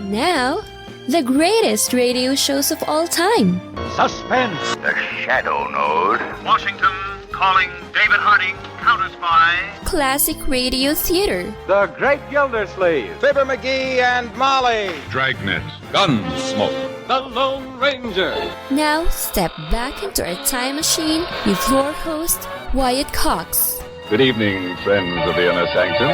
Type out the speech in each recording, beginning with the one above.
Now, the greatest radio shows of all time. Suspense. The Shadow Node. Washington calling David Harding, Counter-Spy. Classic Radio Theater. The Great Gildersleeve. Fibber McGee and Molly. Dragnet. Gunsmoke. The Lone Ranger. Now, step back into a time machine with your host, Wyatt Cox. Good evening, friends of the Inner Sanctum.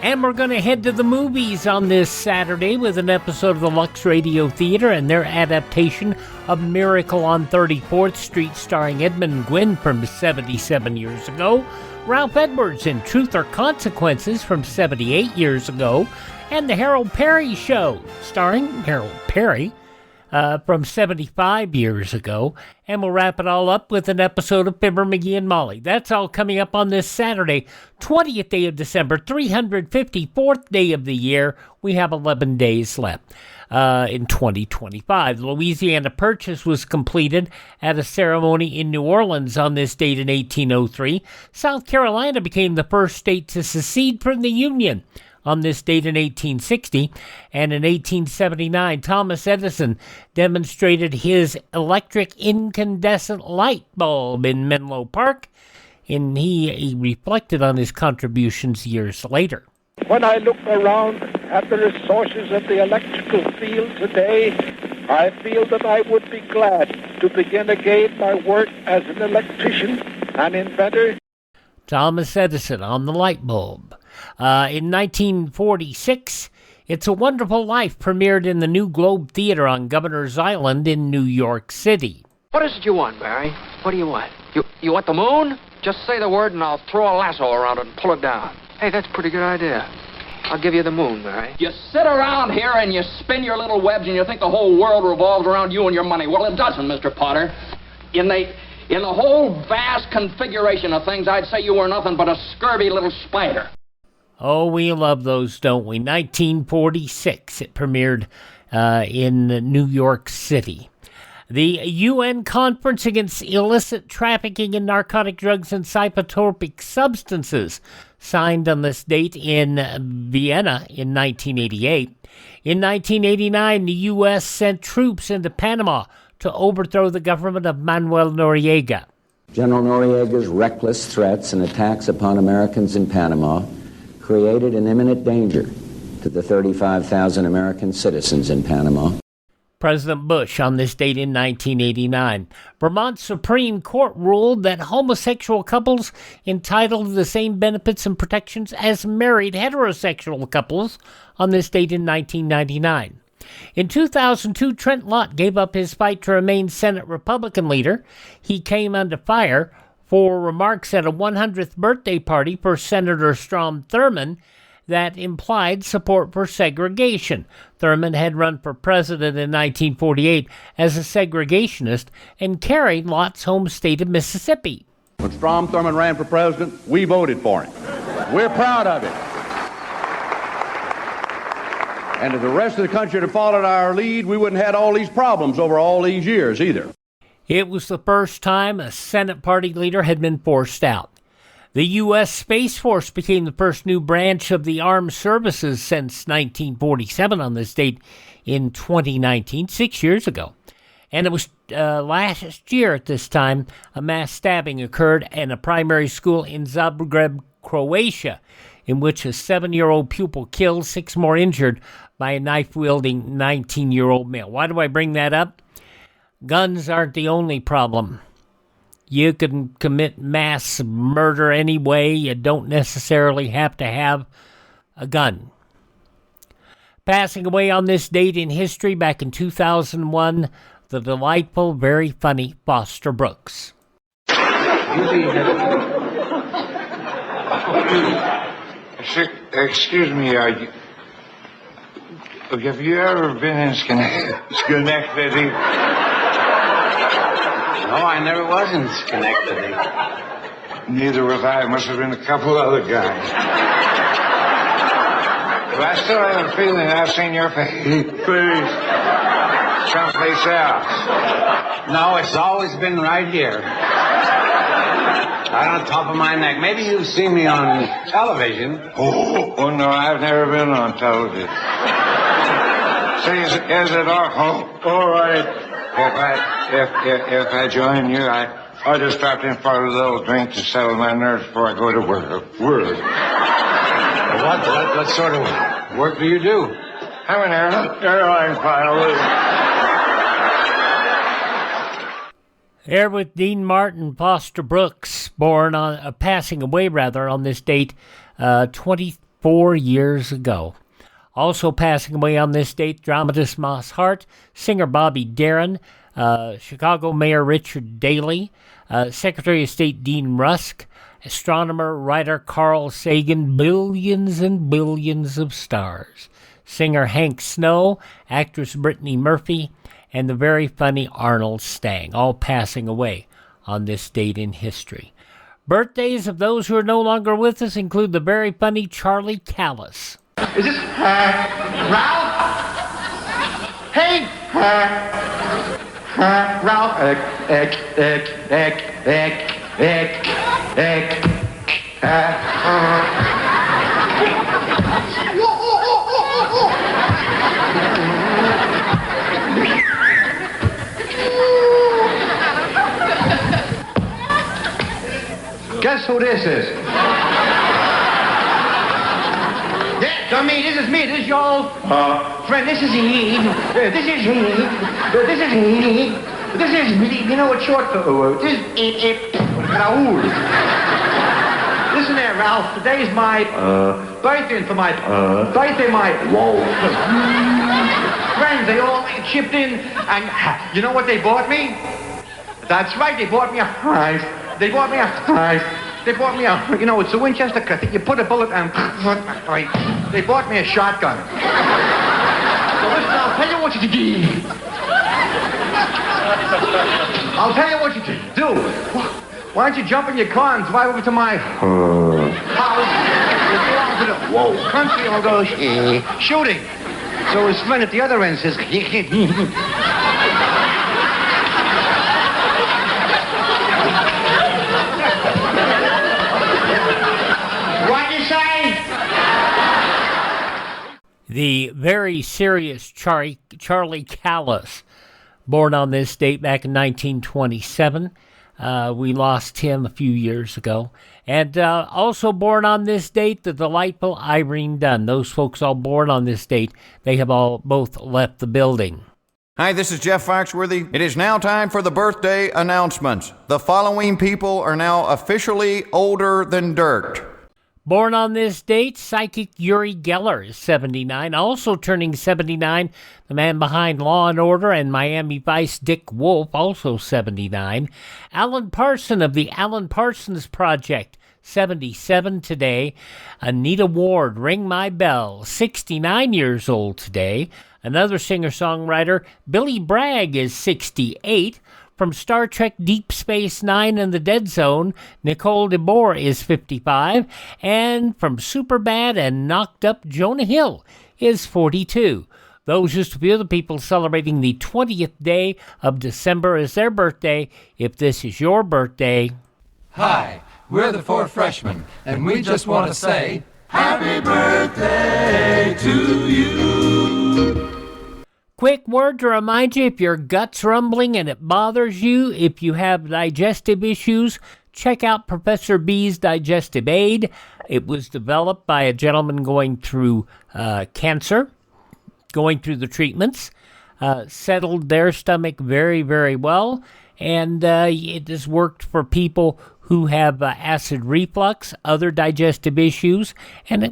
And we're going to head to the movies on this Saturday with an episode of the Lux Radio Theater and their adaptation of Miracle on 34th Street starring Edmund Gwenn from 77 years ago, Ralph Edwards in Truth or Consequences from 78 years ago, and the Harold Peary Show starring Harold Peary from 75 years ago. And we'll wrap it all up with an episode of Fibber McGee and Molly. That's all coming up on this Saturday, 20th day of December, 354th day of the year. We have 11 days left in 2025. The Louisiana Purchase was completed at a ceremony in New Orleans on this date in 1803. South Carolina became the first state to secede from the Union on this date in 1860, and in 1879, Thomas Edison demonstrated his electric incandescent light bulb in Menlo Park, and he reflected on his contributions years later. When I look around at the resources of the electrical field today, I feel that I would be glad to begin again my work as an electrician and inventor. Thomas Edison on the light bulb. In 1946, It's a Wonderful Life premiered in the New Globe Theater on Governor's Island in New York City. What is it you want, Barry? What do you want? You want the moon? Just say the word and I'll throw a lasso around it and pull it down. Hey, that's a pretty good idea. I'll give you the moon, Barry. You sit around here and you spin your little webs and you think the whole world revolves around you and your money. Well, it doesn't, Mr. Potter. In the whole vast configuration of things, I'd say you were nothing but a scurvy little spider. Oh, we love those, don't we? 1946, it premiered in New York City. The UN Conference Against Illicit Trafficking in Narcotic Drugs and Psychotropic Substances, signed on this date in Vienna in 1988. In 1989, the U.S. sent troops into Panama to overthrow the government of Manuel Noriega. General Noriega's reckless threats and attacks upon Americans in Panama created an imminent danger to the 35,000 American citizens in Panama. President Bush on this date in 1989. Vermont's Supreme Court ruled that homosexual couples entitled to the same benefits and protections as married heterosexual couples on this date in 1999. In 2002, Trent Lott gave up his fight to remain Senate Republican leader. He came under fire for remarks at a 100th birthday party for Senator Strom Thurmond that implied support for segregation. Thurmond had run for president in 1948 as a segregationist and carried Lott's home state of Mississippi. When Strom Thurmond ran for president, we voted for him. We're proud of it. And if the rest of the country had followed our lead, we wouldn't have had all these problems over all these years either. It was the first time a Senate party leader had been forced out. The U.S. Space Force became the first new branch of the armed services since 1947 on this date in 2019, 6 years ago. And it was last year at this time, a mass stabbing occurred in a primary school in Zagreb, Croatia, in which a 7-year-old pupil killed, 6 more injured by a knife-wielding 19-year-old male. Why do I bring that up? Guns aren't the only problem. You can commit mass murder anyway. You don't necessarily have to have a gun. Passing away on this date in history back in 2001, the delightful, very funny Foster Brooks. Excuse me, have you ever been in Schenectady? No, I never was in Schenectady. Neither was I. Must have been a couple other guys. But I still have a feeling I've seen your face someplace else. No, it's always been right here. Right on top of my neck. Maybe you've seen me on television. Oh, no, I've never been on television. Say, is it all right? If I join you, I'll just stop in for a little drink to settle my nerves before I go to work. What sort of work do you do? I'm an airline pilot. Here with Dean Martin Foster Brooks, passing away on this date 24 years ago. Also passing away on this date, dramatist Moss Hart, singer Bobby Darin, Chicago Mayor Richard Daley, Secretary of State Dean Rusk, astronomer, writer Carl Sagan, billions and billions of stars, singer Hank Snow, actress Brittany Murphy, and the very funny Arnold Stang, all passing away on this date in history. Birthdays of those who are no longer with us include the very funny Charlie Callis. Is this Ralph? Hey, Ralph. Guess who this is? Dummy, this is me. This is your old friend. This is he. This is he. This is he. This is me. You know what short for? This is Raoul. Listen there, Ralph. Today's my birthday, and for my birthday, my friends, they all chipped in, and you know what they bought me? That's right. They bought me a knife. They bought me a knife. They bought me a, it's a Winchester cut. You put a bullet and they bought me a shotgun. So listen, I'll tell you what you do. I'll tell you what you do. Why don't you jump in your car and drive over to my house? We'll go over to the country and we'll go shooting. So his friend at the other end says, The very serious Charlie Callis, born on this date back in 1927. We lost him a few years ago. And also born on this date, the delightful Irene Dunn. Those folks all born on this date, they have all both left the building. Hi, this is Jeff Foxworthy. It is now time for the birthday announcements. The following people are now officially older than dirt. Born on this date, psychic Uri Geller is 79. Also turning 79, the man behind Law & Order and Miami Vice, Dick Wolf, also 79. Alan Parson of the Alan Parsons Project, 77 today. Anita Ward, Ring My Bell, 69 years old today. Another singer-songwriter, Billy Bragg, is 68. From Star Trek Deep Space Nine and the Dead Zone, Nicole DeBoer is 55. And from Superbad and Knocked Up, Jonah Hill is 42. Those just a few of the people celebrating the 20th day of December as their birthday. If this is your birthday... Hi, we're the Four Freshmen, and we just want to say, Happy birthday to you! Quick word to remind you, if your gut's rumbling and it bothers you, if you have digestive issues, check out Professor B's Digestive Aid. It was developed by a gentleman going through cancer, going through the treatments, settled their stomach very, very well, and it has worked for people who have acid reflux, other digestive issues, and it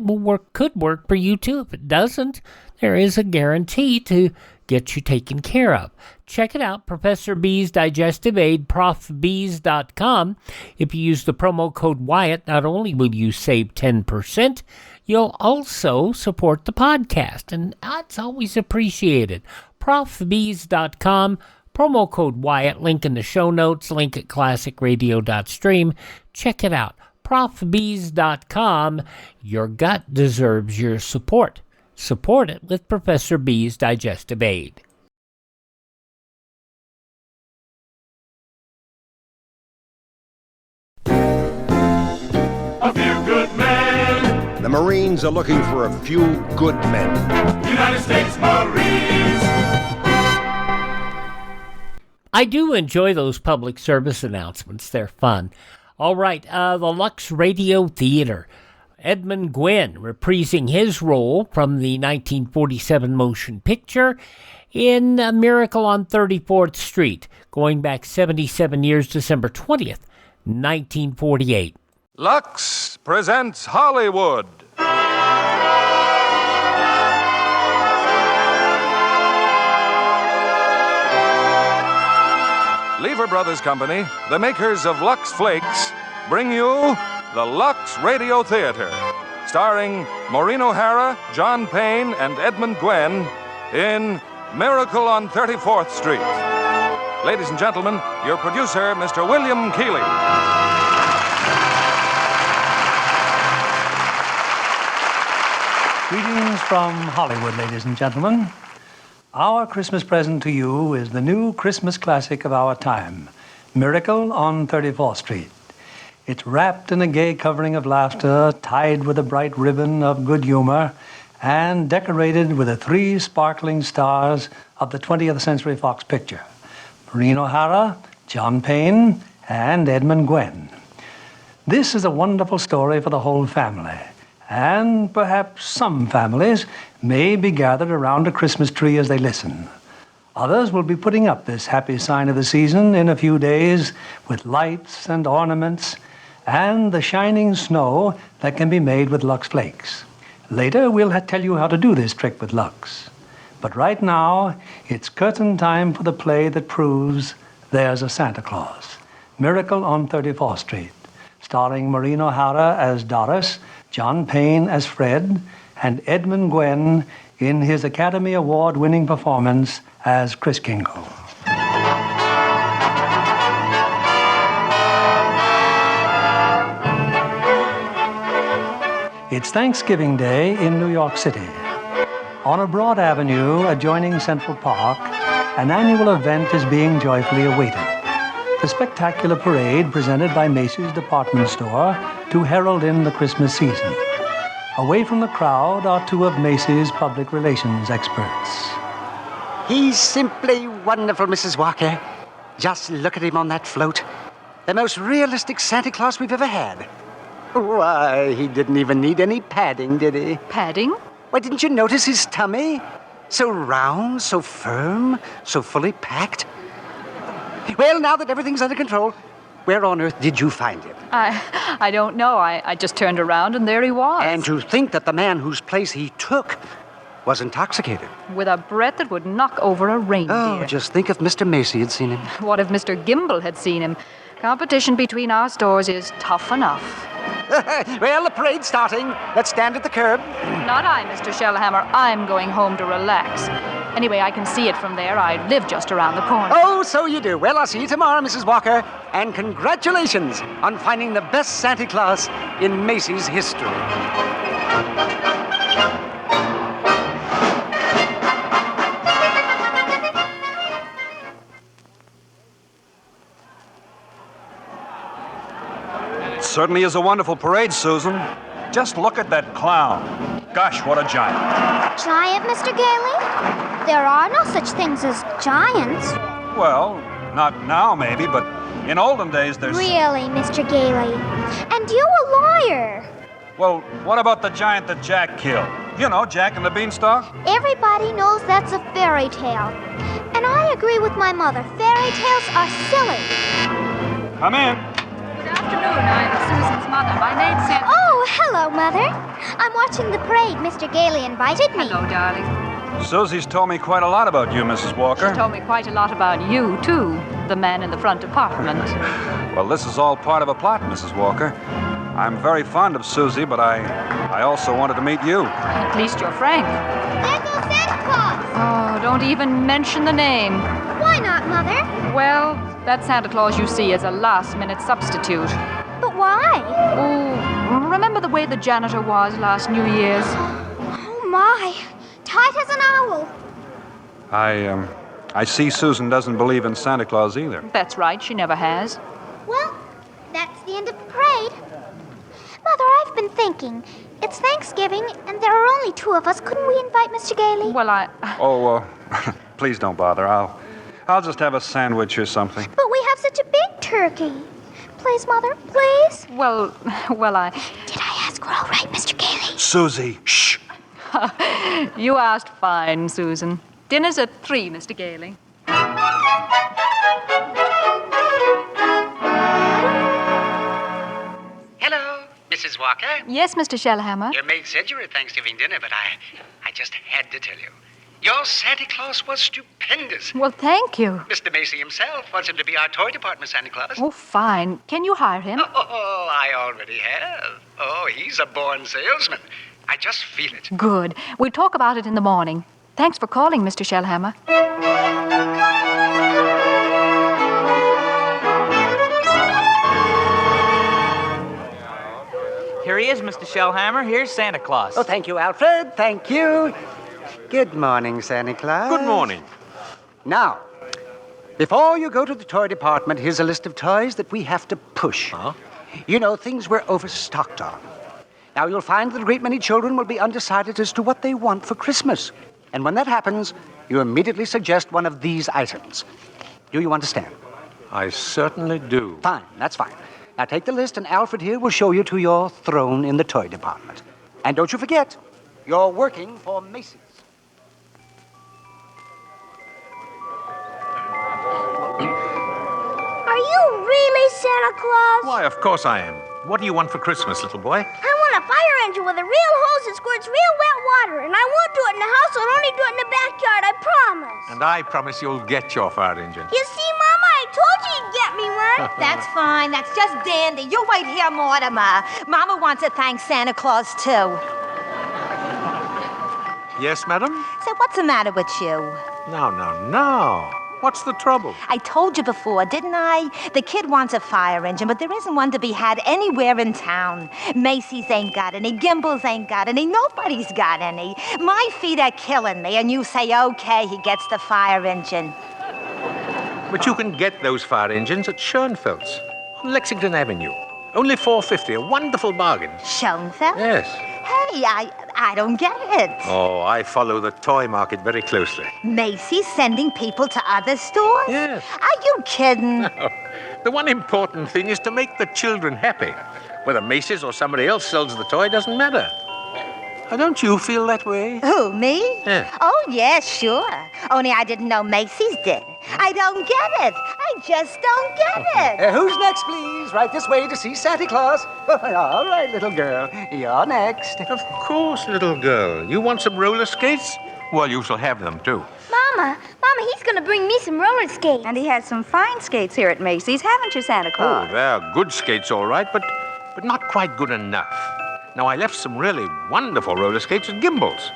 could work for you too. If it doesn't, there is a guarantee to get you taken care of. Check it out, Professor B's Digestive Aid, profbees.com. If you use the promo code Wyatt, not only will you save 10%, you'll also support the podcast, and that's always appreciated. profbees.com, promo code Wyatt, link in the show notes, link at classicradio.stream. Check it out, profbees.com. Your gut deserves your support. Support it with Professor B's Digestive Aid. The Marines are looking for a few good men. United States Marines. I do enjoy those public service announcements. They're fun. All right, the Lux Radio Theater. Edmund Gwenn reprising his role from the 1947 motion picture in A Miracle on 34th Street, going back 77 years, December 20th, 1948. Lux presents Hollywood. Lever Brothers Company, the makers of Lux Flakes, bring you the Lux Radio Theater, starring Maureen O'Hara, John Payne, and Edmund Gwenn in Miracle on 34th Street. Ladies and gentlemen, your producer, Mr. William Keeley. Greetings from Hollywood, ladies and gentlemen. Our Christmas present to you is the new Christmas classic of our time, Miracle on 34th Street. It's wrapped in a gay covering of laughter, tied with a bright ribbon of good humor, and decorated with the 3 sparkling stars of the 20th Century Fox picture, Maureen O'Hara, John Payne, and Edmund Gwenn. This is a wonderful story for the whole family, and perhaps some families may be gathered around a Christmas tree as they listen. Others will be putting up this happy sign of the season in a few days with lights and ornaments and the shining snow that can be made with Lux Flakes. Later, we'll tell you how to do this trick with Lux. But right now, it's curtain time for the play that proves there's a Santa Claus, Miracle on 34th Street, starring Maureen O'Hara as Doris, John Payne as Fred, and Edmund Gwenn in his Academy Award-winning performance as Kris Kringle. It's Thanksgiving Day in New York City. On a broad avenue adjoining Central Park, an annual event is being joyfully awaited. The spectacular parade presented by Macy's department store to herald in the Christmas season. Away from the crowd are 2 of Macy's public relations experts. He's simply wonderful, Mrs. Walker. Just look at him on that float. The most realistic Santa Claus we've ever had. Why, he didn't even need any padding, did he? Padding? Why, didn't you notice his tummy? So round, so firm, so fully packed. Well, now that everything's under control, where on earth did you find him? I don't know. I just turned around and there he was. And to think that the man whose place he took was intoxicated. With a breath that would knock over a reindeer. Oh, just think if Mr. Macy had seen him. What if Mr. Gimble had seen him? Competition between our stores is tough enough. Well, the parade's starting. Let's stand at the curb. Not I, Mr. Shellhammer. I'm going home to relax. Anyway, I can see it from there. I live just around the corner. Oh, so you do. Well, I'll see you tomorrow, Mrs. Walker. And congratulations on finding the best Santa Claus in Macy's history. Certainly is a wonderful parade, Susan. Just look at that clown. Gosh, what a giant. Giant, Mr. Gailey? There are no such things as giants. Well, not now maybe, but in olden days there's... Really, Mr. Gailey? And you a liar. Well, what about the giant that Jack killed? You know, Jack and the Beanstalk? Everybody knows that's a fairy tale. And I agree with my mother. Fairy tales are silly. Come in. Good afternoon. I'm Susan's mother. My name's Santa. Oh, hello, Mother. I'm watching the parade. Mr. Gailey invited me. Hello, darling. Susie's told me quite a lot about you, Mrs. Walker. She told me quite a lot about you, too, the man in the front apartment. Well, this is all part of a plot, Mrs. Walker. I'm very fond of Susie, but I also wanted to meet you. At least you're frank. There goes Santa Claus. Oh, don't even mention the name. Why not, Mother? Well, that Santa Claus you see is a last-minute substitute. But why? Oh, remember the way the janitor was last New Year's? Oh, my. Tight as an owl. I see Susan doesn't believe in Santa Claus either. That's right, she never has. Well, that's the end of the parade. Mother, I've I've been thinking. It's Thanksgiving, and there are only 2 of us. Couldn't we invite Mr. Gailey? Well, Oh, please don't bother. I'll just have a sandwich or something. But we have such a big turkey. Please, Mother, please. Well, Did I ask her all right, Mr. Gailey? Susie, shh. You asked fine, Susan. Dinner's at 3, Mr. Gailey. Hello, Mrs. Walker. Yes, Mr. Shellhammer. Your maid said you were at Thanksgiving dinner, but I just had to tell you. Your Santa Claus was stupendous. Well, thank you. Mr. Macy himself wants him to be our toy department Santa Claus. Oh, fine. Can you hire him? Oh, I already have. Oh, he's a born salesman. I just feel it. Good. We'll talk about it in the morning. Thanks for calling, Mr. Shellhammer. Here he is, Mr. Shellhammer. Here's Santa Claus. Oh, thank you, Alfred. Thank you. Good morning, Santa Claus. Good morning. Now, before you go to the toy department, here's a list of toys that we have to push. Huh? You know, things we're overstocked on. Now, you'll find that a great many children will be undecided as to what they want for Christmas. And when that happens, you immediately suggest one of these items. Do you understand? I certainly do. Fine, that's fine. Now, take the list, and Alfred here will show you to your throne in the toy department. And don't you forget, you're working for Macy's. Are you really Santa Claus? Why, of course I am. What do you want for Christmas, little boy? I want a fire engine with a real hose that squirts real wet water, and I won't do it in the house, I'll only do it in the backyard, I promise. And I promise you'll get your fire engine. You see, Mama, I told you you'd get me one. That's fine. That's just dandy. You wait here, Mortimer. Mama wants to thank Santa Claus, too. Yes, madam? Say, what's the matter with you? No. What's the trouble? I told you before, didn't I? The kid wants a fire engine, but there isn't one to be had anywhere in town. Macy's ain't got any. Gimbel's ain't got any. Nobody's got any. My feet are killing me, and you say, okay, he gets the fire engine. But you can get those fire engines at Schoenfeld's on Lexington Avenue. Only $4.50, a wonderful bargain. Schoenfeld? Yes. Hey, I don't get it. Oh, I follow the toy market very closely. Macy's sending people to other stores? Yes. Are you kidding? No. The one important thing is to make the children happy. Whether Macy's or somebody else sells the toy doesn't matter. Don't you feel that way? Who, me? Yeah. Oh, yes, sure. Only I didn't know Macy's did. I don't get it. I just don't get it. Who's next, please? Right this way to see Santa Claus. All right, little girl. You're next. Of course, little girl. You want some roller skates? Well, you shall have them, too. Mama, he's going to bring me some roller skates. And he has some fine skates here at Macy's, haven't you, Santa Claus? Oh, they're good skates, all right, but not quite good enough. Now, I left some really wonderful roller skates at Gimbel's.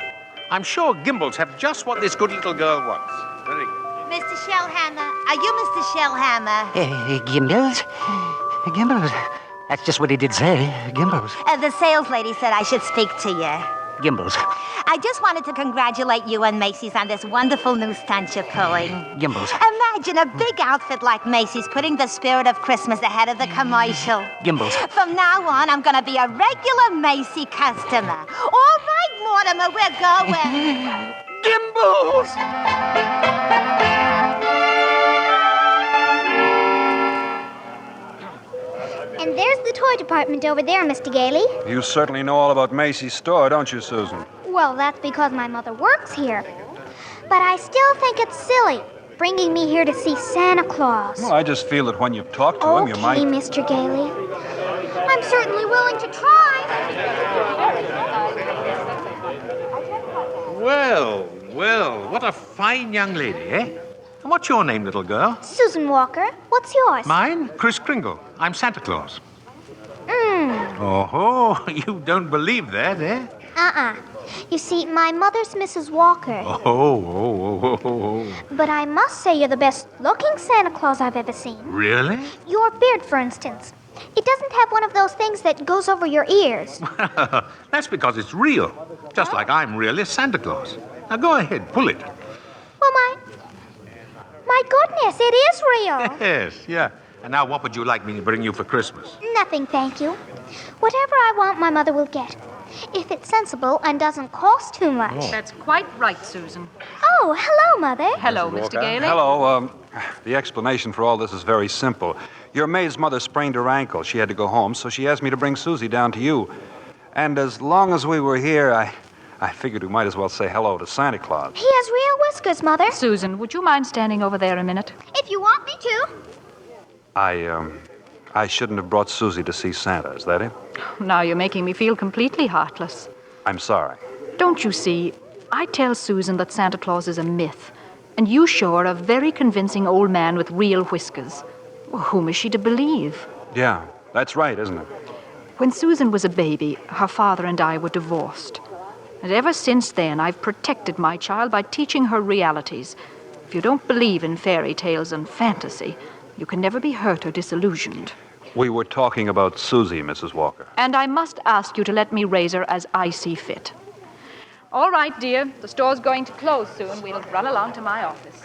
I'm sure Gimbel's have just what this good little girl wants. Very good. Mr. Shellhammer, are you Mr. Shellhammer? Gimbel's? Gimbel's? That's just what he did say. Gimbel's. The sales lady said I should speak to you. Gimbel's. I just wanted to congratulate you and Macy's on this wonderful new stunt you're pulling. Gimbel's. Imagine a big outfit like Macy's putting the spirit of Christmas ahead of the commercial. Gimbel's. From now on, I'm going to be a regular Macy customer. All right, Mortimer, we're going. Gimbel's! And there's the toy department over there, Mr. Gailey. You certainly know all about Macy's store, don't you, Susan? Well, that's because my mother works here. But I still think it's silly, bringing me here to see Santa Claus. Well, I just feel that when you talk to him, you might... Okay, Mr. Gailey. I'm certainly willing to try. Well, what a fine young lady, eh? And what's your name, little girl? Susan Walker. What's yours? Mine? Kris Kringle. I'm Santa Claus. Oh, you don't believe that, eh? You see, my mother's Mrs. Walker. Oh. But I must say you're the best-looking Santa Claus I've ever seen. Really? Your beard, for instance. It doesn't have one of those things that goes over your ears. That's because it's real. Just like I'm really Santa Claus. Now go ahead, pull it. Well, my goodness, it is real. Yes, yeah. And now what would you like me to bring you for Christmas? Nothing, thank you. Whatever I want, my mother will get. If it's sensible and doesn't cost too much. That's quite right, Susan. Oh, hello, Mother. Hello, Mr. Gailey. Hello. The explanation for all this is very simple. Your maid's mother sprained her ankle. She had to go home, so she asked me to bring Susie down to you. And as long as we were here, I figured we might as well say hello to Santa Claus. He has real whiskers, Mother. Susan, would you mind standing over there a minute? If you want me to. I shouldn't have brought Susie to see Santa, is that it? Now you're making me feel completely heartless. I'm sorry. Don't you see, I tell Susan that Santa Claus is a myth, and you show her a very convincing old man with real whiskers. Well, whom is she to believe? Yeah, that's right, isn't it? When Susan was a baby, her father and I were divorced. And ever since then, I've protected my child by teaching her realities. If you don't believe in fairy tales and fantasy, you can never be hurt or disillusioned. We were talking about Susie, Mrs. Walker. And I must ask you to let me raise her as I see fit. All right, dear. The store's going to close soon. We'll run along to my office.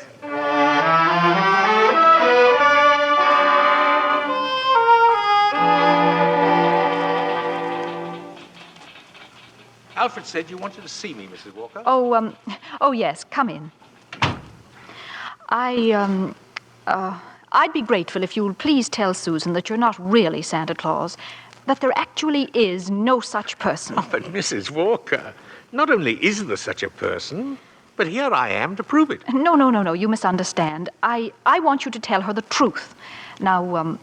Alfred said you wanted to see me, Mrs. Walker. Oh, yes, come in. I'd be grateful if you would please tell Susan that you're not really Santa Claus, that there actually is no such person. Oh, but Mrs. Walker, not only is there such a person, but here I am to prove it. No, you misunderstand. I want you to tell her the truth. Now,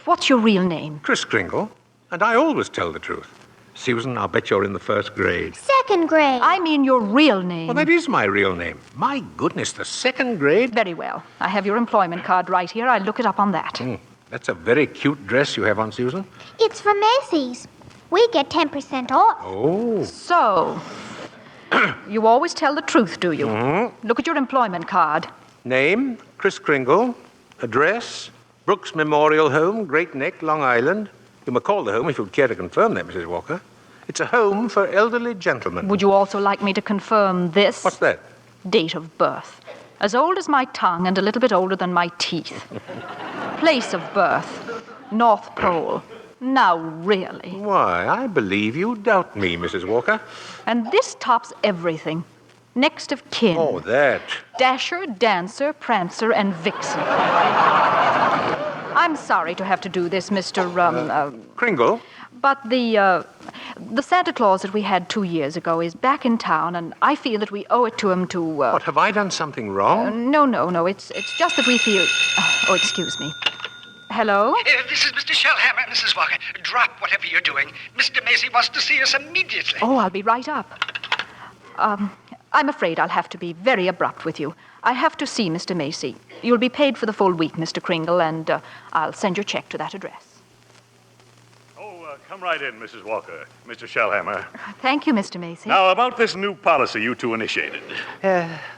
what's your real name? Kris Kringle, and I always tell the truth. Susan, I'll bet you're in the first grade. Second grade. I mean your real name. Well, that is my real name. My goodness, the second grade? Very well. I have your employment card right here. I'll look it up on that. That's a very cute dress you have on, Susan. It's from Macy's. We get 10% off. Oh. So, you always tell the truth, do you? Mm-hmm. Look at your employment card. Name, Kris Kringle. Address, Brooks Memorial Home, Great Neck, Long Island. You may call the home if you'd care to confirm that, Mrs. Walker. It's a home for elderly gentlemen. Would you also like me to confirm this? What's that? Date of birth. As old as my tongue and a little bit older than my teeth. Place of birth. North Pole. Now, really. Why, I believe you doubt me, Mrs. Walker. And this tops everything. Next of kin. Oh, that. Dasher, Dancer, Prancer, and Vixen. I'm sorry to have to do this, Mr. Kringle? But the Santa Claus that we had 2 years ago is back in town, and I feel that we owe it to him to... What, have I done something wrong? No. It's just that we feel... Oh, excuse me. Hello? This is Mr. Shellhammer, Mrs. Walker. Drop whatever you're doing. Mr. Macy wants to see us immediately. Oh, I'll be right up. I'm afraid I'll have to be very abrupt with you. I have to see Mr. Macy. You'll be paid for the full week, Mr. Kringle, and I'll send your check to that address. Come right in, Mrs. Walker. Mr. Shellhammer. Thank you, Mr. Macy. Now, about this new policy you two initiated.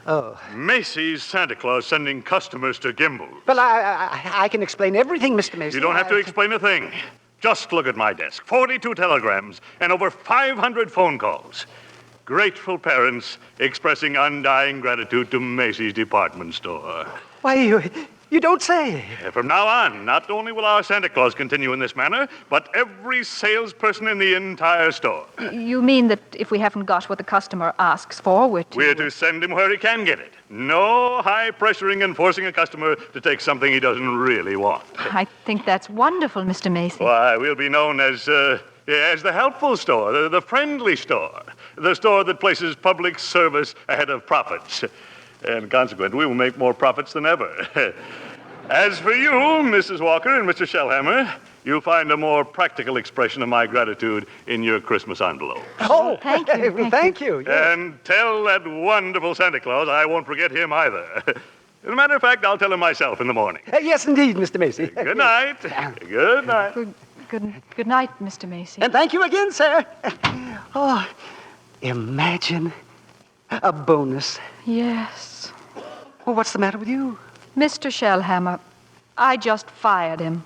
Oh. Macy's Santa Claus sending customers to Gimbel. Well, I can explain everything, Mr. Macy. You don't have to explain a thing. Just look at my desk. 42 telegrams and over 500 phone calls. Grateful parents expressing undying gratitude to Macy's department store. Why, you don't say. From now on, not only will our Santa Claus continue in this manner, but every salesperson in the entire store. You mean that if we haven't got what the customer asks for, we're to send him where he can get it. No high-pressuring and forcing a customer to take something he doesn't really want. I think that's wonderful, Mr. Macy. Why, we'll be known as the helpful store, the friendly store, the store that places public service ahead of profits. And consequently, we will make more profits than ever. As for you, Mrs. Walker and Mr. Shellhammer, you'll find a more practical expression of my gratitude in your Christmas envelope. Oh, thank you. Thank you. Yes. And tell that wonderful Santa Claus I won't forget him either. As a matter of fact, I'll tell him myself in the morning. Yes, indeed, Mr. Macy. Good night. Good night. Good night, Mr. Macy. And thank you again, sir. Oh, imagine a bonus. Yes. Well, what's the matter with you? Mr. Shellhammer, I just fired him.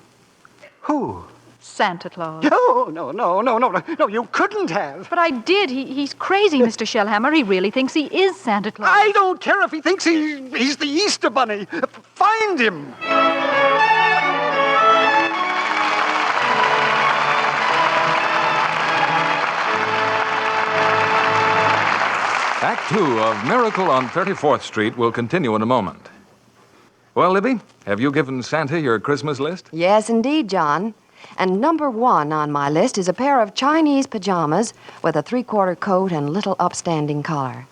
Who? Santa Claus. No, you couldn't have. But I did. He's crazy, Mr. Shellhammer. He really thinks he is Santa Claus. I don't care if he thinks he's the Easter Bunny. Find him. Act 2 of Miracle on 34th Street will continue in a moment. Well, Libby, have you given Santa your Christmas list? Yes, indeed, John. And number 1 on my list is a pair of Chinese pajamas with a 3/4 coat and little upstanding collar.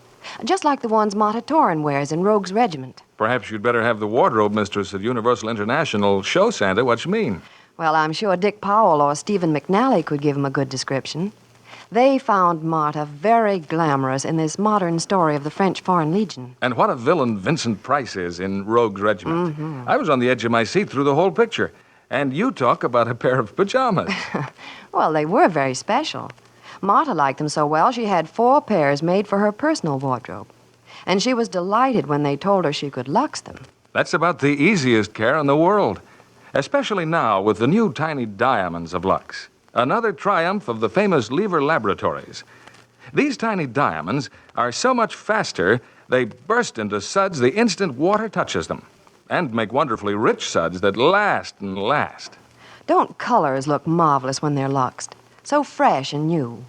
Just like the ones Mata Torin wears in Rogue's Regiment. Perhaps you'd better have the wardrobe mistress at Universal International show Santa what you mean. Well, I'm sure Dick Powell or Stephen McNally could give him a good description. They found Marta very glamorous in this modern story of the French Foreign Legion. And what a villain Vincent Price is in Rogue's Regiment. Mm-hmm. I was on the edge of my seat through the whole picture. And you talk about a pair of pajamas. Well, they were very special. Marta liked them so well, she had 4 pairs made for her personal wardrobe. And she was delighted when they told her she could lux them. That's about the easiest care in the world. Especially now with the new tiny diamonds of Lux. Another triumph of the famous Lever Laboratories. These tiny diamonds are so much faster, they burst into suds the instant water touches them. And make wonderfully rich suds that last and last. Don't colors look marvelous when they're luxed? So fresh and new.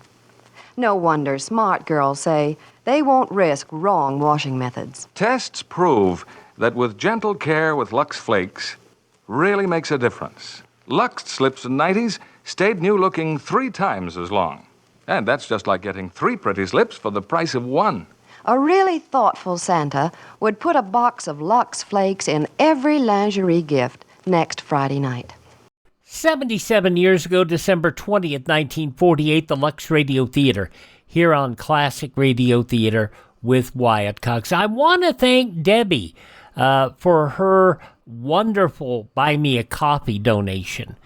No wonder smart girls say they won't risk wrong washing methods. Tests prove that with gentle care with Lux Flakes really makes a difference. Lux slips and nighties stayed new looking 3 times as long. And that's just like getting 3 pretty slips for the price of 1. A really thoughtful Santa would put a box of Lux Flakes in every lingerie gift next Friday night. 77 years ago, December 20th, 1948, the Lux Radio Theater, here on Classic Radio Theater with Wyatt Cox. I want to thank Debbie for her wonderful Buy Me a Coffee donation.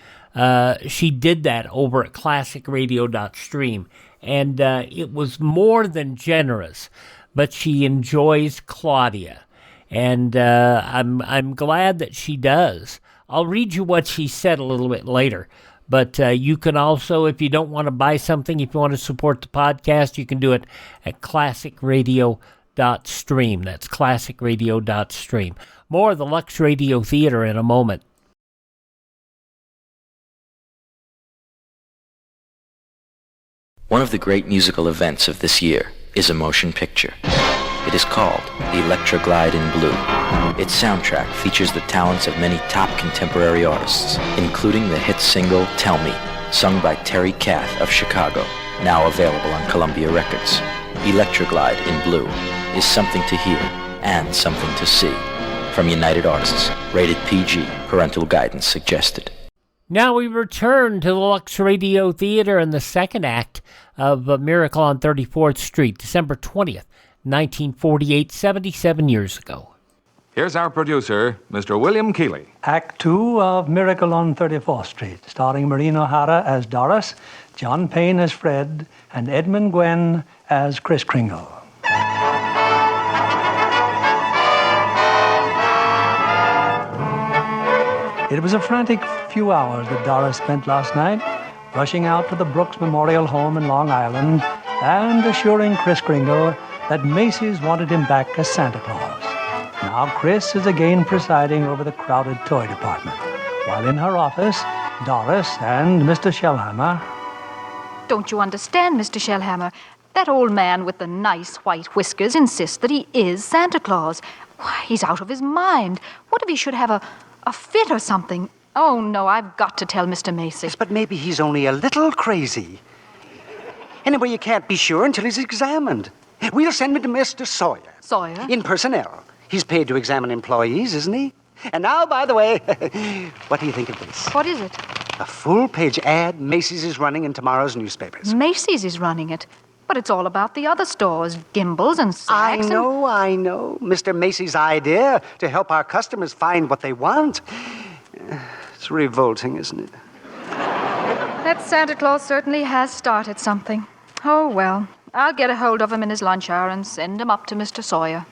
She did that over at classicradio.stream, and it was more than generous, but she enjoys Claudia, and I'm glad that she does. I'll read you what she said a little bit later. But you can also, if you don't want to buy something, if you want to support the podcast, you can do it at classicradio.stream. That's classicradio.stream. More of the Lux Radio Theater in a moment. One of the great musical events of this year is a motion picture. It is called Electroglide in Blue. Its soundtrack features the talents of many top contemporary artists, including the hit single Tell Me, sung by Terry Kath of Chicago, now available on Columbia Records. Electroglide in Blue is something to hear and something to see. From United Artists, rated PG, parental guidance suggested. Now we return to the Lux Radio Theater in the second act of Miracle on 34th Street, December 20th, 1948, 77 years ago. Here's our producer, Mr. William Keeley. Act 2 of Miracle on 34th Street, starring Maureen O'Hara as Doris, John Payne as Fred, and Edmund Gwenn as Kris Kringle. It was a frantic few hours that Doris spent last night, rushing out to the Brooks Memorial Home in Long Island and assuring Kris Kringle that Macy's wanted him back as Santa Claus. Now Kris is again presiding over the crowded toy department, while in her office, Doris and Mr. Shellhammer... Don't you understand, Mr. Shellhammer? That old man with the nice white whiskers insists that he is Santa Claus. Why, he's out of his mind. What if he should have a fit or something? Oh, no, I've got to tell Mr. Macy. Yes, but maybe he's only a little crazy. Anyway, you can't be sure until he's examined. We'll send him to Mr. Sawyer. Sawyer? In personnel. He's paid to examine employees, isn't he? And now, by the way, what do you think of this? What is it? A full-page ad Macy's is running in tomorrow's newspapers. Macy's is running it. But it's all about the other stores, Gimbels and Saks. I know. Mr. Macy's idea to help our customers find what they want. It's revolting, isn't it? That Santa Claus certainly has started something. Oh, well, I'll get a hold of him in his lunch hour and send him up to Mr. Sawyer.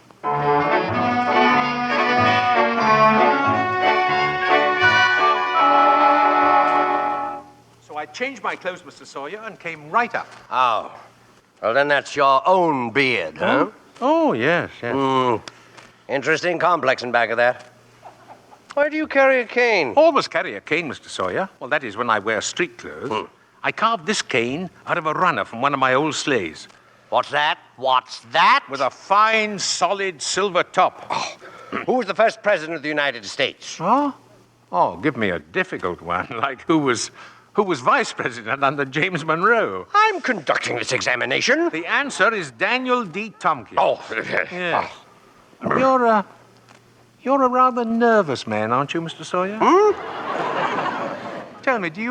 So I changed my clothes, Mr. Sawyer, and came right up. Oh. Well, then that's your own beard, huh? Oh, yes. Interesting complex in back of that. Why do you carry a cane? Always carry a cane, Mr. Sawyer. Well, that is when I wear street clothes. I carved this cane out of a runner from one of my old sleighs. What's that? What's that? With a fine, solid silver top. Oh. Who was the first president of the United States? Huh? Oh, give me a difficult one, like who was vice president under James Monroe? I'm conducting this examination. The answer is Daniel D. Tompkins. Oh. Yeah. You're a rather nervous man, aren't you, Mr. Sawyer? Tell me, do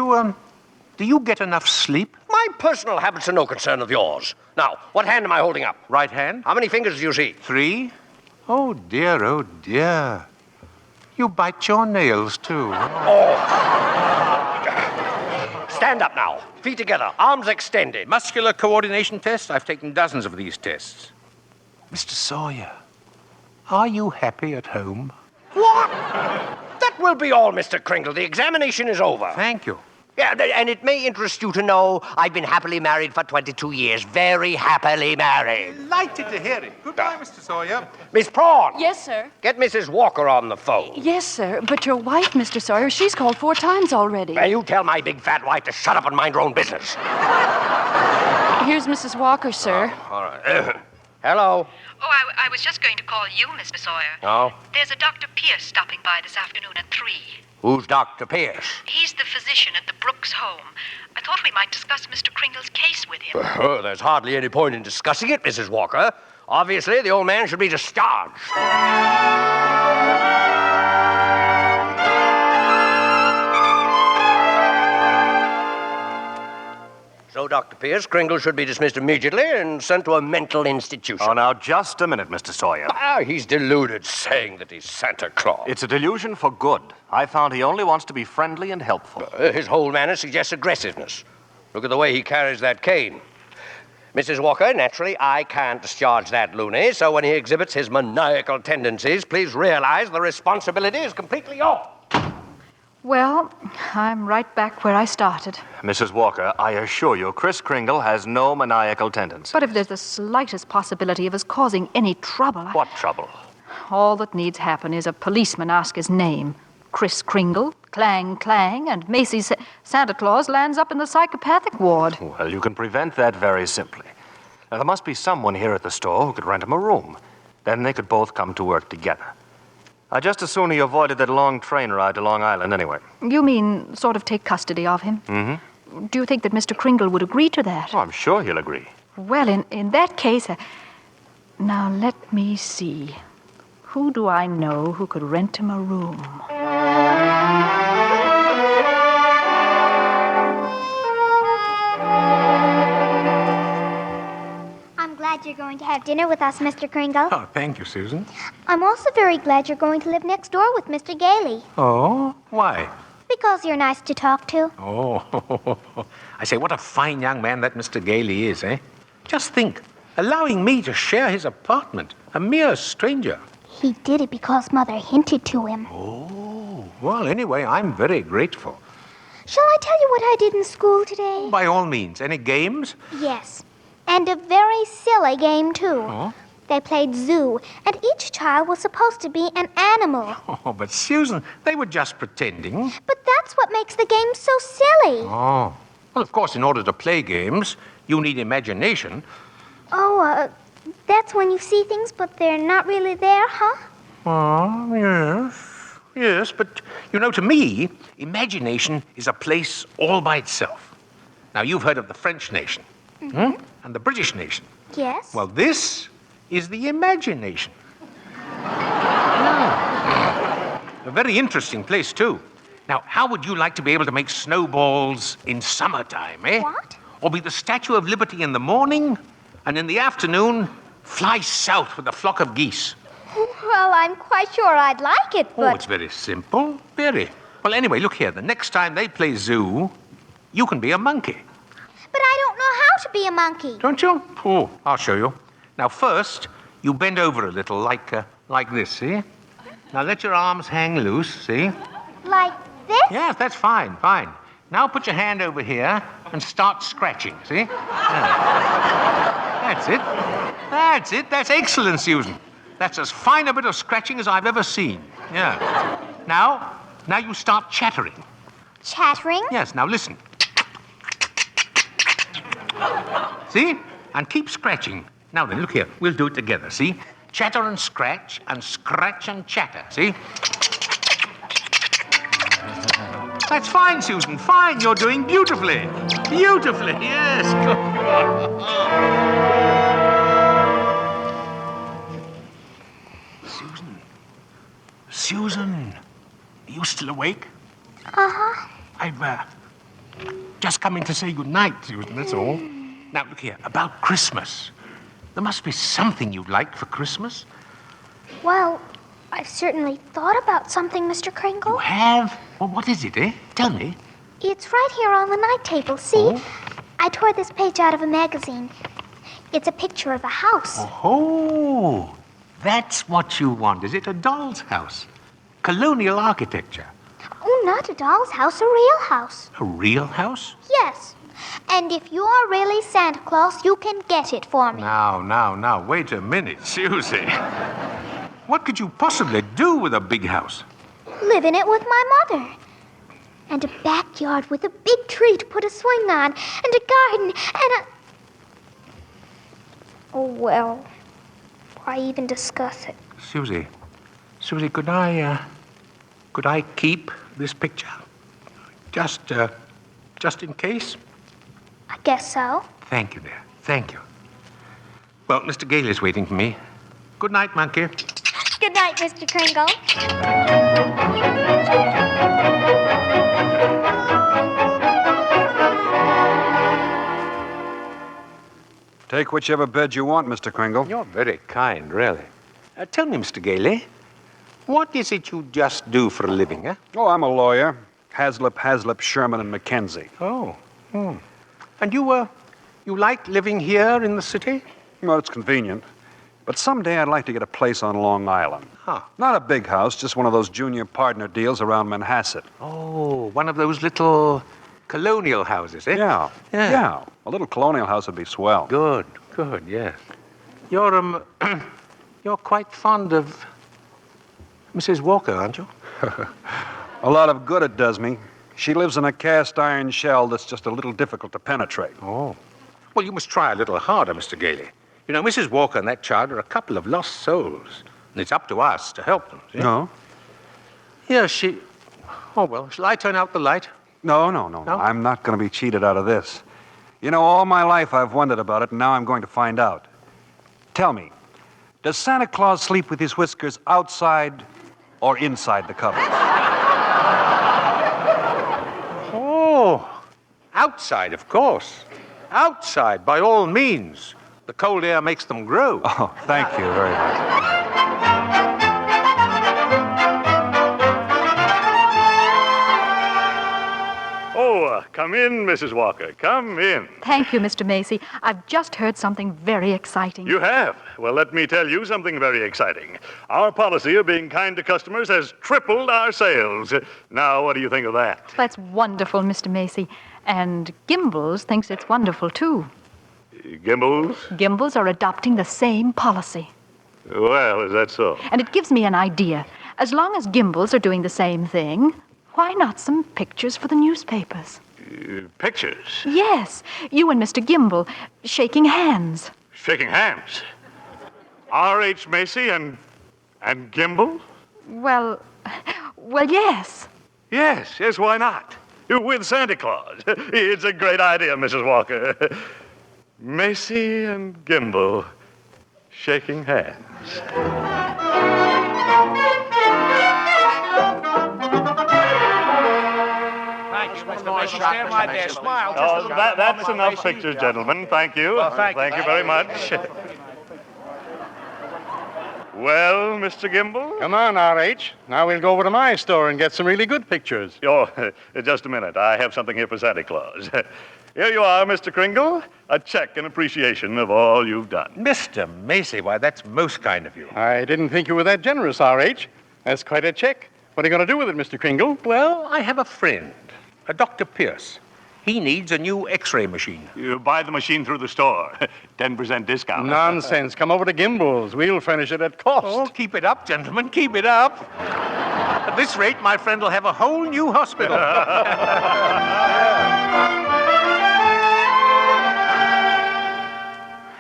you get enough sleep? My personal habits are no concern of yours. Now, what hand am I holding up? Right hand. How many fingers do you see? 3. Oh, dear, oh, dear. You bite your nails, too. Oh. Stand up now. Feet together. Arms extended. Muscular coordination test? I've taken dozens of these tests. Mr. Sawyer, are you happy at home? What? That will be all, Mr. Kringle. The examination is over. Thank you. Yeah, and it may interest you to know I've been happily married for 22 years. Very happily married. Delighted to hear it. Goodbye, Mr. Sawyer. Miss Prawn. Yes, sir. Get Mrs. Walker on the phone. Yes, sir. But your wife, Mr. Sawyer, she's called 4 times already. Well, you tell my big fat wife to shut up and mind her own business. Here's Mrs. Walker, sir. All right. Hello. Oh, I was just going to call you, Mr. Sawyer. Oh? There's a Dr. Pierce stopping by this afternoon at 3. Who's Dr. Pierce? He's the physician at the Brooks home. I thought we might discuss Mr. Kringle's case with him. Oh, there's hardly any point in discussing it, Mrs. Walker. Obviously, the old man should be discharged. So, Dr. Pierce, Kringle should be dismissed immediately and sent to a mental institution. Oh, now, just a minute, Mr. Sawyer. He's deluded, saying that he's Santa Claus. It's a delusion for good. I found he only wants to be friendly and helpful. His whole manner suggests aggressiveness. Look at the way he carries that cane. Mrs. Walker, naturally, I can't discharge that loony, so when he exhibits his maniacal tendencies, please realize the responsibility is completely yours. Well, I'm right back where I started. Mrs. Walker, I assure you, Kris Kringle has no maniacal tendency. But if there's the slightest possibility of us causing any trouble... What trouble? All that needs happen is a policeman ask his name. Kris Kringle, clang, clang, and Macy's Santa Claus lands up in the psychopathic ward. Well, you can prevent that very simply. Now, there must be someone here at the store who could rent him a room. Then they could both come to work together. Just as soon he avoided that long train ride to Long Island anyway. You mean sort of take custody of him? Mm-hmm. Do you think that Mr. Kringle would agree to that? Oh, I'm sure he'll agree. Well, in that case... Now, let me see. Who do I know who could rent him a room? I'm glad you're going to have dinner with us, Mr. Kringle. Oh, thank you, Susan. I'm also very glad you're going to live next door with Mr. Gailey. Oh, why? Because you're nice to talk to. Oh, I say, what a fine young man that Mr. Gailey is, eh? Just think, allowing me to share his apartment, a mere stranger. He did it because Mother hinted to him. Oh, well, anyway, I'm very grateful. Shall I tell you what I did in school today? By all means. Any games? Yes. And a very silly game, too. Oh? They played zoo, and each child was supposed to be an animal. Oh, but Susan, they were just pretending. But that's what makes the game so silly. Oh. Well, of course, in order to play games, you need imagination. Oh, that's when you see things, but they're not really there, huh? Oh, yes. Yes, but, you know, to me, imagination is a place all by itself. Now, you've heard of the French nation, and the British nation. Yes. Well, this is the imagination. Yeah. A very interesting place, too. Now, how would you like to be able to make snowballs in summertime, eh? What? Or be the Statue of Liberty in the morning, and in the afternoon, fly south with a flock of geese? Well, I'm quite sure I'd like it, but... Oh, it's very simple. Very. Well, anyway, look here. The next time they play zoo, you can be a monkey. But I don't know how to be a monkey. Don't you? Oh, I'll show you. Now, first, you bend over a little, like this, see? Now, let your arms hang loose, see? Like this? Yes, that's fine, fine. Now, put your hand over here and start scratching, see? Yeah. That's it. That's it. That's excellent, Susan. That's as fine a bit of scratching as I've ever seen. Yeah. Now you start chattering. Chattering? Yes, now listen. See? And keep scratching. Now then, look here. We'll do it together, see? Chatter and scratch and chatter, see? That's fine, Susan. Fine. You're doing beautifully. Beautifully, yes. Susan, are you still awake? Uh-huh. I've just come in to say good night, Susan, that's all. Now, look here, about Christmas. There must be something you'd like for Christmas. Well, I've certainly thought about something, Mr. Kringle. You have? Well, what is it, eh? Tell me. It's right here on the night table, see? Oh? I tore this page out of a magazine. It's a picture of a house. Oh, that's what you want, is it? A doll's house. Colonial architecture. Oh, not a doll's house, a real house. A real house? Yes. And if you're really Santa Claus, you can get it for me. Now, wait a minute, Susie. What could you possibly do with a big house? Live in it with my mother. And a backyard with a big tree to put a swing on, and a garden, and a... Oh, well, why even discuss it? Susie, could I keep this picture? Just in case? I guess so. Thank you, dear. Thank you. Well, Mr. Gale is waiting for me. Good night, monkey. Good night, Mr. Kringle. Take whichever bed you want, Mr. Kringle. You're very kind, really. Tell me, Mr. Gale, what is it you just do for a living, eh? Oh, I'm a lawyer. Haslip, Sherman, and Mackenzie. Oh. And you like living here in the city? Well, it's convenient. But someday I'd like to get a place on Long Island. Huh. Not a big house, just one of those junior partner deals around Manhasset. Oh, one of those little colonial houses, eh? Yeah. A little colonial house would be swell. Good, yes. You're, you're quite fond of Mrs. Walker, aren't you? A lot of good it does me. She lives in a cast iron shell that's just a little difficult to penetrate. Oh. Well, you must try a little harder, Mr. Gale. You know, Mrs. Walker and that child are a couple of lost souls, and it's up to us to help them, see? No? Yeah, Oh, well, shall I turn out the light? No. I'm not going to be cheated out of this. You know, all my life I've wondered about it, and now I'm going to find out. Tell me, does Santa Claus sleep with his whiskers outside or inside the cupboard? Oh, outside, of course. Outside, by all means. The cold air makes them grow. Oh, thank you very much. Oh, come in, Mrs. Walker. Come in. Thank you, Mr. Macy. I've just heard something very exciting. You have? Well, let me tell you something very exciting. Our policy of being kind to customers has tripled our sales. Now, what do you think of that? That's wonderful, Mr. Macy. And Gimbals thinks it's wonderful, too. Gimbals? Gimbals are adopting the same policy. Well, is that so? And it gives me an idea. As long as Gimbals are doing the same thing, why not some pictures for the newspapers? Pictures? Yes. You and Mr. Gimbal shaking hands. Shaking hands? R.H. Macy and Gimbal? Well, yes. Yes, why not? With Santa Claus. It's a great idea, Mrs. Walker. Macy and Gimbal shaking hands. Oh, that's enough pictures, gentlemen. Thank you. Well, thank you very much. Well, Mr. Gimbal? Come on, R.H. Now we'll go over to my store and get some really good pictures. Oh, just a minute. I have something here for Santa Claus. Here you are, Mr. Kringle. A check in appreciation of all you've done. Mr. Macy, why, that's most kind of you. I didn't think you were that generous, R.H. That's quite a check. What are you going to do with it, Mr. Kringle? Well, I have a friend, a Dr. Pierce. He needs a new X-ray machine. You buy the machine through the store. 10% discount. Nonsense. Come over to Gimbals. We'll furnish it at cost. Oh, keep it up, gentlemen. Keep it up. At this rate, my friend will have a whole new hospital.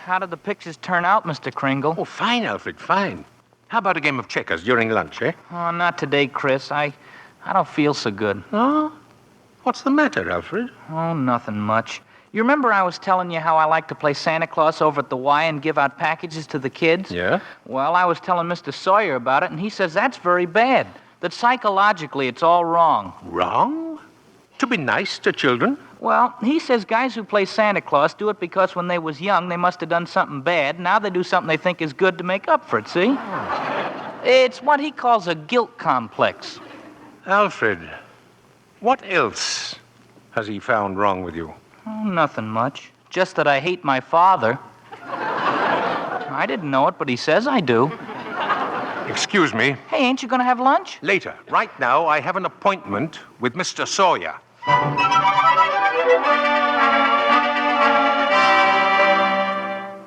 How did the pictures turn out, Mr. Kringle? Oh, fine, Alfred, fine. How about a game of checkers during lunch, eh? Oh, not today, Kris. I don't feel so good. Oh? What's the matter, Alfred? Oh, nothing much. You remember I was telling you how I like to play Santa Claus over at the Y and give out packages to the kids? Yeah? Well, I was telling Mr. Sawyer about it, and he says that's very bad. That psychologically it's all wrong. Wrong? To be nice to children? Well, he says guys who play Santa Claus do it because when they was young they must have done something bad. Now they do something they think is good to make up for it, see? It's what he calls a guilt complex. Alfred, what else has he found wrong with you? Oh, nothing much. Just that I hate my father. I didn't know it, but he says I do. Excuse me. Hey, ain't you gonna have lunch? Later. Right now, I have an appointment with Mr. Sawyer.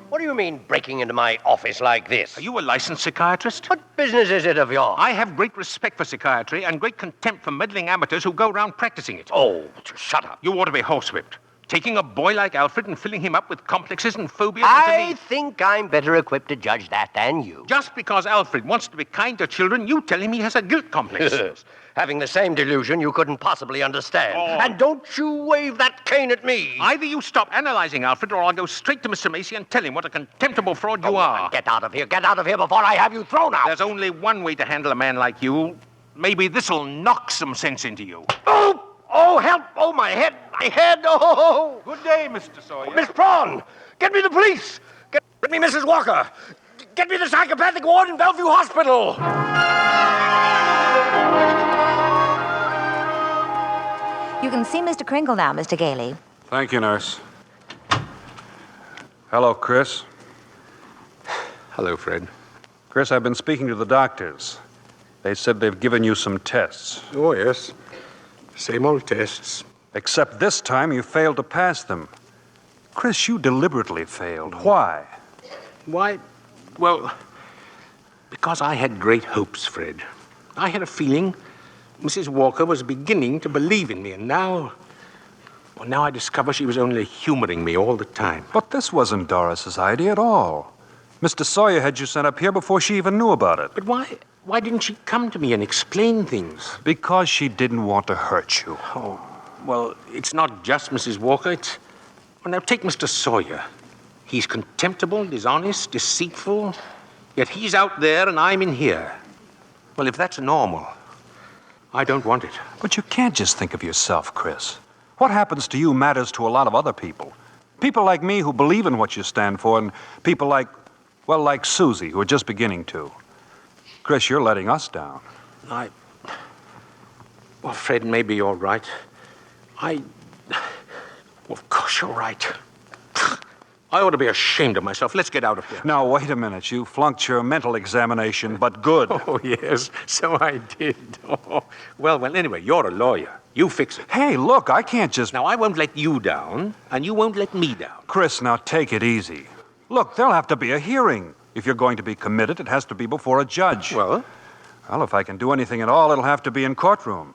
What do you mean, breaking into my office like this? Are you a licensed psychiatrist? What business is it of yours? I have great respect for psychiatry and great contempt for meddling amateurs who go around practicing it. Oh, shut up. You ought to be horsewhipped. Taking a boy like Alfred and filling him up with complexes and phobias. I think I'm better equipped to judge that than you. Just because Alfred wants to be kind to children, you tell him he has a guilt complex. Yes. Having the same delusion you couldn't possibly understand. Oh. And don't you wave that cane at me. Either you stop analyzing Alfred or I'll go straight to Mr. Macy and tell him what a contemptible fraud you are. Get out of here. Get out of here before I have you thrown out. There's only one way to handle a man like you. Maybe this'll knock some sense into you. Oh! Oh, help! Oh, my head! My head! Oh! Good day, Mr. Sawyer. Miss Prawn! Get me the police! Get me Mrs. Walker! Get me the psychopathic ward in Bellevue Hospital! You can see Mr. Kringle now, Mr. Gailey. Thank you, nurse. Hello, Kris. Hello, Fred. Kris, I've been speaking to the doctors. They said they've given you some tests. Oh, yes. Same old tests. Except this time you failed to pass them. Kris, you deliberately failed. Why? Why? Well, because I had great hopes, Fred. I had a feeling Mrs. Walker was beginning to believe in me, and now I discover she was only humoring me all the time. But this wasn't Doris's idea at all. Mr. Sawyer had you sent up here before she even knew about it. But why didn't she come to me and explain things? Because she didn't want to hurt you. Oh, well, it's not just Mrs. Walker. Well, now, take Mr. Sawyer. He's contemptible, dishonest, deceitful, yet he's out there and I'm in here. Well, if that's normal, I don't want it. But you can't just think of yourself, Kris. What happens to you matters to a lot of other people. People like me who believe in what you stand for, and people like Susie, who are just beginning to. Kris, you're letting us down. Well, Fred, maybe you're right. Well, of course you're right. I ought to be ashamed of myself. Let's get out of here. Now, wait a minute. You flunked your mental examination, but good. Oh, yes, so I did. Oh. Well, anyway, you're a lawyer. You fix it. Hey, look, I can't just... Now, I won't let you down, and you won't let me down. Kris, now take it easy. Look, there'll have to be a hearing. If you're going to be committed, it has to be before a judge. Well, if I can do anything at all, it'll have to be in courtroom.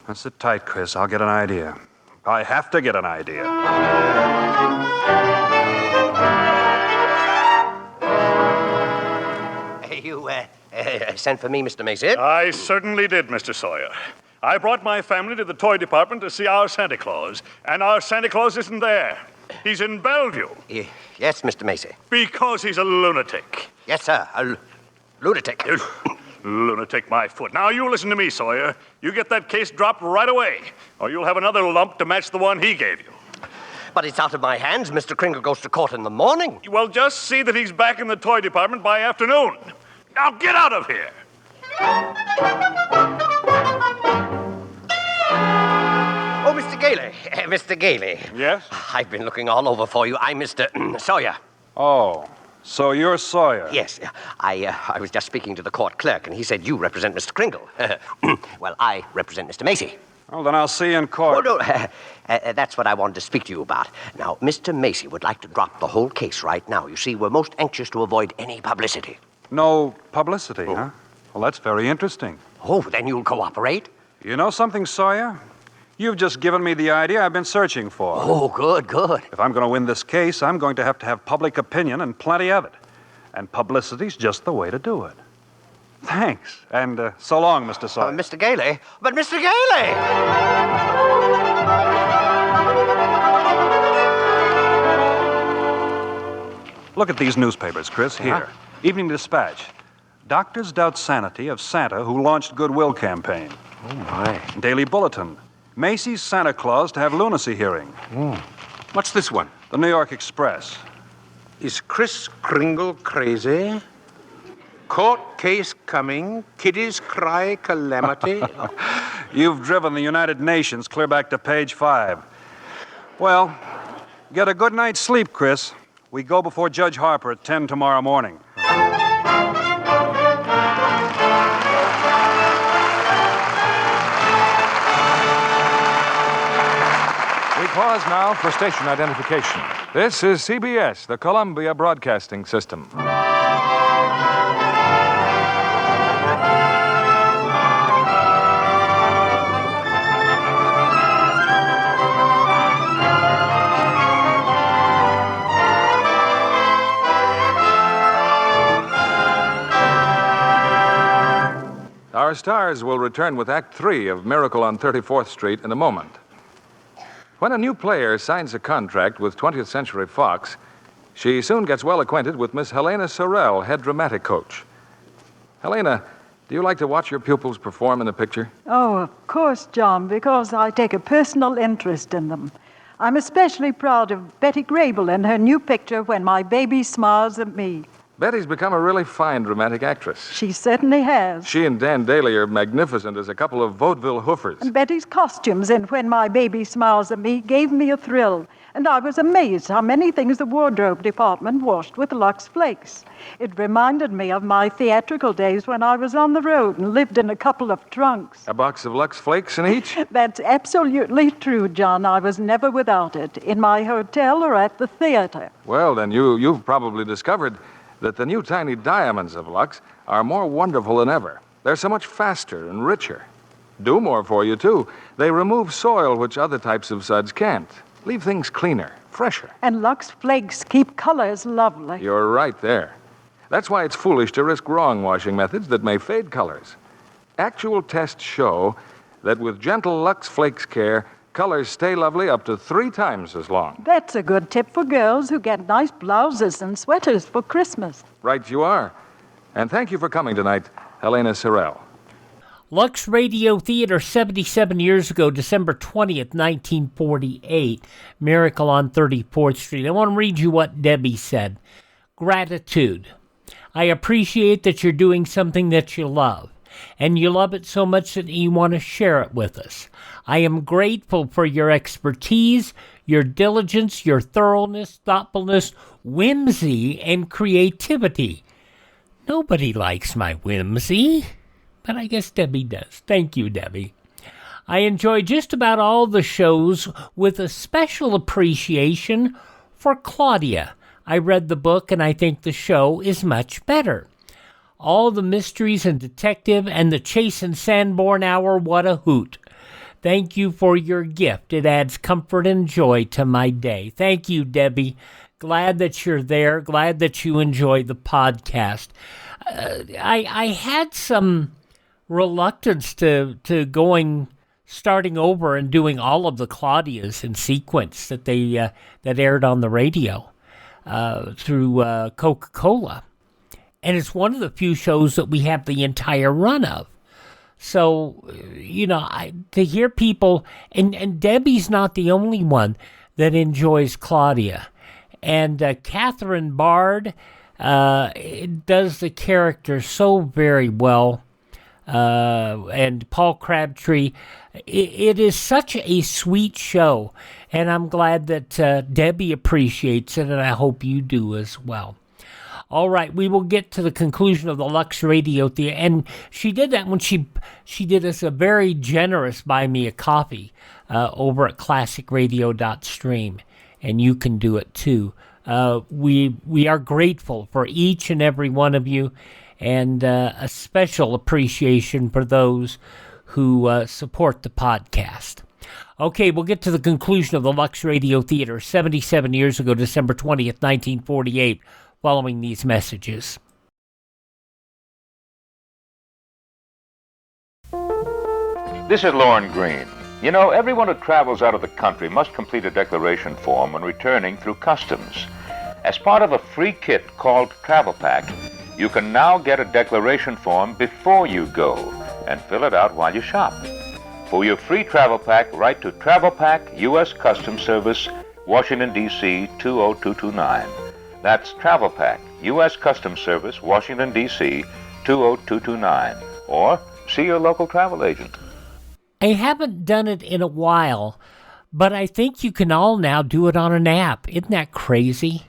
Now, sit tight, Kris. I'll get an idea. I have to get an idea. You sent for me, Mr. Macy? I certainly did, Mr. Sawyer. I brought my family to the toy department to see our Santa Claus, and our Santa Claus isn't there. He's in Bellevue. Yes, Mr. Macy. Because he's a lunatic. Yes, sir, a lunatic. Lunatic, my foot. Now, you listen to me, Sawyer. You get that case dropped right away, or you'll have another lump to match the one he gave you. But it's out of my hands. Mr. Kringle goes to court in the morning. Well, just see that he's back in the toy department by afternoon. Now, get out of here. Oh, Mr. Gailey. Mr. Gailey. Yes? I've been looking all over for you. I'm Mr. Sawyer. Oh, so you're Sawyer? Yes. I was just speaking to the court clerk, and he said you represent Mr. Kringle. Well, I represent Mr. Macy. Well, then I'll see you in court. Oh, no. That's what I wanted to speak to you about. Now, Mr. Macy would like to drop the whole case right now. You see, we're most anxious to avoid any publicity. No publicity, huh? Well, that's very interesting. Oh, then you'll cooperate? You know something, Sawyer? You've just given me the idea I've been searching for. Oh, good, good. If I'm going to win this case, I'm going to have public opinion and plenty of it. And publicity's just the way to do it. Thanks. And so long, Mr. Sawyer. Mr. Gailey? But Mr. Gailey! Look at these newspapers, Chris. Here. Evening Dispatch. Doctors doubt sanity of Santa who launched Goodwill campaign. Oh, my. Daily Bulletin. Macy's Santa Claus to have lunacy hearing. What's this one? The New York Express. Is Kris Kringle crazy? Court case coming. Kiddies cry calamity. You've driven the United Nations clear back to page 5. Well, get a good night's sleep, Chris. We go before Judge Harper at 10 tomorrow morning. We pause now for station identification. This is CBS, the Columbia Broadcasting System. Our stars will return with Act 3 of Miracle on 34th Street in a moment. When a new player signs a contract with 20th Century Fox, she soon gets well acquainted with Miss Helena Sorrell, head dramatic coach. Helena, do you like to watch your pupils perform in the picture? Oh, of course, John, because I take a personal interest in them. I'm especially proud of Betty Grable in her new picture, When My Baby Smiles at Me. Betty's become a really fine dramatic actress. She certainly has. She and Dan Daly are magnificent as a couple of vaudeville hoofers. And Betty's costumes in When My Baby Smiles at Me gave me a thrill. And I was amazed how many things the wardrobe department washed with Lux Flakes. It reminded me of my theatrical days when I was on the road and lived in a couple of trunks. A box of Lux Flakes in each? That's absolutely true, John. I was never without it, in my hotel or at the theater. Well, then you've probably discovered that the new tiny diamonds of Lux are more wonderful than ever. They're so much faster and richer. Do more for you, too. They remove soil which other types of suds can't. Leave things cleaner, fresher. And Lux Flakes keep colors lovely. You're right there. That's why it's foolish to risk wrong washing methods that may fade colors. Actual tests show that with gentle Lux Flakes care, colors stay lovely up to 3 times as long. That's a good tip for girls who get nice blouses and sweaters for Christmas. Right you are. And thank you for coming tonight, Helena Sorrell. Lux Radio Theater, 77 years ago, December 20th, 1948, Miracle on 34th Street. I want to read you what Debbie said. Gratitude. I appreciate that you're doing something that you love, and you love it so much that you want to share it with us. I am grateful for your expertise, your diligence, your thoroughness, thoughtfulness, whimsy, and creativity. Nobody likes my whimsy, but I guess Debbie does. Thank you, Debbie. I enjoy just about all the shows with a special appreciation for Claudia. I read the book and I think the show is much better. All the mysteries and detective and the Chase and Sanborn hour, what a hoot. Thank you for your gift. It adds comfort and joy to my day. Thank you, Debbie. Glad that you're there. Glad that you enjoy the podcast. I had some reluctance to starting over and doing all of the Claudias in sequence that that aired on the radio through Coca-Cola. And it's one of the few shows that we have the entire run of. So, to hear people, and Debbie's not the only one that enjoys Claudia. And Catherine Bard does the character so very well. And Paul Crabtree. It is such a sweet show. And I'm glad that Debbie appreciates it, and I hope you do as well. All right, we will get to the conclusion of the Lux Radio Theater. And she did that when she did us a very generous buy me a coffee over at classicradio.stream. And you can do it too. We are grateful for each and every one of you, and a special appreciation for those who support the podcast. Okay, we'll get to the conclusion of the Lux Radio Theater 77 years ago, December 20th, 1948, following these messages. This is Lorne Green. You know, everyone who travels out of the country must complete a declaration form when returning through customs. As part of a free kit called Travel Pack, you can now get a declaration form before you go and fill it out while you shop. For your free Travel Pack, write to Travel Pack, U.S. Customs Service, Washington, D.C. 20229. That's Travel Pack, U.S. Customs Service, Washington, D.C. 20229. Or see your local travel agent. I haven't done it in a while, but I think you can all now do it on an app. Isn't that crazy?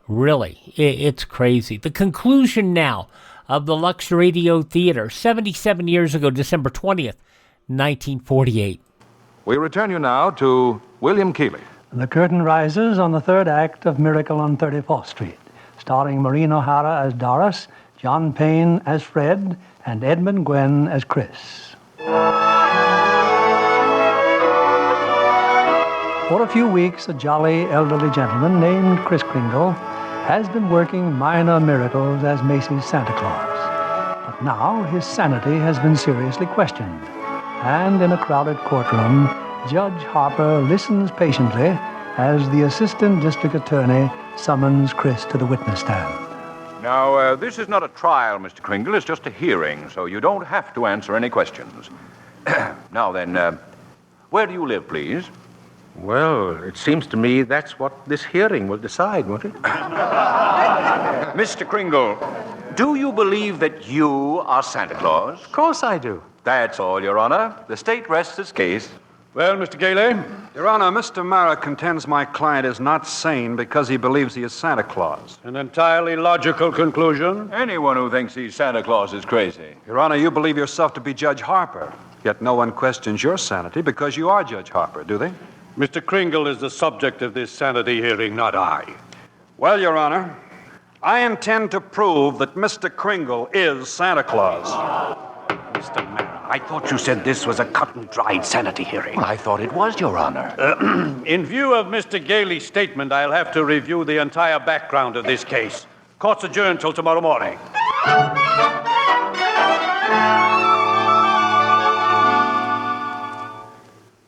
Really, it's crazy. The conclusion now of the Lux Radio Theater, 77 years ago, December 20th, 1948. We return you now to William Keighley. The curtain rises on the third act of Miracle on 34th Street, starring Maureen O'Hara as Doris, John Payne as Fred, and Edmund Gwenn as Kris. For a few weeks, a jolly elderly gentleman named Kris Kringle has been working minor miracles as Macy's Santa Claus. But now his sanity has been seriously questioned. And in a crowded courtroom, Judge Harper listens patiently as the assistant district attorney summons Kris to the witness stand. Now, this is not a trial, Mr. Kringle. It's just a hearing, so you don't have to answer any questions. Now then, where do you live, please? Well, it seems to me that's what this hearing will decide, won't it? Mr. Kringle, do you believe that you are Santa Claus? Of course I do. That's all, Your Honor. The state rests its case. Well, Mr. Gailey? Your Honor, Mr. Mara contends my client is not sane because he believes he is Santa Claus. An entirely logical conclusion. Anyone who thinks he's Santa Claus is crazy. Your Honor, you believe yourself to be Judge Harper, yet no one questions your sanity because you are Judge Harper, do they? Mr. Kringle is the subject of this sanity hearing, not I. Well, Your Honor, I intend to prove that Mr. Kringle is Santa Claus. Mr. Mara, I thought you said this was a cut-and-dried sanity hearing. I thought it was, Your Honor. In view of Mr. Gailey's statement, I'll have to review the entire background of this case. Court's adjourned till tomorrow morning.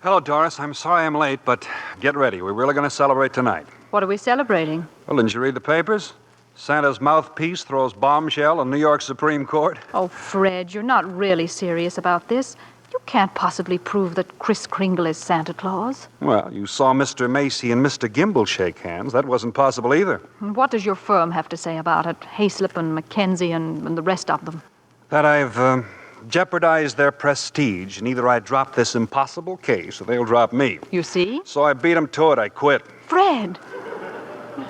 Hello, Doris. I'm sorry I'm late, but get ready. We're really going to celebrate tonight. What are we celebrating? Well, didn't you read the papers? Santa's mouthpiece throws bombshell in New York Supreme Court. Oh, Fred, you're not really serious about this. You can't possibly prove that Kris Kringle is Santa Claus. Well, you saw Mr. Macy and Mr. Gimble shake hands. That wasn't possible either. And what does your firm have to say about it? Hayslip and Mackenzie and the rest of them. That I've jeopardized their prestige, and either I drop this impossible case or they'll drop me. You see? So I beat them to it. I quit. Fred,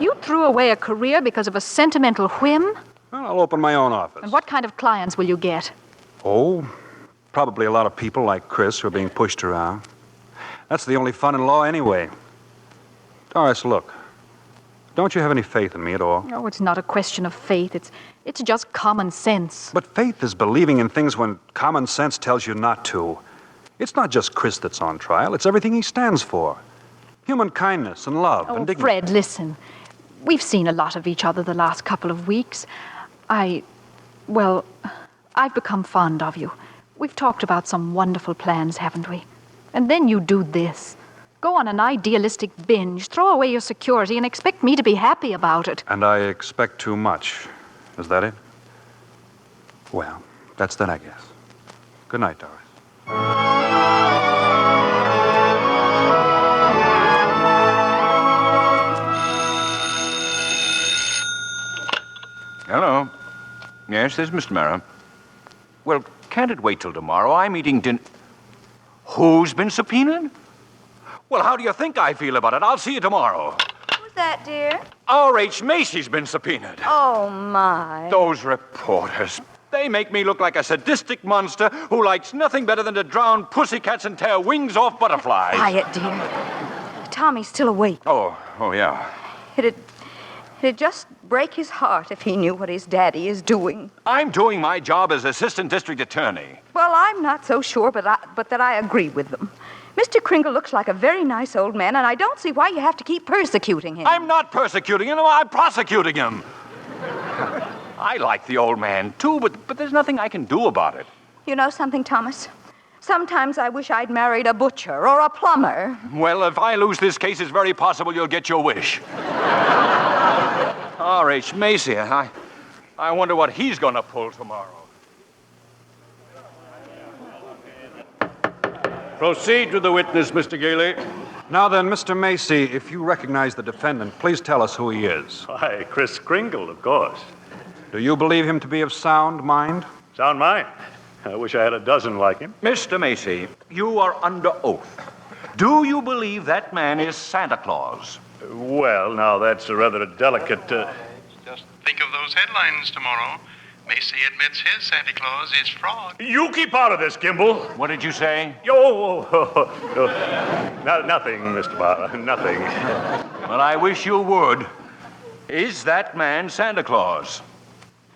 you threw away a career because of a sentimental whim? Well, I'll open my own office. And what kind of clients will you get? Oh, probably a lot of people like Kris who are being pushed around. That's the only fun in law anyway. Doris, look. Don't you have any faith in me at all? Oh, it's not a question of faith. It's just common sense. But faith is believing in things when common sense tells you not to. It's not just Kris that's on trial. It's everything he stands for. Human kindness and love and dignity. Fred, listen. We've seen a lot of each other the last couple of weeks. I've become fond of you. We've talked about some wonderful plans, haven't we? And then you do this. Go on an idealistic binge, throw away your security, and expect me to be happy about it. And I expect too much. Is that it? Well, that's then, I guess. Good night, Doris. Hello. Yes, this is Mr. Mara. Well, can't it wait till tomorrow? I'm eating dinner. Who's been subpoenaed? Well, how do you think I feel about it? I'll see you tomorrow. Who's that, dear? R.H. Macy's been subpoenaed. Oh, my. Those reporters. They make me look like a sadistic monster who likes nothing better than to drown pussycats and tear wings off butterflies. Quiet, dear. Tommy's still awake. Oh, yeah. It'd just break his heart if he knew what his daddy is doing. I'm doing my job as assistant district attorney. Well, I'm not so sure, but that I agree with them. Mr. Kringle looks like a very nice old man, and I don't see why you have to keep persecuting him. I'm not persecuting him. I'm prosecuting him. I like the old man, too, but there's nothing I can do about it. You know something, Thomas? Sometimes I wish I'd married a butcher or a plumber. Well, if I lose this case, it's very possible you'll get your wish. R.H. Macy, I wonder what he's going to pull tomorrow. Proceed with the witness, Mr. Gailey. Now then, Mr. Macy, if you recognize the defendant, please tell us who he is. Why, Kris Kringle, of course. Do you believe him to be of sound mind? Sound mind? I wish I had a dozen like him. Mr. Macy, you are under oath. Do you believe that man is Santa Claus? Well, now, that's a rather delicate... Just think of those headlines tomorrow. Macy admits his Santa Claus is fraud. You keep out of this, Gimble. What did you say? Nothing, Mr. Barr, nothing. Well, I wish you would. Is that man Santa Claus?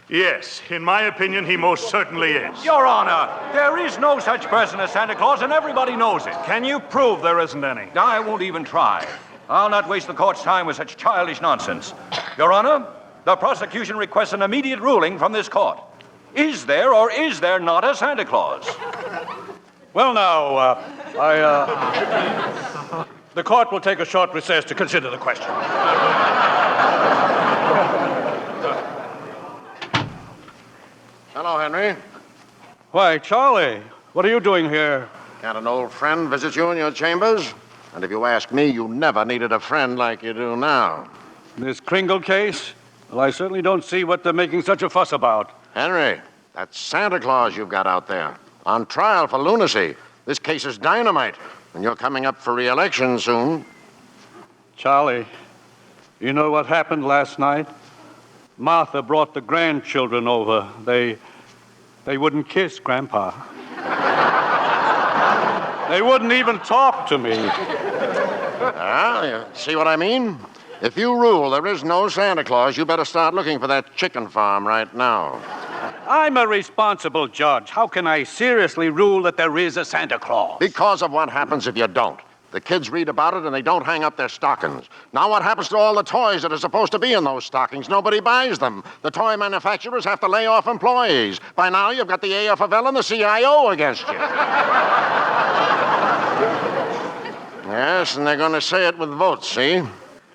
Yes, in my opinion, he most certainly is. Your Honor, there is no such person as Santa Claus, and everybody knows it. Can you prove there isn't any? I won't even try. I'll not waste the court's time with such childish nonsense. Your Honor, the prosecution requests an immediate ruling from this court. Is there or is there not a Santa Claus? Well, now, the court will take a short recess to consider the question. Hello, Henry. Why, Charlie, what are you doing here? Can't an old friend visit you in your chambers? And if you ask me, you never needed a friend like you do now. This Kringle case? Well, I certainly don't see what they're making such a fuss about. Henry, that's Santa Claus you've got out there. On trial for lunacy. This case is dynamite, and you're coming up for re-election soon. Charlie, you know what happened last night? Martha brought the grandchildren over. They wouldn't kiss Grandpa. They wouldn't even talk to me. You see what I mean? If you rule there is no Santa Claus, you better start looking for that chicken farm right now. I'm a responsible judge. How can I seriously rule that there is a Santa Claus? Because of what happens if you don't. The kids read about it and they don't hang up their stockings. Now what happens to all the toys that are supposed to be in those stockings? Nobody buys them. The toy manufacturers have to lay off employees. By now you've got the AFL and the CIO against you. Yes, and they're going to say it with votes, see?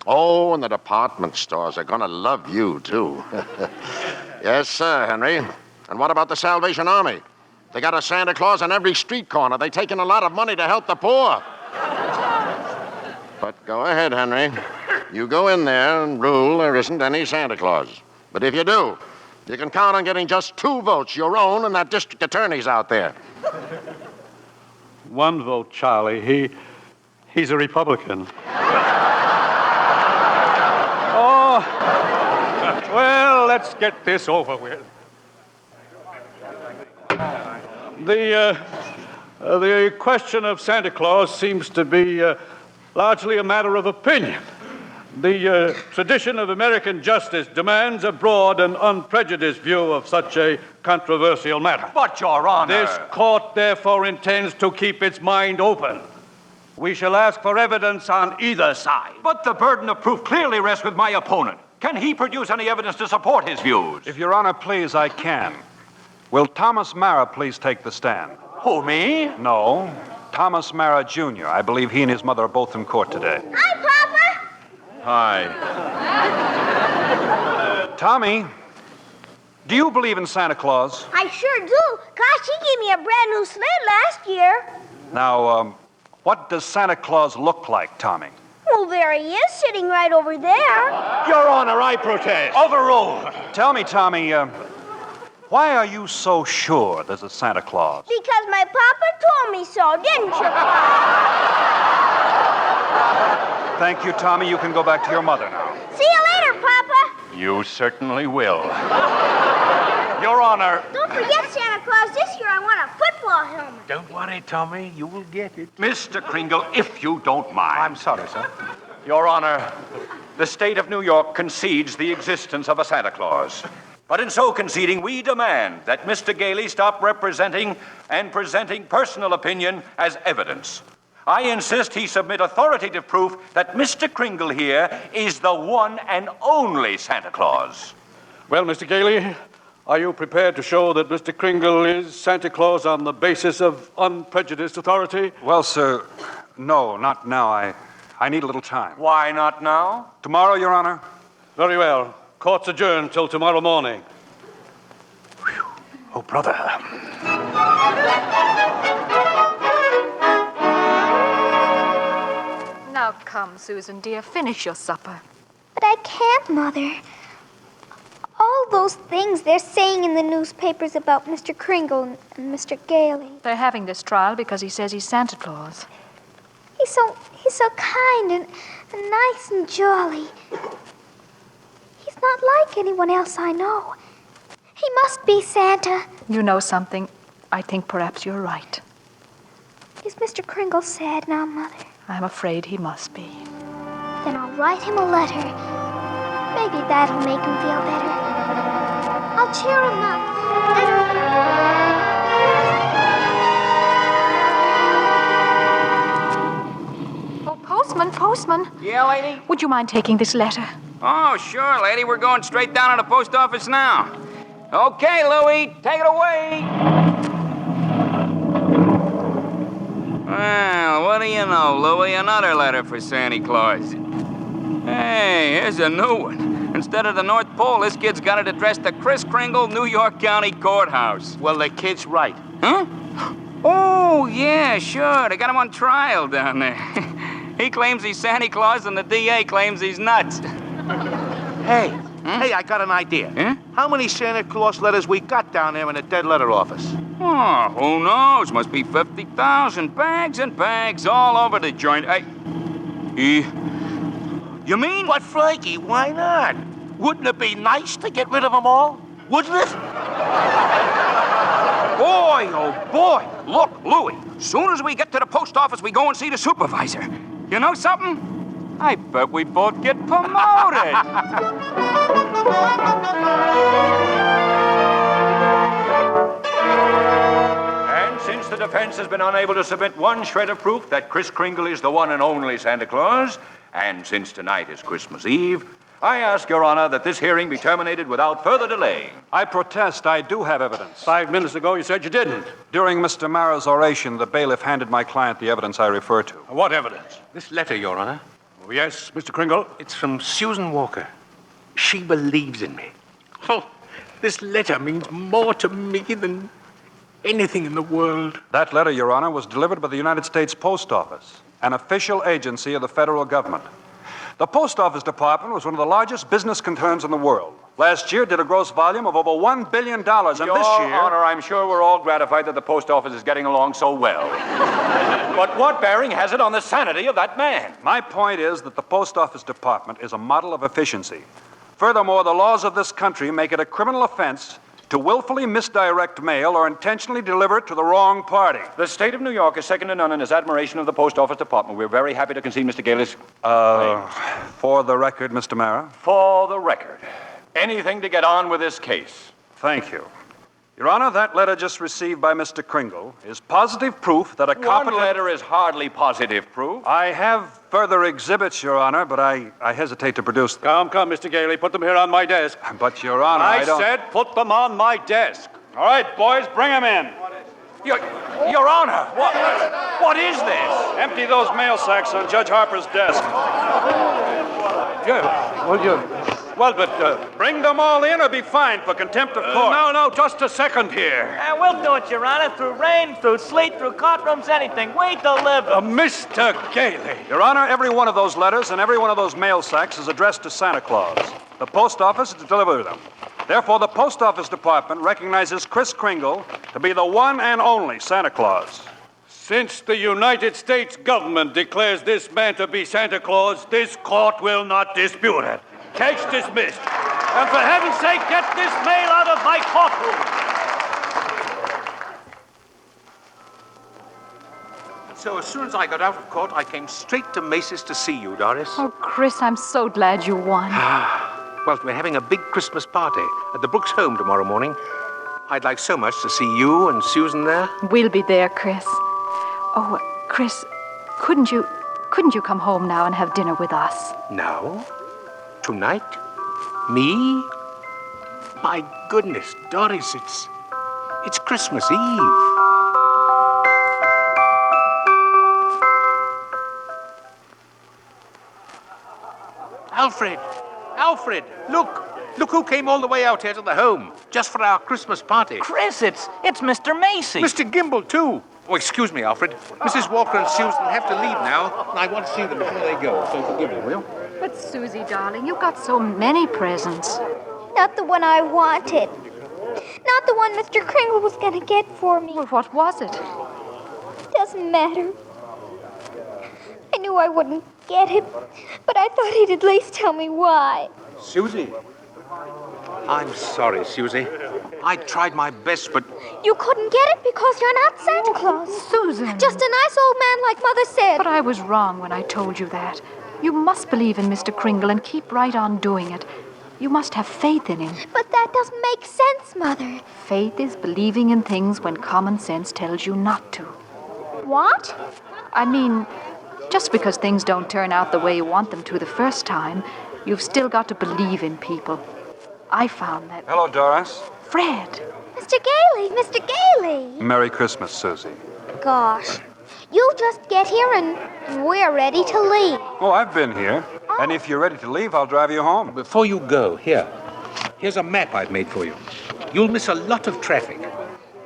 Oh, and the department stores are going to love you, too. Yes, sir, Henry. And what about the Salvation Army? They got a Santa Claus on every street corner. They take in a lot of money to help the poor. But go ahead, Henry. You go in there and rule there isn't any Santa Claus. But if you do, you can count on getting just 2 votes, your own and that district attorney's out there. 1 vote, Charlie. He's a Republican. Oh, well, let's get this over with. The question of Santa Claus seems to be largely a matter of opinion. The tradition of American justice demands a broad and unprejudiced view of such a controversial matter. But, Your Honor... This court, therefore, intends to keep its mind open. We shall ask for evidence on either side. But the burden of proof clearly rests with my opponent. Can he produce any evidence to support his views? If Your Honor please, I can. Will Thomas Mara please take the stand? Who, me? No, Thomas Mara, Jr. I believe he and his mother are both in court today. Hi, Papa. Hi. Tommy, do you believe in Santa Claus? I sure do. Gosh, he gave me a brand new sled last year. Now, what does Santa Claus look like, Tommy? Well, there he is, sitting right over there. Your Honor, I protest. Overruled. Tell me, Tommy, why are you so sure there's a Santa Claus? Because my papa told me so, didn't you, Papa? Thank you, Tommy. You can go back to your mother now. See you later, Papa. You certainly will. Your Honor... Don't forget, Santa Claus, this year I want a football helmet. Don't worry, Tommy. You will get it. Mr. Kringle, if you don't mind... I'm sorry, sir. Your Honor, the state of New York concedes the existence of a Santa Claus. But in so conceding, we demand that Mr. Gailey stop representing and presenting personal opinion as evidence. I insist he submit authoritative proof that Mr. Kringle here is the one and only Santa Claus. Well, Mr. Gailey, are you prepared to show that Mr. Kringle is Santa Claus on the basis of unprejudiced authority? Well, sir, no, not now. I need a little time. Why not now? Tomorrow, Your Honor. Very well. Court's adjourned till tomorrow morning. Whew. Oh, brother. Now come, Susan, dear, finish your supper. But I can't, Mother. All those things they're saying in the newspapers about Mr. Kringle and Mr. Gailey. They're having this trial because he says he's Santa Claus. He's so kind and nice and jolly. He's not like anyone else I know. He must be Santa. You know something? I think perhaps you're right. Is Mr. Kringle sad now, Mother? I'm afraid he must be. Then I'll write him a letter. Maybe that'll make him feel better. I'll cheer him up. Postman. Yeah, lady? Would you mind taking this letter? Oh, sure, lady. We're going straight down to the post office now. Okay, Louie, take it away. Well, what do you know, Louie? Another letter for Santa Claus. Hey, here's a new one. Instead of the North Pole, this kid's got it addressed to Kris Kringle, New York County Courthouse. Well, the kid's right. Huh? Oh, yeah, sure. They got him on trial down there. He claims he's Santa Claus, and the DA claims he's nuts. Hey, I got an idea. Huh? How many Santa Claus letters we got down there in the dead letter office? Oh, who knows? Must be 50,000 bags and bags all over the joint. You mean? But, Frankie, why not? Wouldn't it be nice to get rid of them all? Wouldn't it? Boy, oh boy. Look, Louie, soon as we get to the post office, we go and see the supervisor. You know something? I bet we both get promoted. And since the defense has been unable to submit one shred of proof that Kris Kringle is the one and only Santa Claus, and since tonight is Christmas Eve, I ask Your Honor that this hearing be terminated without further delay. I protest. I do have evidence. 5 minutes ago, you said you didn't. During Mr. Mara's oration, the bailiff handed my client the evidence I refer to. What evidence? This letter, Your Honor. Oh, yes, Mr. Kringle. It's from Susan Walker. She believes in me. Oh, this letter means more to me than anything in the world. That letter, Your Honor, was delivered by the United States Post Office, an official agency of the federal government. The Post Office Department was one of the largest business concerns in the world. Last year did a gross volume of over $1 billion, and this year... Your Honor, I'm sure we're all gratified that the post office is getting along so well. But what bearing has it on the sanity of that man? My point is that the Post Office Department is a model of efficiency. Furthermore, the laws of this country make it a criminal offense to willfully misdirect mail or intentionally deliver it to the wrong party. The state of New York is second to none in its admiration of the Post Office Department. We're very happy to concede Mr. Gailey's... For the record, Mr. Mara? For the record. Anything to get on with this case. Thank you. Your Honor, that letter just received by Mr. Kringle is positive proof that a competent... One letter is hardly positive proof. I have further exhibits, Your Honor, but I hesitate to produce them. Come, Mr. Gailey. Put them here on my desk. But, Your Honor, I don't... said put them on my desk. All right, boys, bring them in. Your Honor, what is this? Empty those mail sacks on Judge Harper's desk. Bring them all in or be fined for contempt of court. No, just a second here. We'll do it, Your Honor, through rain, through sleet, through courtrooms, anything. We deliver. Mr. Gailey. Your Honor, every one of those letters and every one of those mail sacks is addressed to Santa Claus. The post office is to deliver them. Therefore, the Post Office Department recognizes Kris Kringle to be the one and only Santa Claus. Since the United States government declares this man to be Santa Claus, this court will not dispute it. Case dismissed. And for heaven's sake, get this mail out of my courtroom. So as soon as I got out of court, I came straight to Macy's to see you, Doris. Oh, Kris, I'm so glad you won. Well, we're having a big Christmas party at the Brooks home tomorrow morning. I'd like so much to see you and Susan there. We'll be there, Kris. Oh, Kris, couldn't you come home now and have dinner with us? Now? Tonight? Me? My goodness, Doris, it's Christmas Eve. Alfred, look who came all the way out here to the home, just for our Christmas party. Chris, it's Mr. Macy. Mr. Gimble, too. Oh, excuse me, Alfred. Mrs. Walker and Susan have to leave now, and I want to see them before they go, so forgive me, will you? But, Susie, darling, you got so many presents. Not the one I wanted. Not the one Mr. Kringle was going to get for me. Well, what was it? Doesn't matter. I knew I wouldn't get it, but I thought he'd at least tell me why. Susie. I'm sorry, Susie. I tried my best, but... You couldn't get it because you're not Santa Claus. Susan. Just a nice old man like Mother said. But I was wrong when I told you that. You must believe in Mr. Kringle and keep right on doing it. You must have faith in him. But that doesn't make sense, Mother. Faith is believing in things when common sense tells you not to. What? I mean, just because things don't turn out the way you want them to the first time, you've still got to believe in people. I found that... Hello, Doris. Fred. Mr. Gailey! Merry Christmas, Susie. Gosh. You just get here and we're ready to leave. Oh, I've been here. And if you're ready to leave, I'll drive you home. Before you go, here's a map I've made for you. You'll miss a lot of traffic.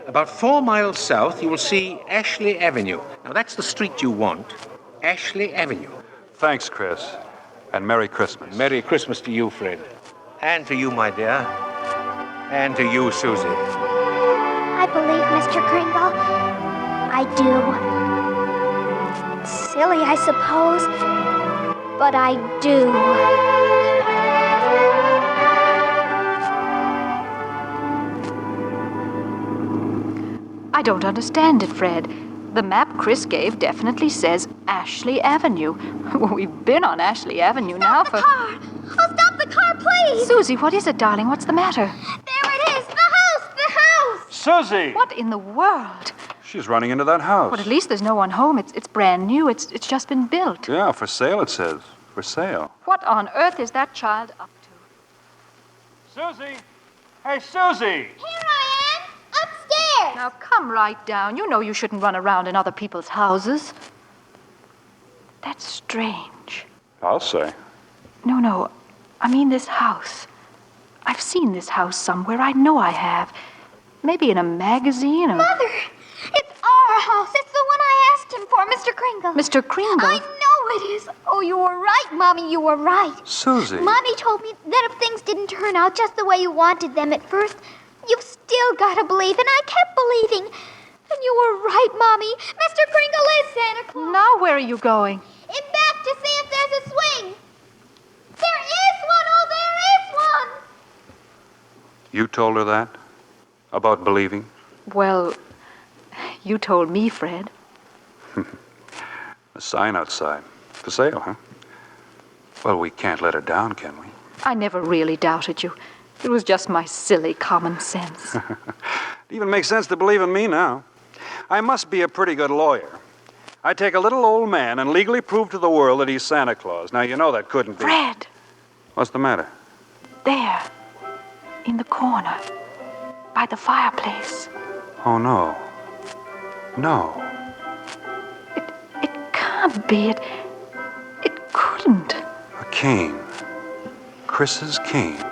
About 4 miles south, you will see Ashley Avenue. Now, that's the street you want. Ashley Avenue. Thanks, Chris. And Merry Christmas. Merry Christmas to you, Fred. And to you, my dear. And to you, Susie. I believe Mr. Kringle. I do. It's silly, I suppose, but I do. I don't understand it, Fred. The map Chris gave definitely says Ashley Avenue. We've been on Ashley Avenue now for... Stop the car! Oh, stop the car, please! Susie, what is it, darling? What's the matter? There it is! The house! Susie! What in the world? She's running into that house. But at least there's no one home. It's brand new. It's just been built. Yeah, for sale, it says. For sale. What on earth is that child up to? Susie! Hey, Susie! Here I am! Upstairs! Now come right down. You know you shouldn't run around in other people's houses. That's strange. I'll say. No. I mean this house. I've seen this house somewhere. I know I have. Maybe in a magazine or... Mother! It's our house. It's the one I asked him for, Mr. Kringle. Mr. Kringle? I know it is. Oh, you were right, Mommy. You were right. Susie. Mommy told me that if things didn't turn out just the way you wanted them at first, you've still got to believe. And I kept believing. And you were right, Mommy. Mr. Kringle is Santa Claus. Now where are you going? In back to see if there's a swing. There is one. Oh, there is one. You told her that? About believing? Well, you told me, Fred. A sign outside. For sale, huh? Well, we can't let her down, can we? I never really doubted you. It was just my silly common sense. It even makes sense to believe in me now. I must be a pretty good lawyer. I take a little old man and legally prove to the world that he's Santa Claus. Now, you know that couldn't be... Fred! What's the matter? There. In the corner. By the fireplace. Oh, no. No. It can't be. It couldn't. A cane. Chris's cane.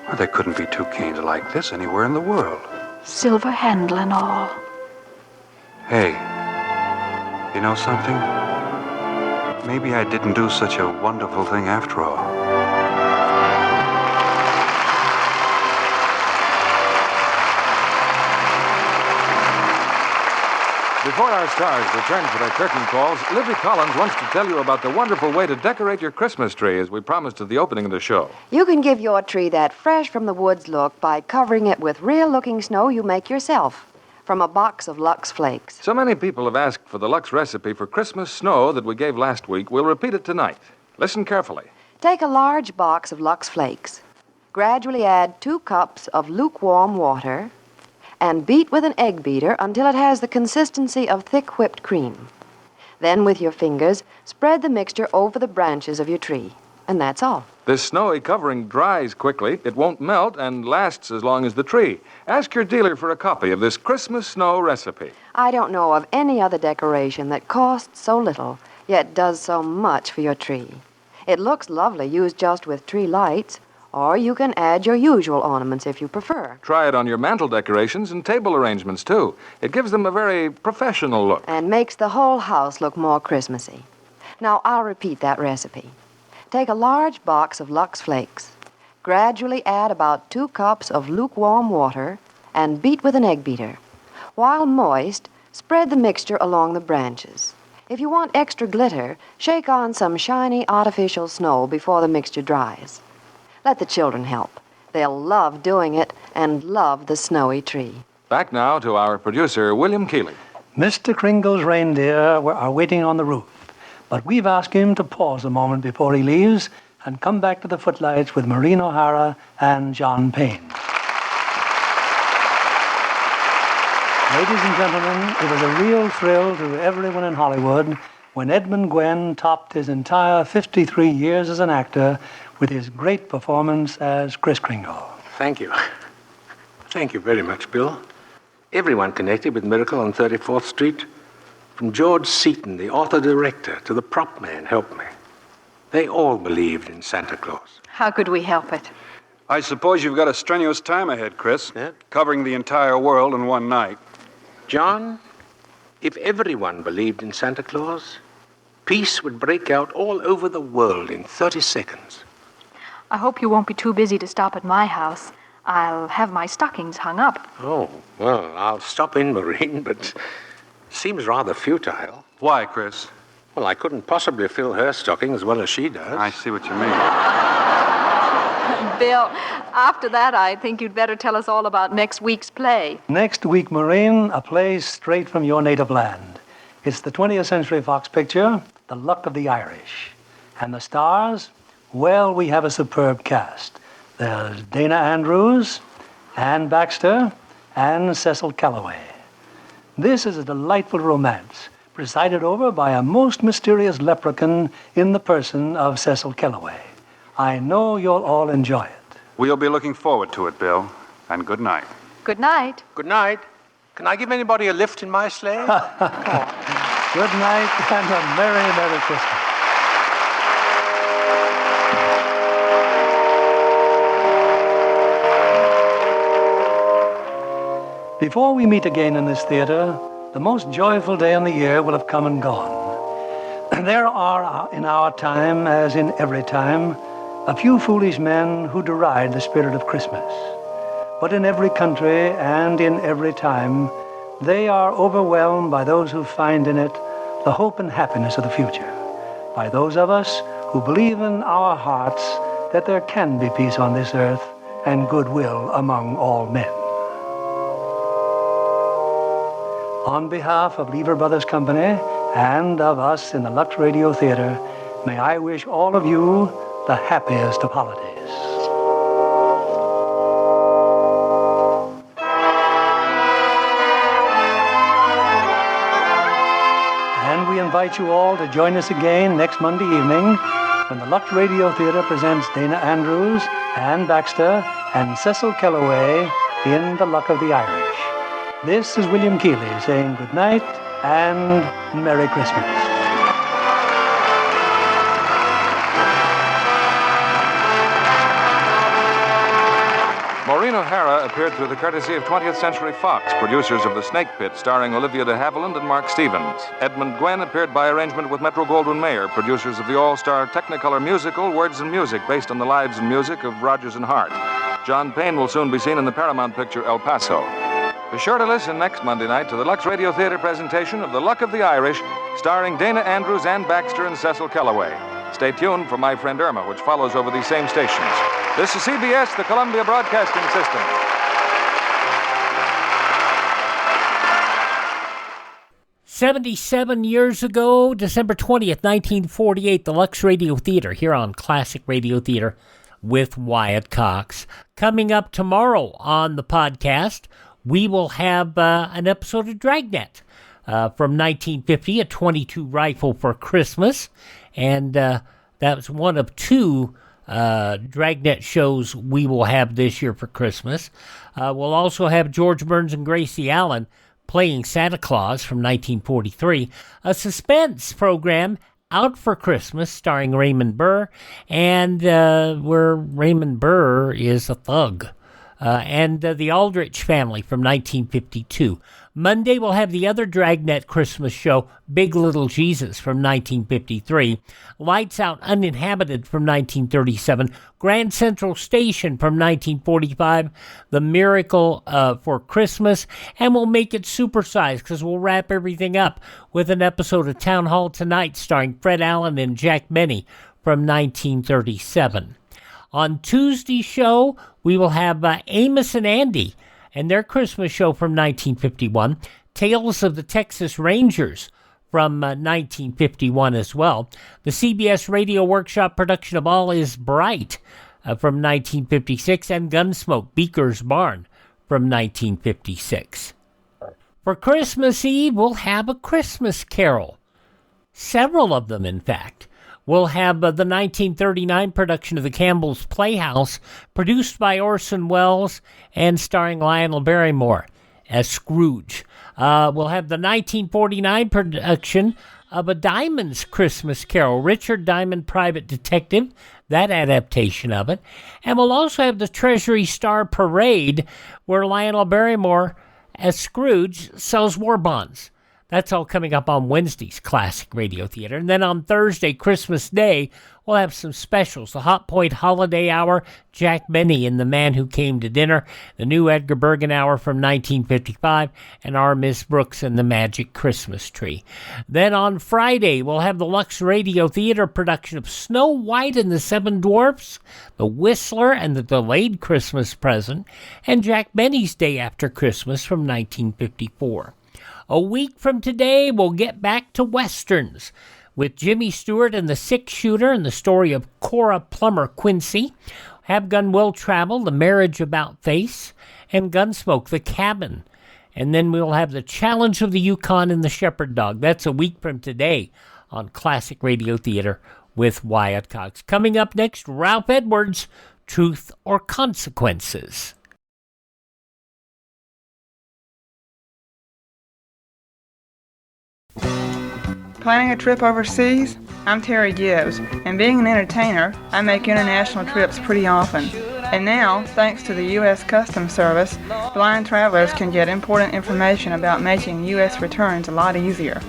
Well, there couldn't be two canes like this anywhere in the world. Silver handle and all. Hey, you know something? Maybe I didn't do such a wonderful thing after all. Before our stars return for their curtain calls, Libby Collins wants to tell you about the wonderful way to decorate your Christmas tree, as we promised at the opening of the show. You can give your tree that fresh from the woods look by covering it with real-looking snow you make yourself from a box of Lux Flakes. So many people have asked for the Lux recipe for Christmas snow that we gave last week. We'll repeat it tonight. Listen carefully. Take a large box of Lux Flakes. Gradually add 2 cups of lukewarm water and beat with an egg beater until it has the consistency of thick whipped cream. Then, with your fingers, spread the mixture over the branches of your tree. And that's all. This snowy covering dries quickly, it won't melt, and lasts as long as the tree. Ask your dealer for a copy of this Christmas snow recipe. I don't know of any other decoration that costs so little, yet does so much for your tree. It looks lovely used just with tree lights, or you can add your usual ornaments if you prefer. Try it on your mantel decorations and table arrangements, too. It gives them a very professional look. And makes the whole house look more Christmassy. Now, I'll repeat that recipe. Take a large box of Lux Flakes. Gradually add about 2 cups of lukewarm water and beat with an egg beater. While moist, spread the mixture along the branches. If you want extra glitter, shake on some shiny artificial snow before the mixture dries. Let the children help. They'll love doing it and love the snowy tree. Back now to our producer, William Keeley. Mr. Kringle's reindeer are waiting on the roof, but we've asked him to pause a moment before he leaves and come back to the footlights with Maureen O'Hara and John Payne. Ladies and gentlemen, it was a real thrill to everyone in Hollywood when Edmund Gwenn topped his entire 53 years as an actor with his great performance as Kris Kringle. Thank you. Thank you very much, Bill. Everyone connected with Miracle on 34th Street, from George Seaton, the author-director, to the prop man, helped me. They all believed in Santa Claus. How could we help it? I suppose you've got a strenuous time ahead, Kris, covering the entire world in one night. John, if everyone believed in Santa Claus, peace would break out all over the world in 30 seconds. I hope you won't be too busy to stop at my house. I'll have my stockings hung up. Oh, well, I'll stop in, Maureen, but seems rather futile. Why, Kris? Well, I couldn't possibly fill her stocking as well as she does. I see what you mean. Bill, after that, I think you'd better tell us all about next week's play. Next week, Maureen, a play straight from your native land. It's the 20th Century Fox picture, The Luck of the Irish. And the stars? Well, we have a superb cast. There's Dana Andrews, Ann Baxter, and Cecil Calloway. This is a delightful romance, presided over by a most mysterious leprechaun in the person of Cecil Calloway. I know you'll all enjoy it. We'll be looking forward to it, Bill. And good night. Good night. Good night. Can I give anybody a lift in my sleigh? Good night and a Merry, Merry Christmas. Before we meet again in this theater, the most joyful day in the year will have come and gone. There are, in our time, as in every time, a few foolish men who deride the spirit of Christmas. But in every country and in every time, they are overwhelmed by those who find in it the hope and happiness of the future, by those of us who believe in our hearts that there can be peace on this earth and goodwill among all men. On behalf of Lever Brothers Company and of us in the Lux Radio Theater, may I wish all of you the happiest of holidays. And we invite you all to join us again next Monday evening when the Lux Radio Theater presents Dana Andrews, Ann Baxter, and Cecil Calloway in The Luck of the Irish. This is William Keeley saying good night and Merry Christmas. Maureen O'Hara appeared through the courtesy of 20th Century Fox, producers of The Snake Pit, starring Olivia de Havilland and Mark Stevens. Edmund Gwenn appeared by arrangement with Metro-Goldwyn-Mayer, producers of the all-star Technicolor musical Words and Music, based on the lives and music of Rodgers and Hart. John Payne will soon be seen in the Paramount picture El Paso. Be sure to listen next Monday night to the Lux Radio Theater presentation of The Luck of the Irish, starring Dana Andrews, Ann Baxter, and Cecil Calloway. Stay tuned for My Friend Irma, which follows over these same stations. This is CBS, the Columbia Broadcasting System. 77 years ago, December 20th, 1948, the Lux Radio Theater here on Classic Radio Theater with Wyatt Cox. Coming up tomorrow on the podcast, we will have an episode of Dragnet from 1950, a .22 rifle for Christmas, and that was one of two Dragnet shows we will have this year for Christmas. We'll also have George Burns and Gracie Allen playing Santa Claus from 1943, a suspense program out for Christmas starring Raymond Burr, and where Raymond Burr is a thug, and The Aldrich Family from 1952. Monday, we'll have the other Dragnet Christmas show, Big Little Jesus from 1953, Lights Out Uninhabited from 1937, Grand Central Station from 1945, The Miracle for Christmas, and we'll make it supersized because we'll wrap everything up with an episode of Town Hall Tonight starring Fred Allen and Jack Benny from 1937. On Tuesday's show, we will have Amos and Andy and their Christmas show from 1951, Tales of the Texas Rangers from 1951 as well, the CBS Radio Workshop production of All Is Bright from 1956, and Gunsmoke, Beaker's Barn from 1956. For Christmas Eve, we'll have a Christmas Carol. Several of them, in fact. We'll have the 1939 production of The Campbell's Playhouse, produced by Orson Welles and starring Lionel Barrymore as Scrooge. We'll have the 1949 production of A Diamond's Christmas Carol, Richard Diamond, Private Detective, that adaptation of it. And we'll also have the Treasury Star Parade, where Lionel Barrymore as Scrooge sells war bonds. That's all coming up on Wednesday's Classic Radio Theater. And then on Thursday, Christmas Day, we'll have some specials. The Hot Point Holiday Hour, Jack Benny and the Man Who Came to Dinner, the new Edgar Bergen Hour from 1955, and Our Miss Brooks and the Magic Christmas Tree. Then on Friday, we'll have the Lux Radio Theater production of Snow White and the Seven Dwarfs, The Whistler and the Delayed Christmas Present, and Jack Benny's Day After Christmas from 1954. A week from today, we'll get back to Westerns with Jimmy Stewart and the Six Shooter and the story of Cora Plummer Quincy, Have Gun Will Travel, The Marriage About Face, and Gunsmoke, The Cabin. And then we'll have the Challenge of the Yukon and the Shepherd Dog. That's a week from today on Classic Radio Theater with Wyatt Cox. Coming up next, Ralph Edwards, Truth or Consequences. Planning a trip overseas? I'm Terry Gibbs, and being an entertainer, I make international trips pretty often. And now, thanks to the U.S. Customs Service, blind travelers can get important information about making U.S. returns a lot easier.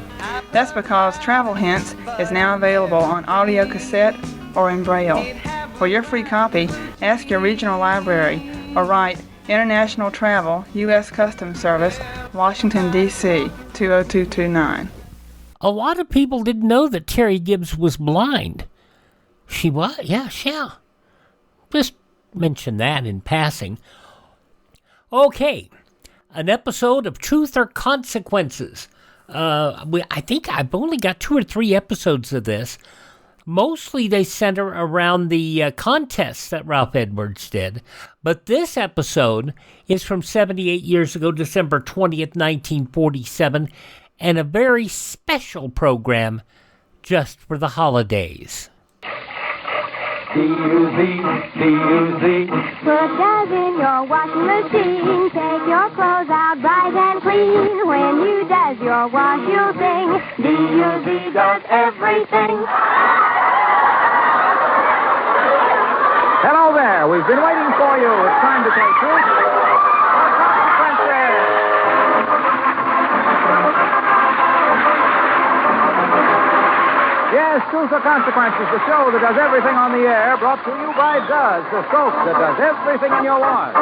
That's because Travel Hints is now available on audio cassette or in Braille. For your free copy, ask your regional library or write International Travel, U.S. Customs Service, Washington, D.C., 20229. A lot of people didn't know that Terry Gibbs was blind. She was? Yeah. Just mention that in passing. Okay, an episode of Truth or Consequences. I think I've only got 2 or 3 episodes of this. Mostly they center around the contests that Ralph Edwards did. But this episode is from 78 years ago, December 20th, 1947, and a very special program just for the holidays. D-U-Z, D-U-Z. Put gas in your washing machine. Take your clothes out bright and clean. When you does your wash, you'll sing. D-U-Z does everything. Hello there. We've been waiting for you. It's time to take Truth or Consequences. Yes, Truth or Consequences, the show that does everything on the air, brought to you by Duz, the soap that does everything in your wash.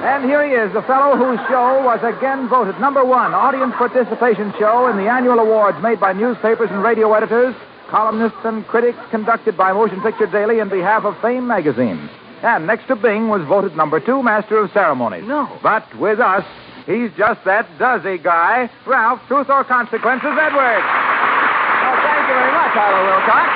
And here he is, the fellow whose show was again voted #1 audience participation show in the annual awards made by newspapers and radio editors, columnists and critics, conducted by Motion Picture Daily in behalf of Fame magazine. And next to Bing was voted #2 Master of Ceremonies. No. But with us, he's just that Duzzy guy, Ralph Truth or Consequences Edwards. Thank you very much, Harlow Wilcox.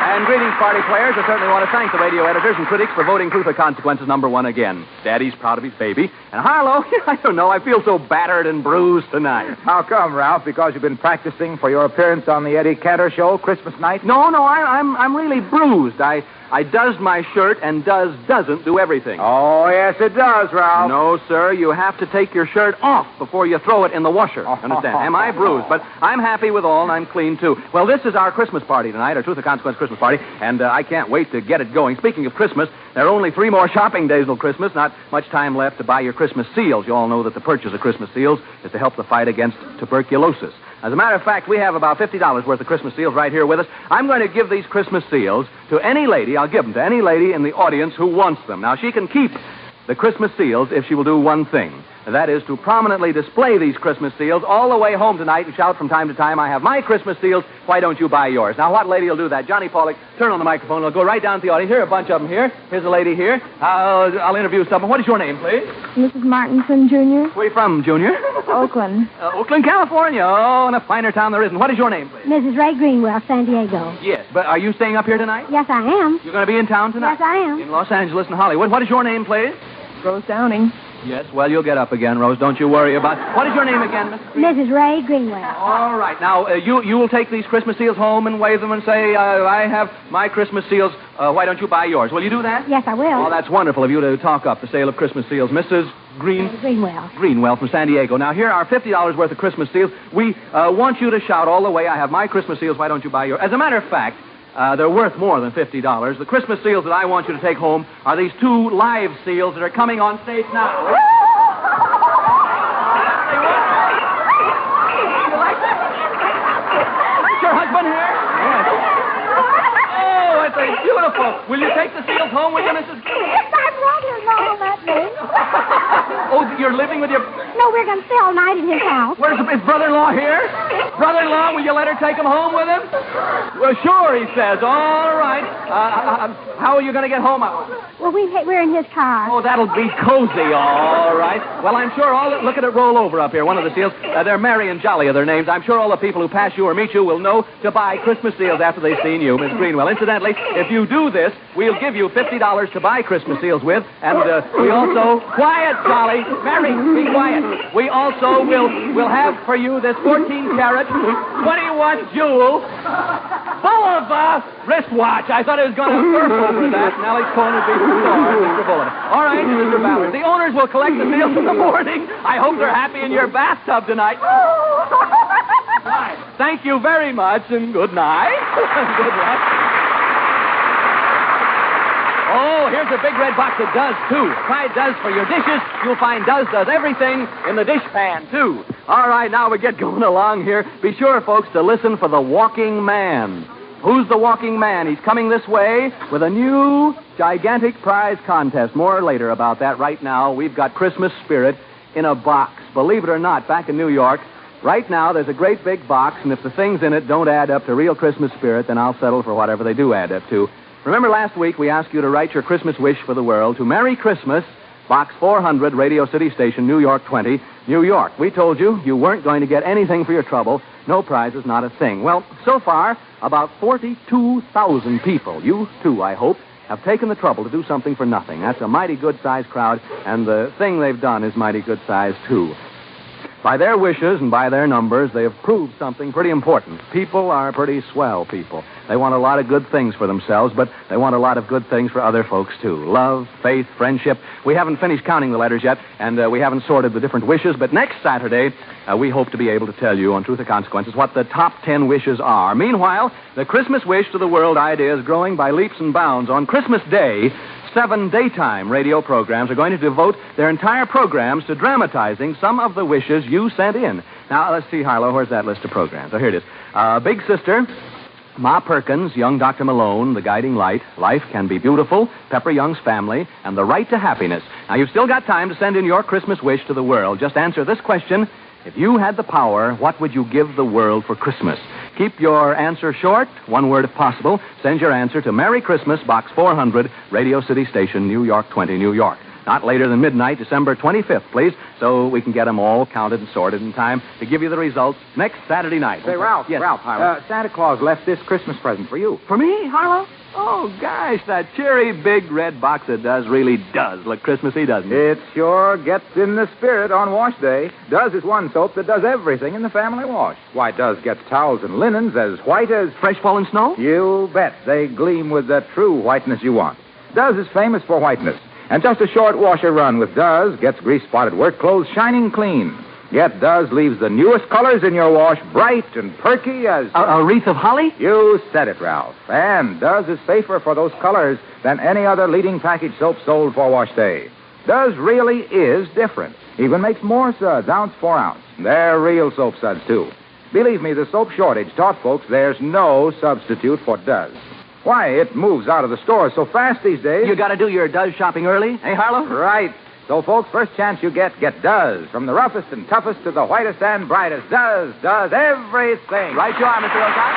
And greetings, party players. I certainly want to thank the radio editors and critics for voting Truth or Consequences #1 again. Daddy's proud of his baby. And Harlow, I don't know, I feel so battered and bruised tonight. How come, Ralph? Because you've been practicing for your appearance on the Eddie Cantor Show Christmas night? No, I'm really bruised. I does my shirt and doesn't do everything. Oh, yes, it does, Ralph. No, sir, you have to take your shirt off before you throw it in the washer. Understand? Am I bruised? But I'm happy with all, and I'm clean, too. Well, this is our Christmas party tonight, our Truth or Consequence Christmas party, and I can't wait to get it going. Speaking of Christmas, there are only 3 more shopping days till Christmas. Not much time left to buy your Christmas seals. You all know that the purchase of Christmas seals is to help the fight against tuberculosis. As a matter of fact, we have about $50 worth of Christmas seals right here with us. I'm going to give these Christmas seals to any lady. I'll give them to any lady in the audience who wants them. Now, she can keep the Christmas seals if she will do one thing. And that is to prominently display these Christmas seals all the way home tonight and shout from time to time, I have my Christmas seals, why don't you buy yours? Now, what lady will do that? Johnny Pollock, turn on the microphone. We'll go right down to the audience. Here are a bunch of them here. Here's a lady here. I'll interview someone. What is your name, please? Mrs. Martinson, Jr. Where are you from, Junior? Oakland. Oakland, California. Oh, in a finer town there isn't. What is your name, please? Mrs. Ray Greenwell, San Diego. Yes, but are you staying up here tonight? Yes, I am. You're going to be in town tonight? Yes, I am. In Los Angeles and Hollywood. What is your name, please? Rose Downing. Yes, well, you'll get up again, Rose. Don't you worry about it. What is your name again, Miss? Mrs. Ray Greenwell. All right. Now, you will take these Christmas seals home and wave them and say, I have my Christmas seals. Why don't you buy yours? Will you do that? Yes, I will. Oh, that's wonderful of you to talk up the sale of Christmas seals. Mrs. Greenwell. Greenwell from San Diego. Now, here are $50 worth of Christmas seals. We want you to shout all the way, I have my Christmas seals. Why don't you buy yours? As a matter of fact, they're worth more than $50. The Christmas seals that I want you to take home are these 2 live seals that are coming on stage now. Is your husband here? Yes. Oh, it's beautiful. Will you take the seals home with you, Mrs. Yes, I want his mom that day. Oh, you're living with your... No, we're going to stay all night at his house. Where's his brother-in-law here? Brother-in-law, will you let her take him home with him? Well, sure, he says. All right. How are you going to get home? Well, we're in his car. Oh, that'll be cozy. All right. Well, I'm sure look at it roll over up here. One of the seals. They're Merry and Jolly are their names. I'm sure all the people who pass you or meet you will know to buy Christmas seals after they've seen you, Miss Greenwell. Incidentally, if you do this, we'll give you $50 to buy Christmas seals with, and we also... Quiet, Jolly. Merry, be quiet. We also will have for you this 14-carat, 21-jewel, Bulova wristwatch. I thought it was going to surf over that. Now it's going to be Mr. Bulova. All right, Mr. Ballard. The owners will collect the seals in the morning. I hope they're happy in your bathtub tonight. Thank you very much, and good night. Good luck. Oh, here's a big red box that does, too. Try Does for your dishes. You'll find Does everything in the dish pan, too. All right, now we get going along here. Be sure, folks, to listen for the Walking Man. Who's the Walking Man? He's coming this way with a new gigantic prize contest. More later about that. Right now, we've got Christmas spirit in a box. Believe it or not, back in New York, right now there's a great big box, and if the things in it don't add up to real Christmas spirit, then I'll settle for whatever they do add up to. Remember last week we asked you to write your Christmas wish for the world to Merry Christmas, Box 400, Radio City Station, New York 20, New York. We told you you weren't going to get anything for your trouble. No prizes, not a thing. Well, so far, about 42,000 people, you too, I hope, have taken the trouble to do something for nothing. That's a mighty good-sized crowd, and the thing they've done is mighty good-sized, too. By their wishes and by their numbers, they have proved something pretty important. People are pretty swell people. They want a lot of good things for themselves, but they want a lot of good things for other folks, too. Love, faith, friendship. We haven't finished counting the letters yet, and we haven't sorted the different wishes, but next Saturday, we hope to be able to tell you on Truth or Consequences what the top 10 wishes are. Meanwhile, the Christmas wish to the world idea is growing by leaps and bounds. On Christmas Day, 7 daytime radio programs are going to devote their entire programs to dramatizing some of the wishes you sent in. Now, let's see, Harlow, where's that list of programs? Oh, here it is. Big Sister, Ma Perkins, Young Dr. Malone, The Guiding Light, Life Can Be Beautiful, Pepper Young's Family, and The Right to Happiness. Now, you've still got time to send in your Christmas wish to the world. Just answer this question. If you had the power, what would you give the world for Christmas? Keep your answer short, one word if possible. Send your answer to Merry Christmas, Box 400, Radio City Station, New York 20, New York. Not later than midnight, December 25th, please, so we can get them all counted and sorted in time to give you the results next Saturday night. Say, Ralph, Yes, Ralph, Harlow. Santa Claus left this Christmas present for you. For me, Harlow? Oh, gosh, that cheery big red box of Does really does look Christmassy, doesn't it? It sure gets in the spirit on wash day. Does is one soap that does everything in the family wash. Why, Does gets towels and linens as white as... Fresh fallen snow? You bet. They gleam with the true whiteness you want. Does is famous for whiteness. And just a short washer run with Does gets grease-spotted work clothes shining clean. Yet Does leaves the newest colors in your wash bright and perky as... A wreath of holly? You said it, Ralph. And Does is safer for those colors than any other leading package soap sold for wash day. Does really is different. Even makes more suds, ounce for ounce. They're real soap suds, too. Believe me, the soap shortage taught folks there's no substitute for Does. Why, it moves out of the stores so fast these days. You got to do your Does shopping early, eh, Harlow? Right. So, folks, first chance you get Does. From the roughest and toughest to the whitest and brightest. Does everything. Right you are, Mr. Wilcox.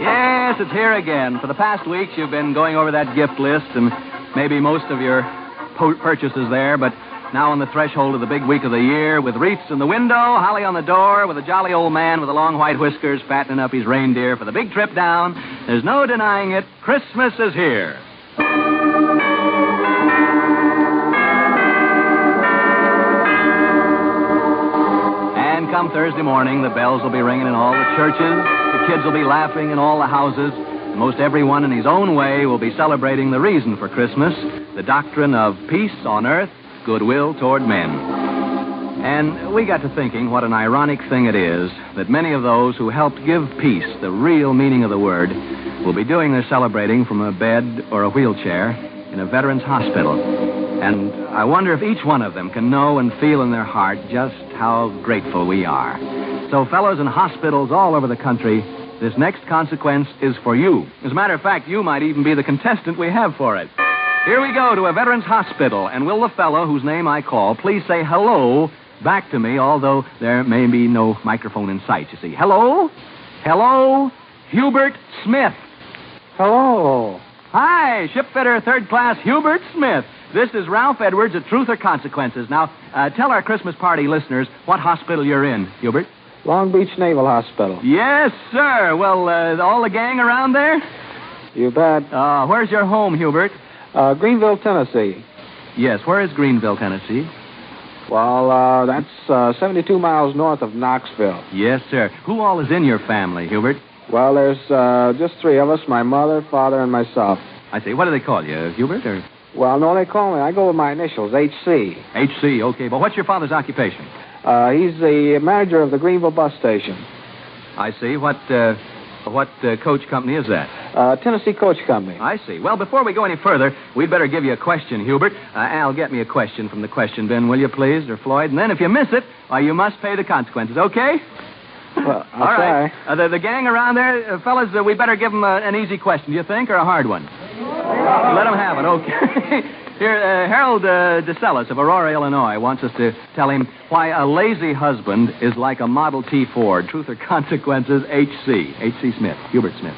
Yes, it's here again. For the past weeks, you've been going over that gift list and maybe most of your purchases there, but now on the threshold of the big week of the year, with wreaths in the window, holly on the door, with a jolly old man with the long white whiskers fattening up his reindeer for the big trip down, there's no denying it, Christmas is here. And come Thursday morning, the bells will be ringing in all the churches, the kids will be laughing in all the houses, and most everyone in his own way will be celebrating the reason for Christmas, the doctrine of peace on earth, goodwill toward men. And we got to thinking what an ironic thing it is that many of those who helped give peace the real meaning of the word will be doing their celebrating from a bed or a wheelchair in a veterans hospital. And I wonder if each one of them can know and feel in their heart just how grateful we are. So, fellows in hospitals all over the country, this next consequence is for you. As a matter of fact, you might even be the contestant we have for it. Here we go to a veterans hospital, and will the fellow whose name I call please say hello back to me, although there may be no microphone in sight, you see. Hello? Hello? Hubert Smith. Hello. Hi, shipfitter third class Hubert Smith. This is Ralph Edwards at Truth or Consequences. Now, tell our Christmas party listeners what hospital you're in, Hubert. Long Beach Naval Hospital. Yes, sir. Well, all the gang around there? You bet. Where's your home, Hubert? Greenville, Tennessee. Yes, where is Greenville, Tennessee? Well, that's 72 miles north of Knoxville. Yes, sir. Who all is in your family, Hubert? Well, there's just three of us, my mother, father, and myself. I see. What do they call you, Hubert, or... Well, no, they call me. I go with my initials, H.C. H.C., okay. But what's your father's occupation? He's the manager of the Greenville bus station. I see. What coach company is that? Tennessee Coach Company. I see. Well, before we go any further, we'd better give you a question, Hubert. Al, get me a question from the question bin, will you, please, or Floyd? And then if you miss it, why, you must pay the consequences, okay? Well, all right. The gang around there, fellas, we better give them an easy question, do you think, or a hard one? Let them have it, okay. Here, Harold DeSellis of Aurora, Illinois, wants us to tell him why a lazy husband is like a Model T Ford. Truth or Consequences, H.C. H.C. Smith. Hubert Smith.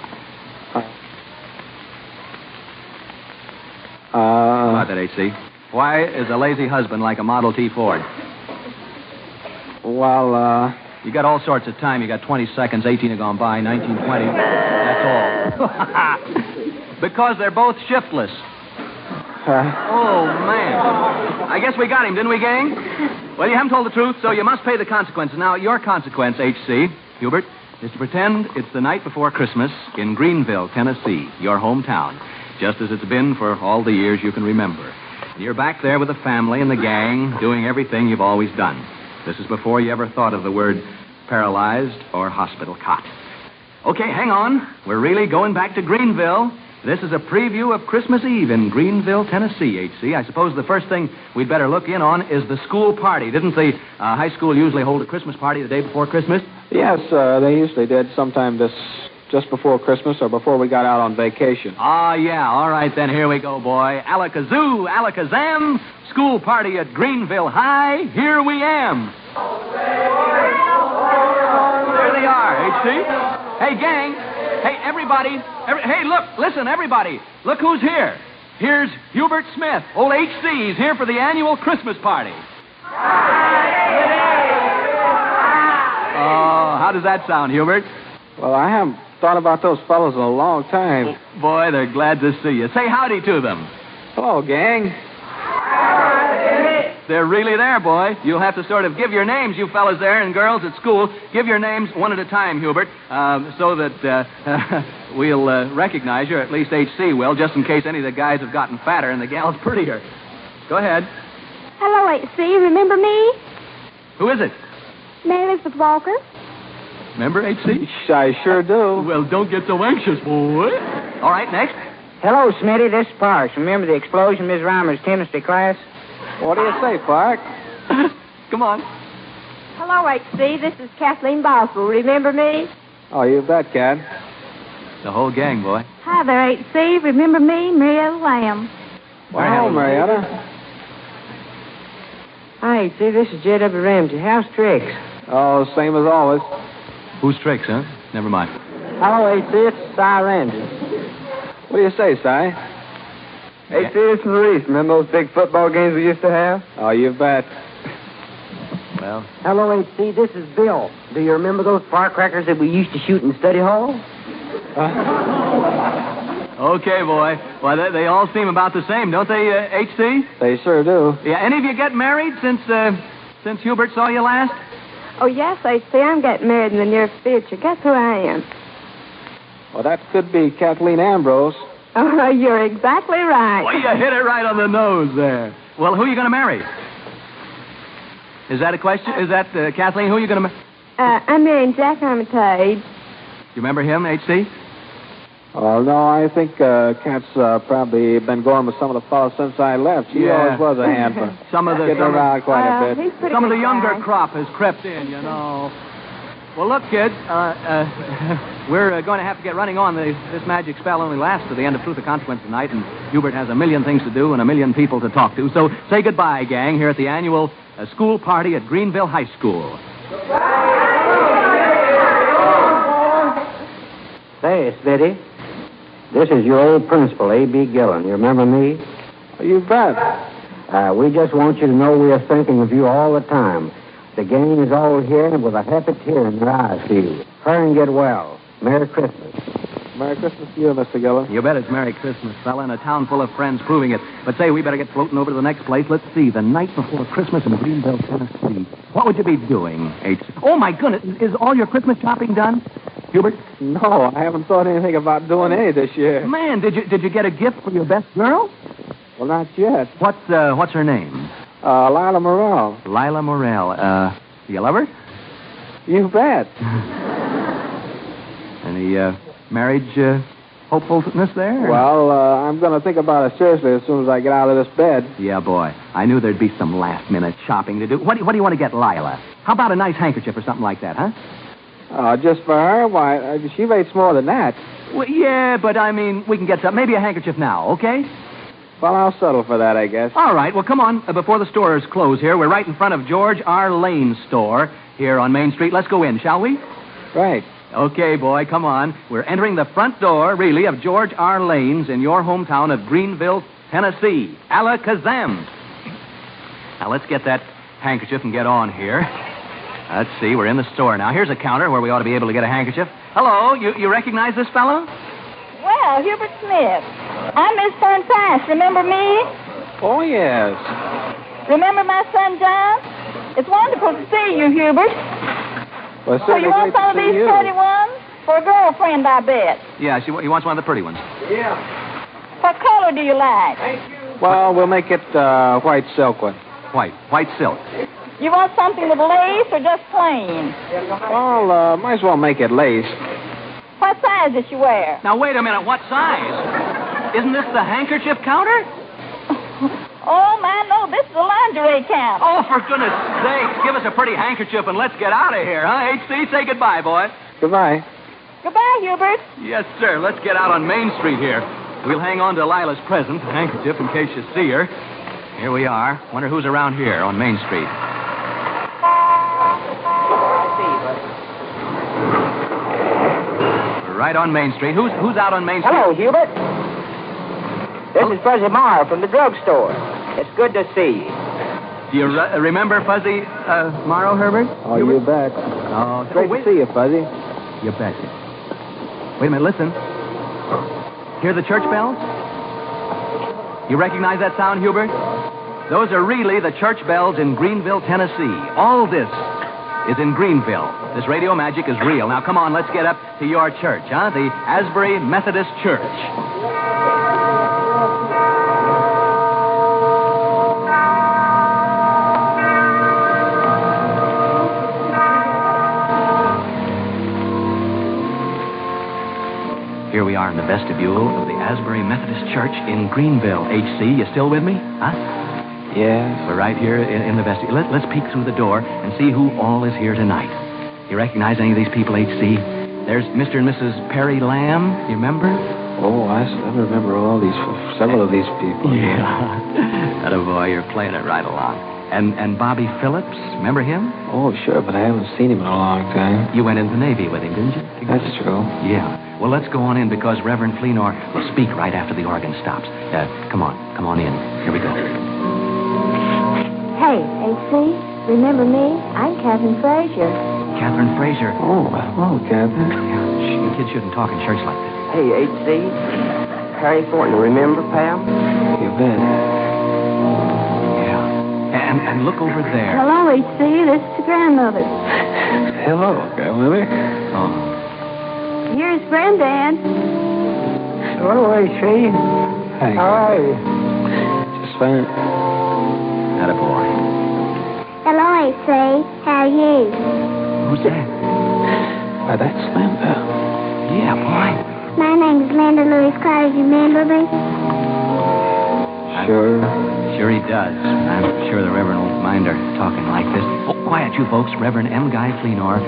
How about that, H.C.? Why is a lazy husband like a Model T Ford? Well, You got all sorts of time. You got 20 seconds, 18 have gone by, 19, 20. That's all. Because they're both shiftless. Oh, man. I guess we got him, didn't we, gang? Well, you haven't told the truth, so you must pay the consequences. Now, your consequence, H.C., Hubert, is to pretend it's the night before Christmas in Greenville, Tennessee, your hometown, just as it's been for all the years you can remember. And you're back there with the family and the gang, doing everything you've always done. This is before you ever thought of the word paralyzed or hospital cot. Okay, hang on. We're really going back to Greenville. This is a preview of Christmas Eve in Greenville, Tennessee, H.C. I suppose the first thing we'd better look in on is the school party. Didn't the high school usually hold a Christmas party the day before Christmas? Yes, they usually did sometime just before Christmas or before we got out on vacation. Ah, yeah. All right, then, here we go, boy. Alakazoo, alakazam, school party at Greenville High, here we am. There they are, HC. Hey, gang. Hey, everybody. Hey, look, listen, everybody. Look who's here. Here's Hubert Smith. Old HC's here for the annual Christmas party. Oh, how does that sound, Hubert? Well, I haven't thought about those fellows in a long time. Boy, they're glad to see you. Say howdy to them. Hello, gang. They're really there, boy. You'll have to sort of give your names, you fellas there and girls at school. Give your names one at a time, Hubert, so that we'll recognize you, or at least HC will, just in case any of the guys have gotten fatter and the gals prettier. Go ahead. Hello, H.C. Remember me? Who is it? Mary Elizabeth Walker. Remember, HC? I sure do. Well, don't get so anxious, boy. All right, next. Hello, Smitty. This is Parks. Remember the explosion in Miss Reimer's chemistry class? What do you say, Park? Come on. Hello, H.C. This is Kathleen Boswell. Remember me? Oh, you bet, Cat. The whole gang, boy. Hi there, H.C. Remember me? Marietta Lamb. Well, Marietta. Hi, H.C. This is J.W. Ramsey. How's tricks? Oh, same as always. Who's tricks, huh? Never mind. Hello, H.C. It's Cy Ramsey. What do you say, Si? Hey, see, this is Maurice. Remember those big football games we used to have? Oh, you bet. Well. Hello, H.C. This is Bill. Do you remember those firecrackers that we used to shoot in study hall? Okay, boy. Well, they all seem about the same, don't they, H.C.? They sure do. Yeah, any of you get married since Hubert saw you last? Oh, yes, H.C. I'm getting married in the near future. Guess who I am? Well, that could be Kathleen Ambrose. Oh, you're exactly right. Well, you hit it right on the nose there. Well, who are you going to marry? Is that a question? Is that, Kathleen, who are you going to marry? I'm marrying Jack Armitage. You remember him, H.C.? Oh, no, I think Kat's probably been going with some of the fellas since I left. She always was a handful. Getting around quite a bit. Some of the younger crop has crept in, you know. Well, look, kids, we're going to have to get running on. This magic spell only lasts to the end of Truth or Consequence tonight, and Hubert has a million things to do and a million people to talk to. So say goodbye, gang, here at the annual school party at Greenville High School. Say, Smitty, this is your old principal, A.B. Gillen. You remember me? Oh, you bet. We just want you to know we are thinking of you all the time. The gang is all here with a happy tear in their eyes for you. Hurry and get well. Merry Christmas. Merry Christmas to you, Mr. Gillen. You bet it's Merry Christmas, fella, and a town full of friends proving it. But say, we better get floating over to the next place. Let's see, the night before Christmas in Greenville, Tennessee. What would you be doing, H? Oh, my goodness, is all your Christmas shopping done, Hubert? No, I haven't thought anything about doing any this year. Man, did you get a gift for your best girl? Well, not yet. What's her name? Lila Morrell. Lila Morrell. Do you love her? You bet. Any marriage hopefulness there? Well, I'm going to think about it seriously as soon as I get out of this bed. Yeah, boy. I knew there'd be some last-minute shopping to do. What do you want to get Lila? How about a nice handkerchief or something like that, huh? Just for her? Why, she rates more than that. Well, yeah, but I mean, we can get some. Maybe a handkerchief now, okay? Well, I'll settle for that, I guess. All right. Well, come on. Before the stores close here, we're right in front of George R. Lane's store here on Main Street. Let's go in, shall we? Right. Okay, boy, come on. We're entering the front door, really, of George R. Lane's in your hometown of Greenville, Tennessee. Alakazam. Now, let's get that handkerchief and get on here. Let's see. We're in the store now. Here's a counter where we ought to be able to get a handkerchief. Hello. You recognize this fellow? Well, Hubert Smith. I'm Miss Fern Price. Remember me? Oh, yes. Remember my son, John? It's wonderful to see you, Hubert. Well, So you want some of these pretty ones? For a girlfriend, I bet. Yeah, he wants one of the pretty ones. Yeah. What color do you like? Well, we'll make it white silk one. White silk. You want something with lace or just plain? Well, might as well make it lace. What size does she wear? Now, wait a minute. What size? Isn't this the handkerchief counter? Oh, man, no, this is a lingerie counter. Oh, for goodness sakes, give us a pretty handkerchief and let's get out of here, huh? HC, say goodbye, boy. Goodbye. Goodbye, Hubert. Yes, sir. Let's get out on Main Street here. We'll hang on to Lila's present, a handkerchief, in case you see her. Here we are. Wonder who's around here on Main Street. right on Main Street. Who's out on Main Street? Hello, Hubert. This is Fuzzy Meyer from the drugstore. It's good to see you. Do you remember Fuzzy Morrow, Herbert? Oh, you bet. Oh, Great to see you, Fuzzy. You bet. Wait a minute, listen. Hear the church bells? You recognize that sound, Hubert? Those are really the church bells in Greenville, Tennessee. All this is in Greenville. This radio magic is real. Now, come on, let's get up to your church, huh? The Asbury Methodist Church. Here we are in the vestibule of the Asbury Methodist Church in Greenville. H.C., you still with me? Huh? Yes. We're right here in the vestibule. Let's peek through the door and see who all is here tonight. You recognize any of these people, H.C.? There's Mr. and Mrs. Perry Lamb. You remember? Oh, I remember several of these people. Yeah. Atta boy, you're playing it right along. And Bobby Phillips, remember him? Oh, sure, but I haven't seen him in a long time. You went in the Navy with him, didn't you? That's true. Yeah. Well, let's go on in because Reverend Fleenor will speak right after the organ stops. Come on in. Here we go. Hey, H.C., remember me? I'm Catherine Frazier. Catherine Frazier. Oh, hello, Catherine. Yeah, kids shouldn't talk in church like this. Hey, H.C., Harry Thornton, remember, Pam? You bet. And look over there. Hello, H.C., this is grandmother. Hello, grandmother. Oh. Here's Granddad. Hello, H.C. Hi. How are you? Just fine. Atta boy. Hello, H.C. How are you? Who's that? Why, that's Linda. Yeah, boy. My name's Linda Louise Carter. You remember me? Sure he does. I'm sure the Reverend won't mind her talking like this. Oh, quiet, you folks. Reverend M. Guy Fleenor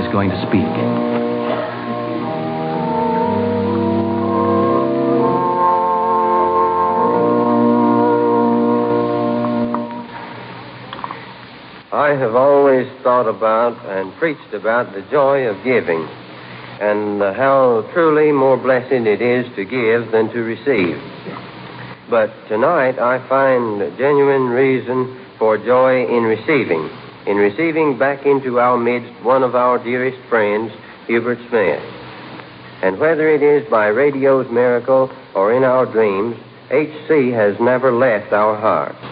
is going to speak. I have always thought about and preached about the joy of giving and how truly more blessed it is to give than to receive. But tonight I find genuine reason for joy in receiving back into our midst one of our dearest friends, Hubert Smith. And whether it is by radio's miracle or in our dreams, H.C. has never left our hearts.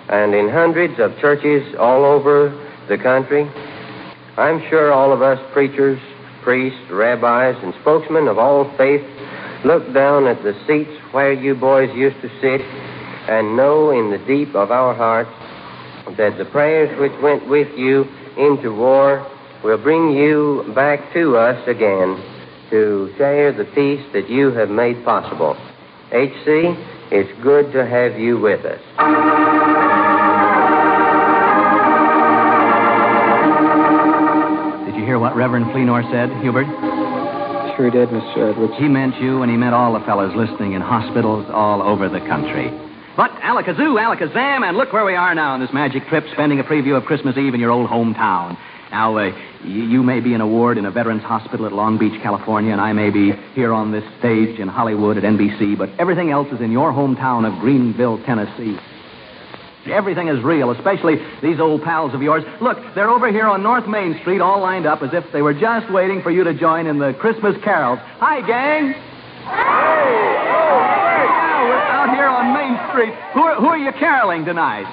And in hundreds of churches all over the country, I'm sure all of us preachers, priests, rabbis, and spokesmen of all faiths look down at the seats where you boys used to sit and know in the deep of our hearts that the prayers which went with you into war will bring you back to us again to share the peace that you have made possible. H.C., it's good to have you with us. Did you hear what Reverend Fleenor said, Hubert? Sure did, Mr. Edwards. He meant you, and he meant all the fellas listening in hospitals all over the country. But alakazoo, alakazam, and look where we are now on this magic trip, spending a preview of Christmas Eve in your old hometown. Now, you may be in a ward in a veterans hospital at Long Beach, California, and I may be here on this stage in Hollywood at NBC, but everything else is in your hometown of Greenville, Tennessee. Everything is real, especially these old pals of yours. Look, they're over here on North Main Street all lined up as if they were just waiting for you to join in the Christmas carols. Hi, gang. Yeah, we're out here on Main Street. Who are you caroling tonight?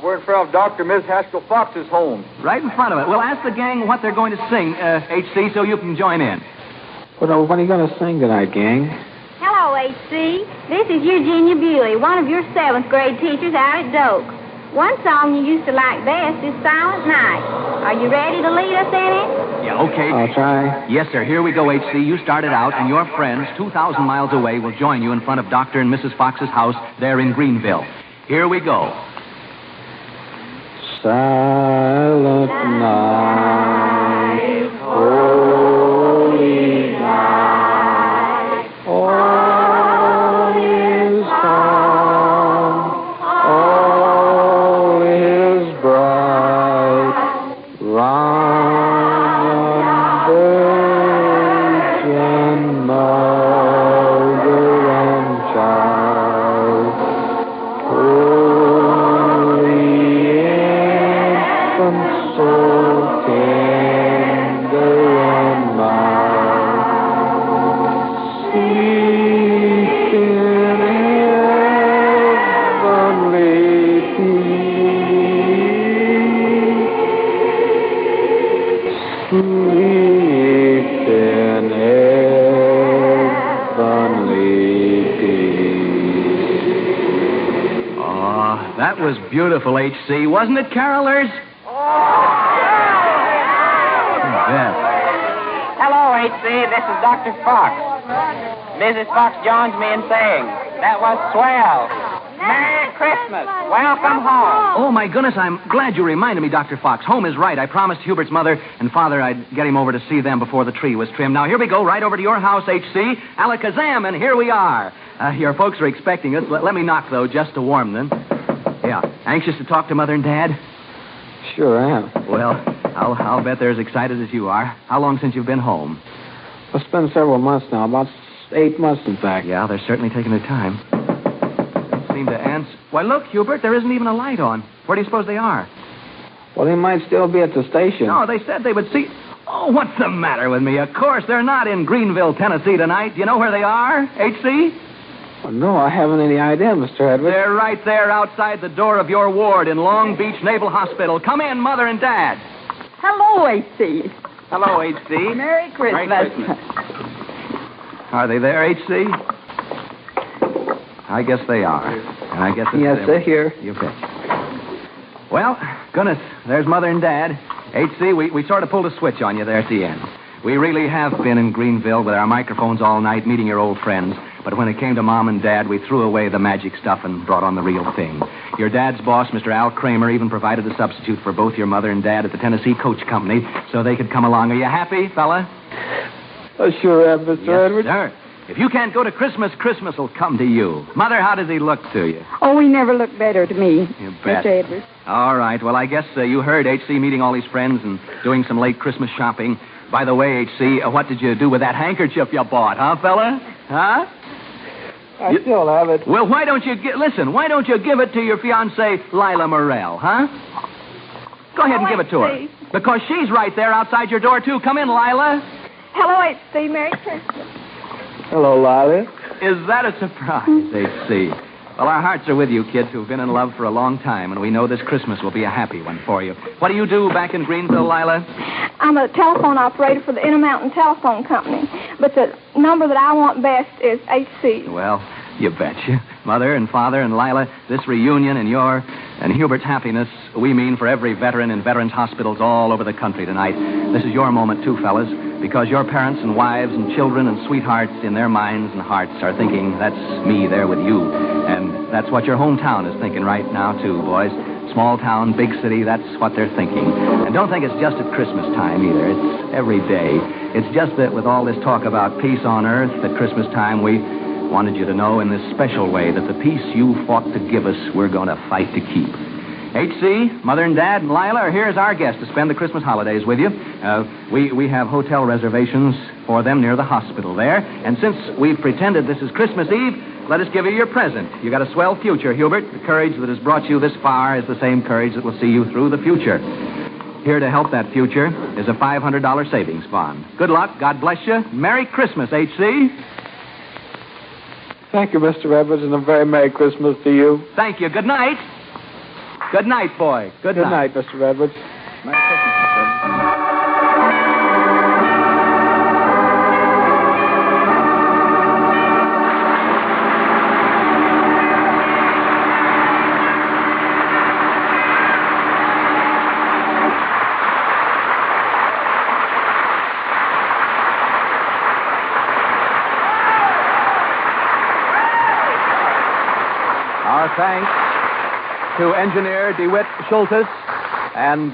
We're in front of Dr. Miss Haskell Fox's home. Right in front of it. Well, ask the gang what they're going to sing, H.C., so you can join in. What are you going to sing tonight, gang? Hello, H.C. This is Eugenia Bewley, one of your 7th grade teachers out at Doak. One song you used to like best is Silent Night. Are you ready to lead us in it? Yeah, okay. I'll try. Yes, sir. Here we go, H.C. You started out, and your friends 2,000 miles away will join you in front of Dr. and Mrs. Fox's house there in Greenville. Here we go. Silent night, holy night, all is calm, all is bright, round the virgin That was beautiful, H.C. Wasn't it, carolers? Yes. Hello, H.C. This is Dr. Fox. Mrs. Fox joins me in saying, that was swell. Merry Christmas. Welcome home. Oh, my goodness, I'm glad you reminded me, Dr. Fox. Home is right. I promised Hubert's mother and father I'd get him over to see them before the tree was trimmed. Now, here we go, right over to your house, H.C. Alakazam, and here we are. Your folks are expecting us. Let me knock, though, just to warm them. Yeah. Anxious to talk to Mother and Dad? Sure am. Well, I'll bet they're as excited as you are. How long since you've been home? It's been several months now, about 8 months, in fact. Yeah, they're certainly taking their time. Seem to answer. Why, look, Hubert, there isn't even a light on. Where do you suppose they are? Well, they might still be at the station. No, they said they would see. Oh, what's the matter with me? Of course, they're not in Greenville, Tennessee tonight. Do you know where they are, H.C.? Oh, no, I haven't any idea, Mr. Edwards. They're right there outside the door of your ward in Long Beach Naval Hospital. Come in, Mother and Dad. Hello, H.C. Hello, H.C. Merry Christmas. Merry Christmas. Are they there, H.C.? I guess they are. And I guess it's yes, they're here. You bet. Well, goodness, there's Mother and Dad. H.C., we sort of pulled a switch on you there at the end. We really have been in Greenville with our microphones all night meeting your old friends. But when it came to Mom and Dad, we threw away the magic stuff and brought on the real thing. Your dad's boss, Mr. Al Kramer, even provided a substitute for both your mother and Dad at the Tennessee Coach Company so they could come along. Are you happy, fella? Oh, sure am, Mr. Edwards. Sir. If you can't go to Christmas, Christmas will come to you. Mother, how does he look to you? Oh, he never looked better to me, You bet. Mr. Edwards. All right. Well, I guess you heard H.C. meeting all his friends and doing some late Christmas shopping. By the way, H.C., what did you do with that handkerchief you bought, huh, fella? Huh? I still have it. Well, why don't you why don't you give it to your fiancée, Lila Morrell, huh? Go ahead and give it to her. Because she's right there outside your door, too. Come in, Lila. Hello, H.C. Merry Christmas. Hello, Lila. Is that a surprise, H.C.? Well, our hearts are with you, kids who've been in love for a long time, and we know this Christmas will be a happy one for you. What do you do back in Greenville, Lila? I'm a telephone operator for the Intermountain Telephone Company, but the number that I want best is H.C. Well, you betcha. Mother and Father and Lila, this reunion and your and Hubert's happiness, we mean for every veteran in veterans' hospitals all over the country tonight. This is your moment, too, fellas, because your parents and wives and children and sweethearts in their minds and hearts are thinking, that's me there with you. And that's what your hometown is thinking right now, too, boys. Small town, big city, that's what they're thinking. And don't think it's just at Christmas time, either. It's every day. It's just that with all this talk about peace on earth at Christmas time, we wanted you to know in this special way that the peace you fought to give us, we're going to fight to keep. H.C., Mother and Dad, and Lila are here as our guests to spend the Christmas holidays with you. We have hotel reservations for them near the hospital there. And since we've pretended this is Christmas Eve, let us give you your present. You got a swell future, Hubert. The courage that has brought you this far is the same courage that will see you through the future. Here to help that future is a $500 savings bond. Good luck. God bless you. Merry Christmas, H.C. Thank you, Mr. Edwards, and a very Merry Christmas to you. Thank you. Good night. Good night, boy. Good night. Good night, Mr. Edwards. Merry Christmas, Mr. Edwards. Our thanks to engineer DeWitt Schultes and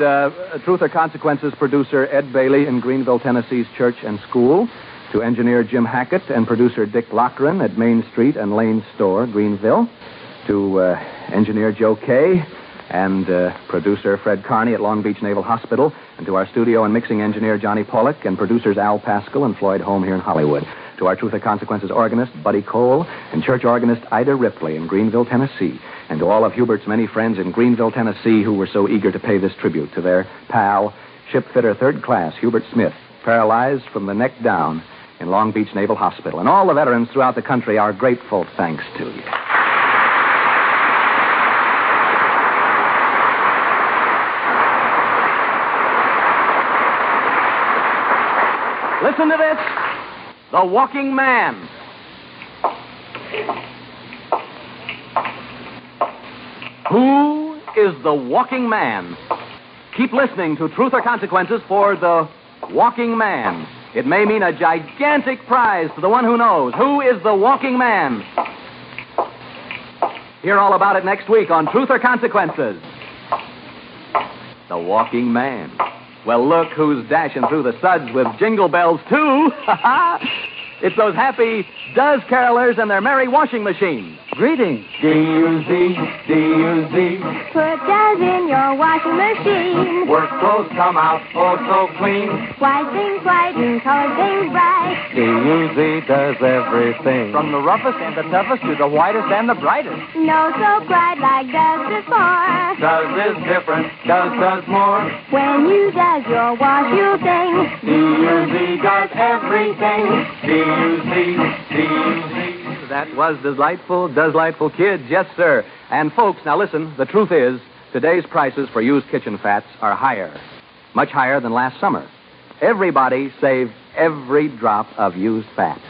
Truth or Consequences producer Ed Bailey in Greenville, Tennessee's Church and School, to engineer Jim Hackett and producer Dick Lochran at Main Street and Lane Store, Greenville, to engineer Joe Kay and producer Fred Carney at Long Beach Naval Hospital, and to our studio and mixing engineer Johnny Pollock and producers Al Pascal and Floyd Holm here in Hollywood. To our Truth or Consequences organist, Buddy Cole, and church organist Ida Ripley in Greenville, Tennessee. And to all of Hubert's many friends in Greenville, Tennessee, who were so eager to pay this tribute to their pal, shipfitter third class Hubert Smith, paralyzed from the neck down in Long Beach Naval Hospital. And all the veterans throughout the country, our grateful thanks to you. Listen to this. The Walking Man. Who is the walking man? Keep listening to Truth or Consequences for the walking man. It may mean a gigantic prize to the one who knows. Who is the walking man? Hear all about it next week on Truth or Consequences. The walking man. Well, look who's dashing through the suds with jingle bells, too. It's those happy Does carolers and their merry washing machines. Greetings. D-U-Z, D-U-Z. Put Does in your washing machine. Work clothes come out oh so clean. White things whiten, color things bright. D-U-Z does everything. From the roughest and the toughest to the whitest and the brightest. No soap bright like Does before. Does is different, does more. When you Does your wash, you'll sing. D-U-Z does everything. D-U-Z, D-U-Z. That was delightful kids, yes, sir. And folks, now listen, the truth is, today's prices for used kitchen fats are higher, much higher than last summer. Everybody save every drop of used fat.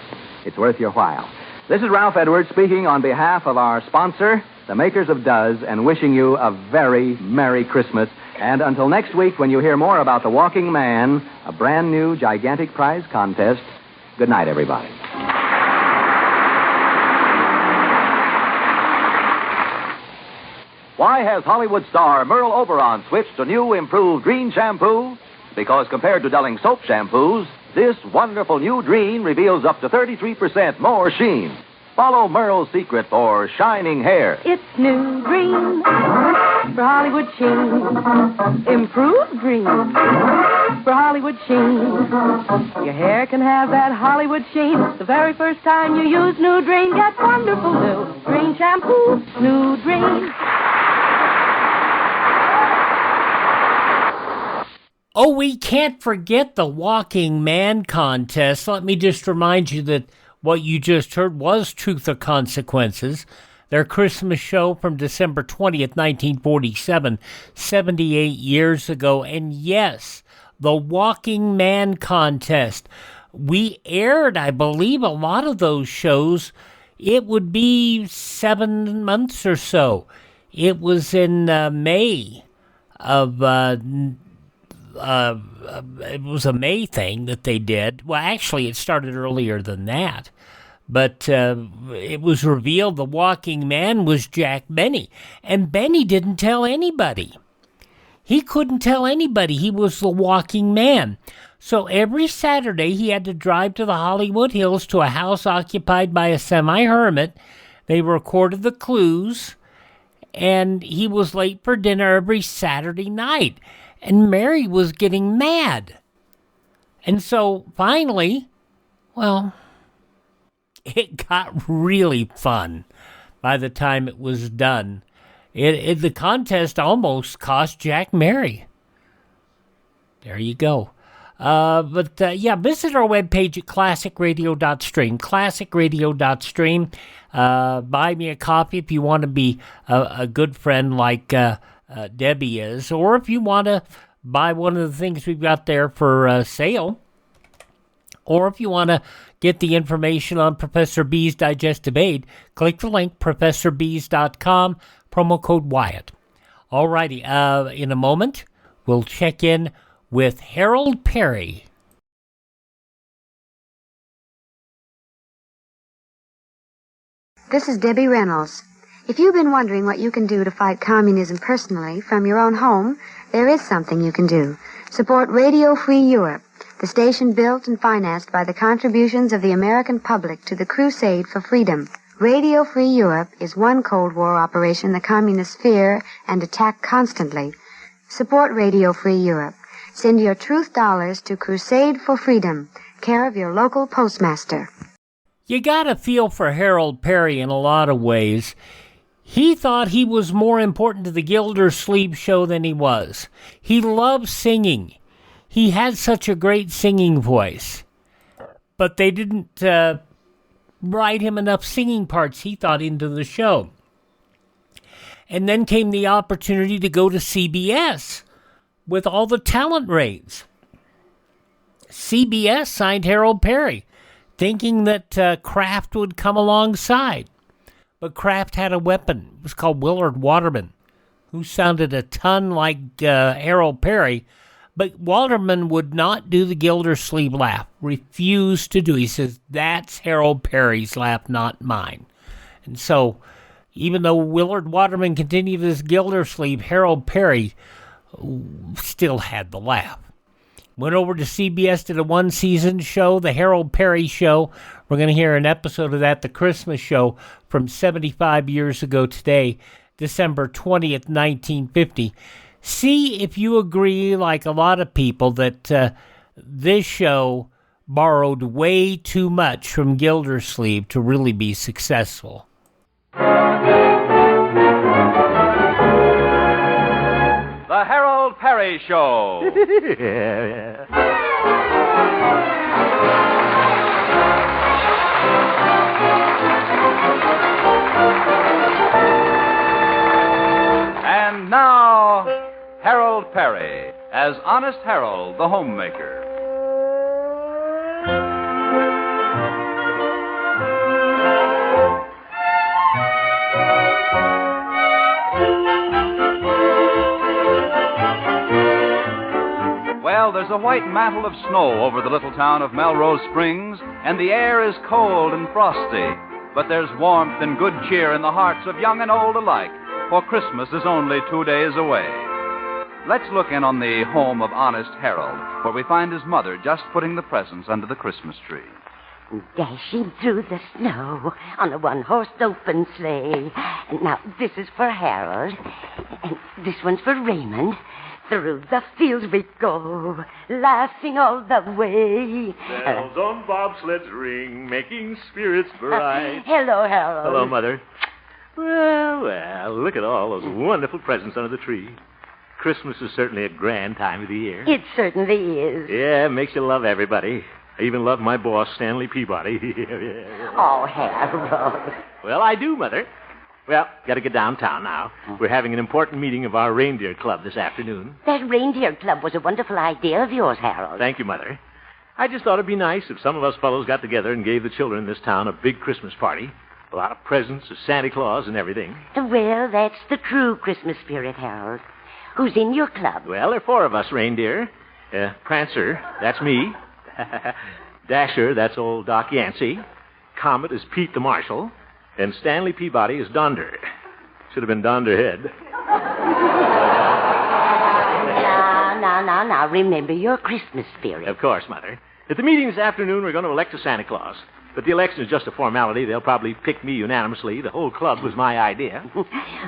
It's worth your while. This is Ralph Edwards speaking on behalf of our sponsor, the makers of Does, and wishing you a very Merry Christmas. And until next week, when you hear more about the Walking Man, a brand new gigantic prize contest, good night, everybody. Why has Hollywood star Merle Oberon switched to new improved Green shampoo? Because compared to Dulling soap shampoos, this wonderful new Green reveals up to 33% more sheen. Follow Merle's secret for shining hair. It's new Green for Hollywood sheen. Improved Green for Hollywood sheen. Your hair can have that Hollywood sheen. The very first time you use new Green, get wonderful new Green shampoo. New Green. Oh, we can't forget the Walking Man contest. Let me just remind you that what you just heard was Truth or Consequences, their Christmas show from December 20th, 1947, 78 years ago. And yes, the Walking Man contest. We aired, I believe, a lot of those shows. It would be 7 months or so. It was in May of... it was a May thing that they did. Well, actually, it started earlier than that. But it was revealed the Walking Man was Jack Benny. And Benny didn't tell anybody. He couldn't tell anybody he was the Walking Man. So every Saturday, he had to drive to the Hollywood Hills to a house occupied by a semi-hermit. They recorded the clues. And he was late for dinner every Saturday night. And Mary was getting mad. And so finally, well, it got really fun by the time it was done. The contest almost cost Jack Mary. There you go. Visit our webpage at classicradio.stream. Classicradio.stream. Buy me a copy if you want to be a good friend like... Debbie is, or if you want to buy one of the things we've got there for sale, or if you want to get the information on Professor B's Digestive Aid, click the link, professorbees.com, promo code Wyatt. Alrighty, in a moment, we'll check in with Harold Peary. This is Debbie Reynolds. If you've been wondering what you can do to fight communism personally from your own home, there is something you can do. Support Radio Free Europe, the station built and financed by the contributions of the American public to the crusade for freedom. Radio Free Europe is one Cold War operation the communists fear and attack constantly. Support Radio Free Europe. Send your truth dollars to Crusade for Freedom, care of your local postmaster. You gotta feel for Harold Peary in a lot of ways. He thought he was more important to the Gildersleeve show than he was. He loved singing. He had such a great singing voice. But they didn't write him enough singing parts, he thought, into the show. And then came the opportunity to go to CBS with all the talent raids. CBS signed Harold Peary, thinking that Kraft would come alongside. But Kraft had a weapon. It was called Willard Waterman. who sounded a ton like Harold Peary, but Walterman would not do the Gildersleeve laugh, refused to do it. He says, that's Harold Peary's laugh, not mine. And so, even though Willard Waterman continued this Gildersleeve, Harold Peary still had the laugh. Went over to CBS, did a one-season show, The Harold Peary Show. We're going to hear an episode of that, The Christmas Show, from 75 years ago today, December 20th, 1950. See if you agree, like a lot of people, that this show borrowed way too much from Gildersleeve to really be successful. The Harold Peary Show. And now, Harold Peary as Honest Harold, the homemaker. Well, there's a white mantle of snow over the little town of Melrose Springs, and the air is cold and frosty. But there's warmth and good cheer in the hearts of young and old alike, for Christmas is only 2 days away. Let's look in on the home of Honest Harold, where we find his mother just putting the presents under the Christmas tree. Dashing through the snow on a one-horse open sleigh. And now, this is for Harold, and this one's for Raymond. Through the fields we go, laughing all the way. Bells on bobsleds ring, making spirits bright. Hello, Harold. Hello, Mother. Well, look at all those wonderful presents under the tree. Christmas is certainly a grand time of the year. It certainly is. Yeah, it makes you love everybody. I even love my boss, Stanley Peabody. Oh, Harold. Well, I do, Mother. Well, got to get downtown now. We're having an important meeting of our reindeer club this afternoon. That reindeer club was a wonderful idea of yours, Harold. Thank you, Mother. I just thought it'd be nice if some of us fellows got together and gave the children in this town a big Christmas party. A lot of presents, a Santa Claus, and everything. Well, that's the true Christmas spirit, Harold. Who's in your club? Well, there are 4 of us reindeer. Prancer, that's me. Dasher, that's old Doc Yancey. Comet is Pete the Marshal. And Stanley Peabody is Donder. Should have been Donderhead. Now, remember your Christmas spirit. Of course, Mother. At the meeting this afternoon, we're going to elect a Santa Claus. But the election is just a formality. They'll probably pick me unanimously. The whole club was my idea.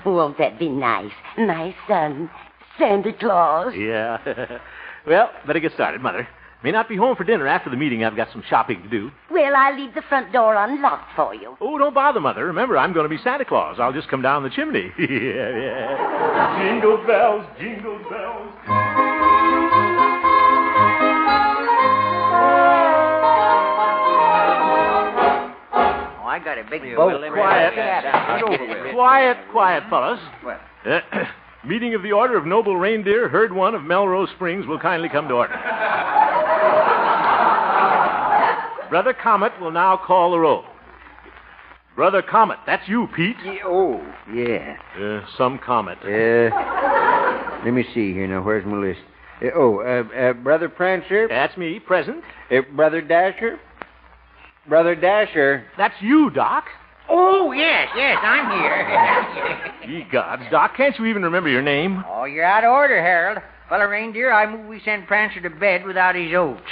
Won't that be nice? My son, Santa Claus. Yeah. Well, better get started, Mother. May not be home for dinner after the meeting. I've got some shopping to do. Well, I'll leave the front door unlocked for you. Oh, don't bother, Mother. Remember, I'm going to be Santa Claus. I'll just come down the chimney. Yeah. Jingle bells, jingle bells. Oh, I got a big boat. Quiet, fellas. What? Meeting of the Order of Noble Reindeer, Herd 1 of Melrose Springs will kindly come to order. Brother Comet will now call the roll. Brother Comet, that's you, Pete. Yeah. Some Comet. Let me see here now. Where's my list? Brother Prancer. That's me, present. Brother Dasher. Brother Dasher. That's you, Doc. Oh, yes, I'm here. Ye gods, Doc, can't you even remember your name? Oh, you're out of order, Harold. Fellow reindeer, I move we send Prancer to bed without his oats.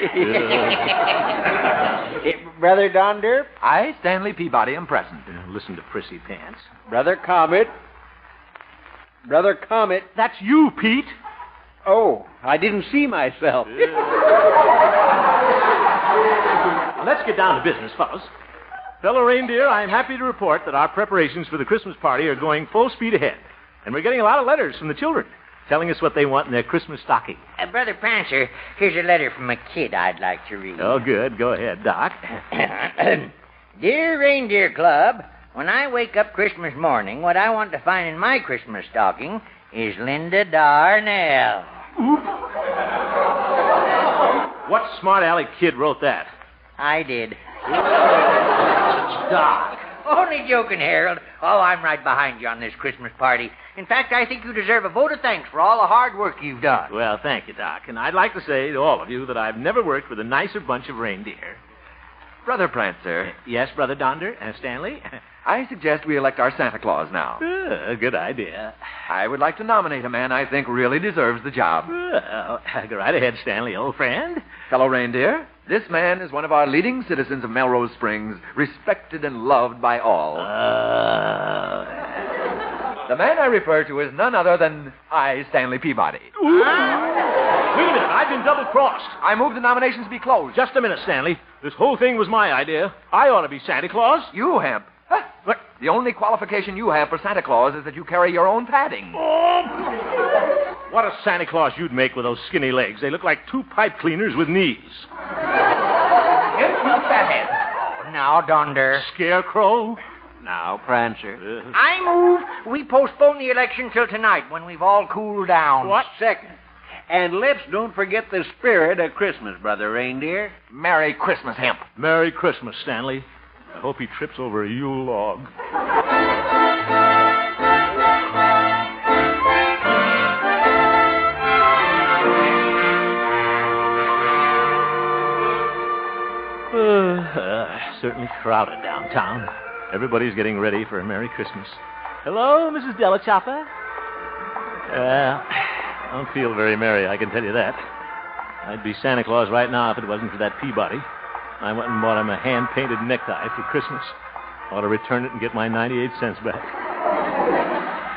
Brother Donder? I, Stanley Peabody, am present. Listen to Prissy Pants. Brother Comet. Brother Comet. That's you, Pete. Oh, I didn't see myself. Now, let's get down to business, fellows. Fellow reindeer, I am happy to report that our preparations for the Christmas party are going full speed ahead. And we're getting a lot of letters from the children telling us what they want in their Christmas stocking. Brother Prancer, here's a letter from a kid I'd like to read. Oh, good. Go ahead, Doc. Dear Reindeer Club, when I wake up Christmas morning, what I want to find in my Christmas stocking is Linda Darnell. What smart aleck kid wrote that? I did. Doc. Only joking, Harold. Oh, I'm right behind you on this Christmas party. In fact, I think you deserve a vote of thanks for all the hard work you've done. Well, thank you, Doc. And I'd like to say to all of you that I've never worked with a nicer bunch of reindeer. Brother Prancer. Yes, Brother Donder? Stanley? I suggest we elect our Santa Claus now. Good idea. I would like to nominate a man I think really deserves the job. Well, go right ahead, Stanley, old friend. Fellow reindeer, this man is one of our leading citizens of Melrose Springs, respected and loved by all. The man I refer to is none other than I, Stanley Peabody. Wait a minute, I've been double-crossed. I move the nominations be closed. Just a minute, Stanley. This whole thing was my idea. I ought to be Santa Claus. You, Hemp. Huh? But the only qualification you have for Santa Claus is that you carry your own padding. What a Santa Claus you'd make with those skinny legs. They look like two pipe cleaners with knees. Now, Donder. Scarecrow. Now, Prancer. I move we postpone the election till tonight when we've all cooled down. What? Second. And let's don't forget the spirit of Christmas, Brother Reindeer. Merry Christmas, Hemp. Merry Christmas, Stanley. I hope he trips over a Yule log. Certainly crowded downtown. Everybody's getting ready for a Merry Christmas. Hello, Mrs. Delachopper? I don't feel very merry, I can tell you that. I'd be Santa Claus right now if it wasn't for that Peabody. I went and bought him a hand-painted necktie for Christmas. Ought to return it and get my 98 cents back.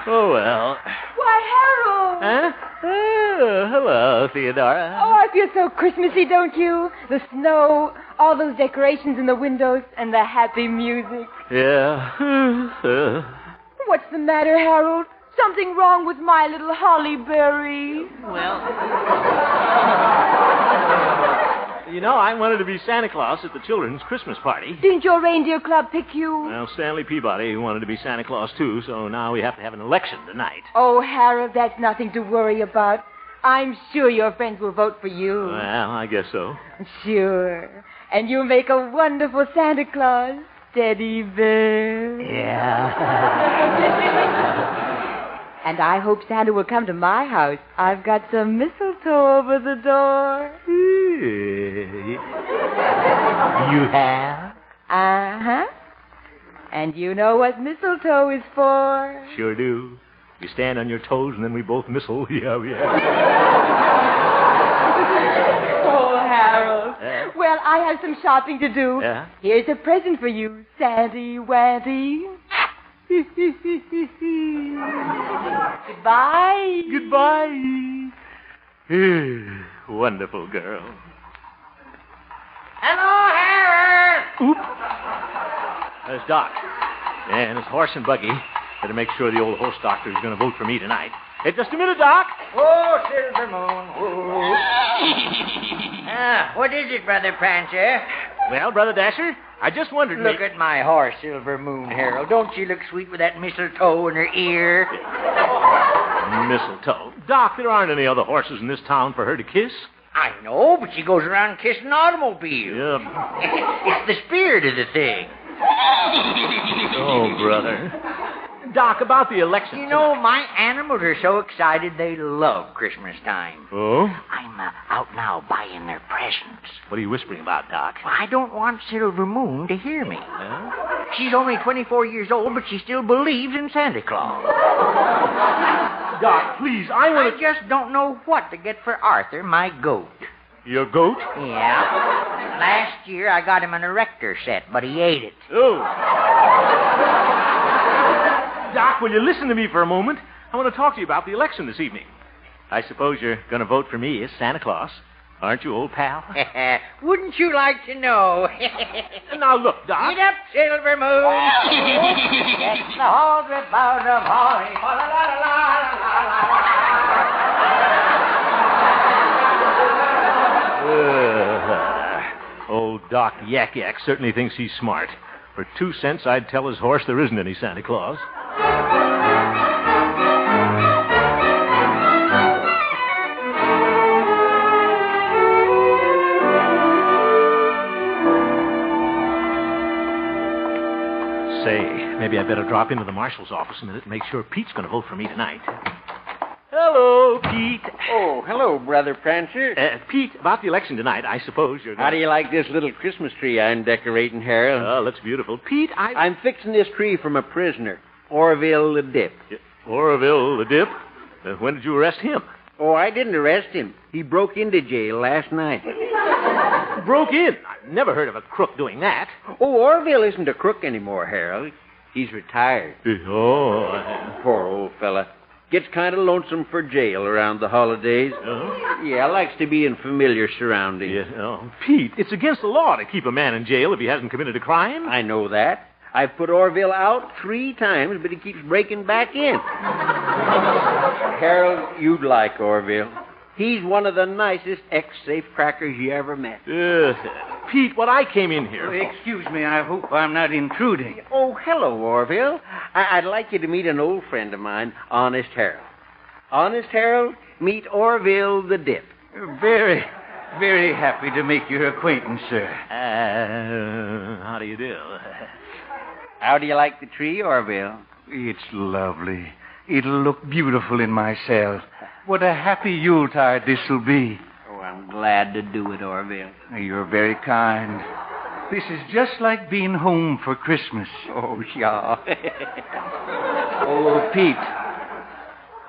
Oh, well. Why, Harold! Huh? Oh, hello, Theodora. Oh, I feel so Christmassy, don't you? The snow, all those decorations in the windows, and the happy music. Yeah. What's the matter, Harold? Something wrong with my little holly berry? Well... You know, I wanted to be Santa Claus at the children's Christmas party. Didn't your reindeer club pick you? Well, Stanley Peabody wanted to be Santa Claus, too, so now we have to have an election tonight. Oh, Harold, that's nothing to worry about. I'm sure your friends will vote for you. Well, I guess so. Sure. And you'll make a wonderful Santa Claus, Teddy Bear. Yeah. And I hope Santa will come to my house. I've got some mistletoe over the door. You have? Uh-huh. And you know what mistletoe is for? Sure do. You stand on your toes and then we both mistle. Yeah. Oh, Harold. Well, I have some shopping to do. Yeah? Here's a present for you, Sandy Wanty. Goodbye. Goodbye. Wonderful girl. Hello, Harold! Oop. There's Doc. And his horse and buggy. Better make sure the old horse doctor is going to vote for me tonight. Hey, just a minute, Doc. Oh, Silver Moon. Oh. What is it, Brother Prancer? Well, Brother Dasher, I just wondered... Look at my horse, Silver Moon, Harold. Don't she look sweet with that mistletoe in her ear? Mistletoe? Doc, there aren't any other horses in this town for her to kiss. I know, but she goes around kissing automobiles. Yeah. It's the spirit of the thing. Oh, brother. Doc, about the election. You know, my animals are so excited they love Christmas time. Oh? I'm out now buying their presents. What are you whispering about, Doc? Well, I don't want Silver Moon to hear me. Huh? She's only 24 years old, but she still believes in Santa Claus. Doc, please, I just don't know what to get for Arthur, my goat. Your goat? Yeah. Last year I got him an erector set, but he ate it. Oh. Doc, will you listen to me for a moment? I want to talk to you about the election this evening. I suppose you're going to vote for me as Santa Claus. Aren't you, old pal? Wouldn't you like to know? Now, look, Doc. Eat up, Silver Moon. Get the whole about of holly. Old Doc Yak Yak certainly thinks he's smart. For 2 cents, I'd tell his horse there isn't any Santa Claus. Say, Maybe I better drop into the marshal's office a minute and make sure Pete's going to vote for me tonight. Hello, Pete. Oh, hello, Brother Prancer. Pete, about the election tonight, I suppose you're going How do you like this little Christmas tree I'm decorating, Harold? Oh, looks beautiful. Pete, I'm fixing this tree from a prisoner, Orville the Dip. Orville the Dip? When did you arrest him? Oh, I didn't arrest him. He broke into jail last night. Broke in? I've never heard of a crook doing that. Oh, Orville isn't a crook anymore, Harold. He's retired. Oh. Poor old fella. Gets kind of lonesome for jail around the holidays. Oh? Yeah, likes to be in familiar surroundings. Yeah. Oh, Pete, it's against the law to keep a man in jail if he hasn't committed a crime. I know that. I've put Orville out 3 times, but he keeps breaking back in. Harold, you'd like Orville. He's one of the nicest ex-safecrackers you ever met. Pete, what I came in here... Excuse me, I hope I'm not intruding. Oh, hello, Orville. I'd like you to meet an old friend of mine, Honest Harold. Honest Harold, meet Orville the Dip. Very, very happy to make your acquaintance, sir. How do you do? How do you like the tree, Orville? It's lovely. It'll look beautiful in my cell. What a happy Yuletide this'll be. Oh, I'm glad to do it, Orville. You're very kind. This is just like being home for Christmas. Oh, yeah. Oh, Pete,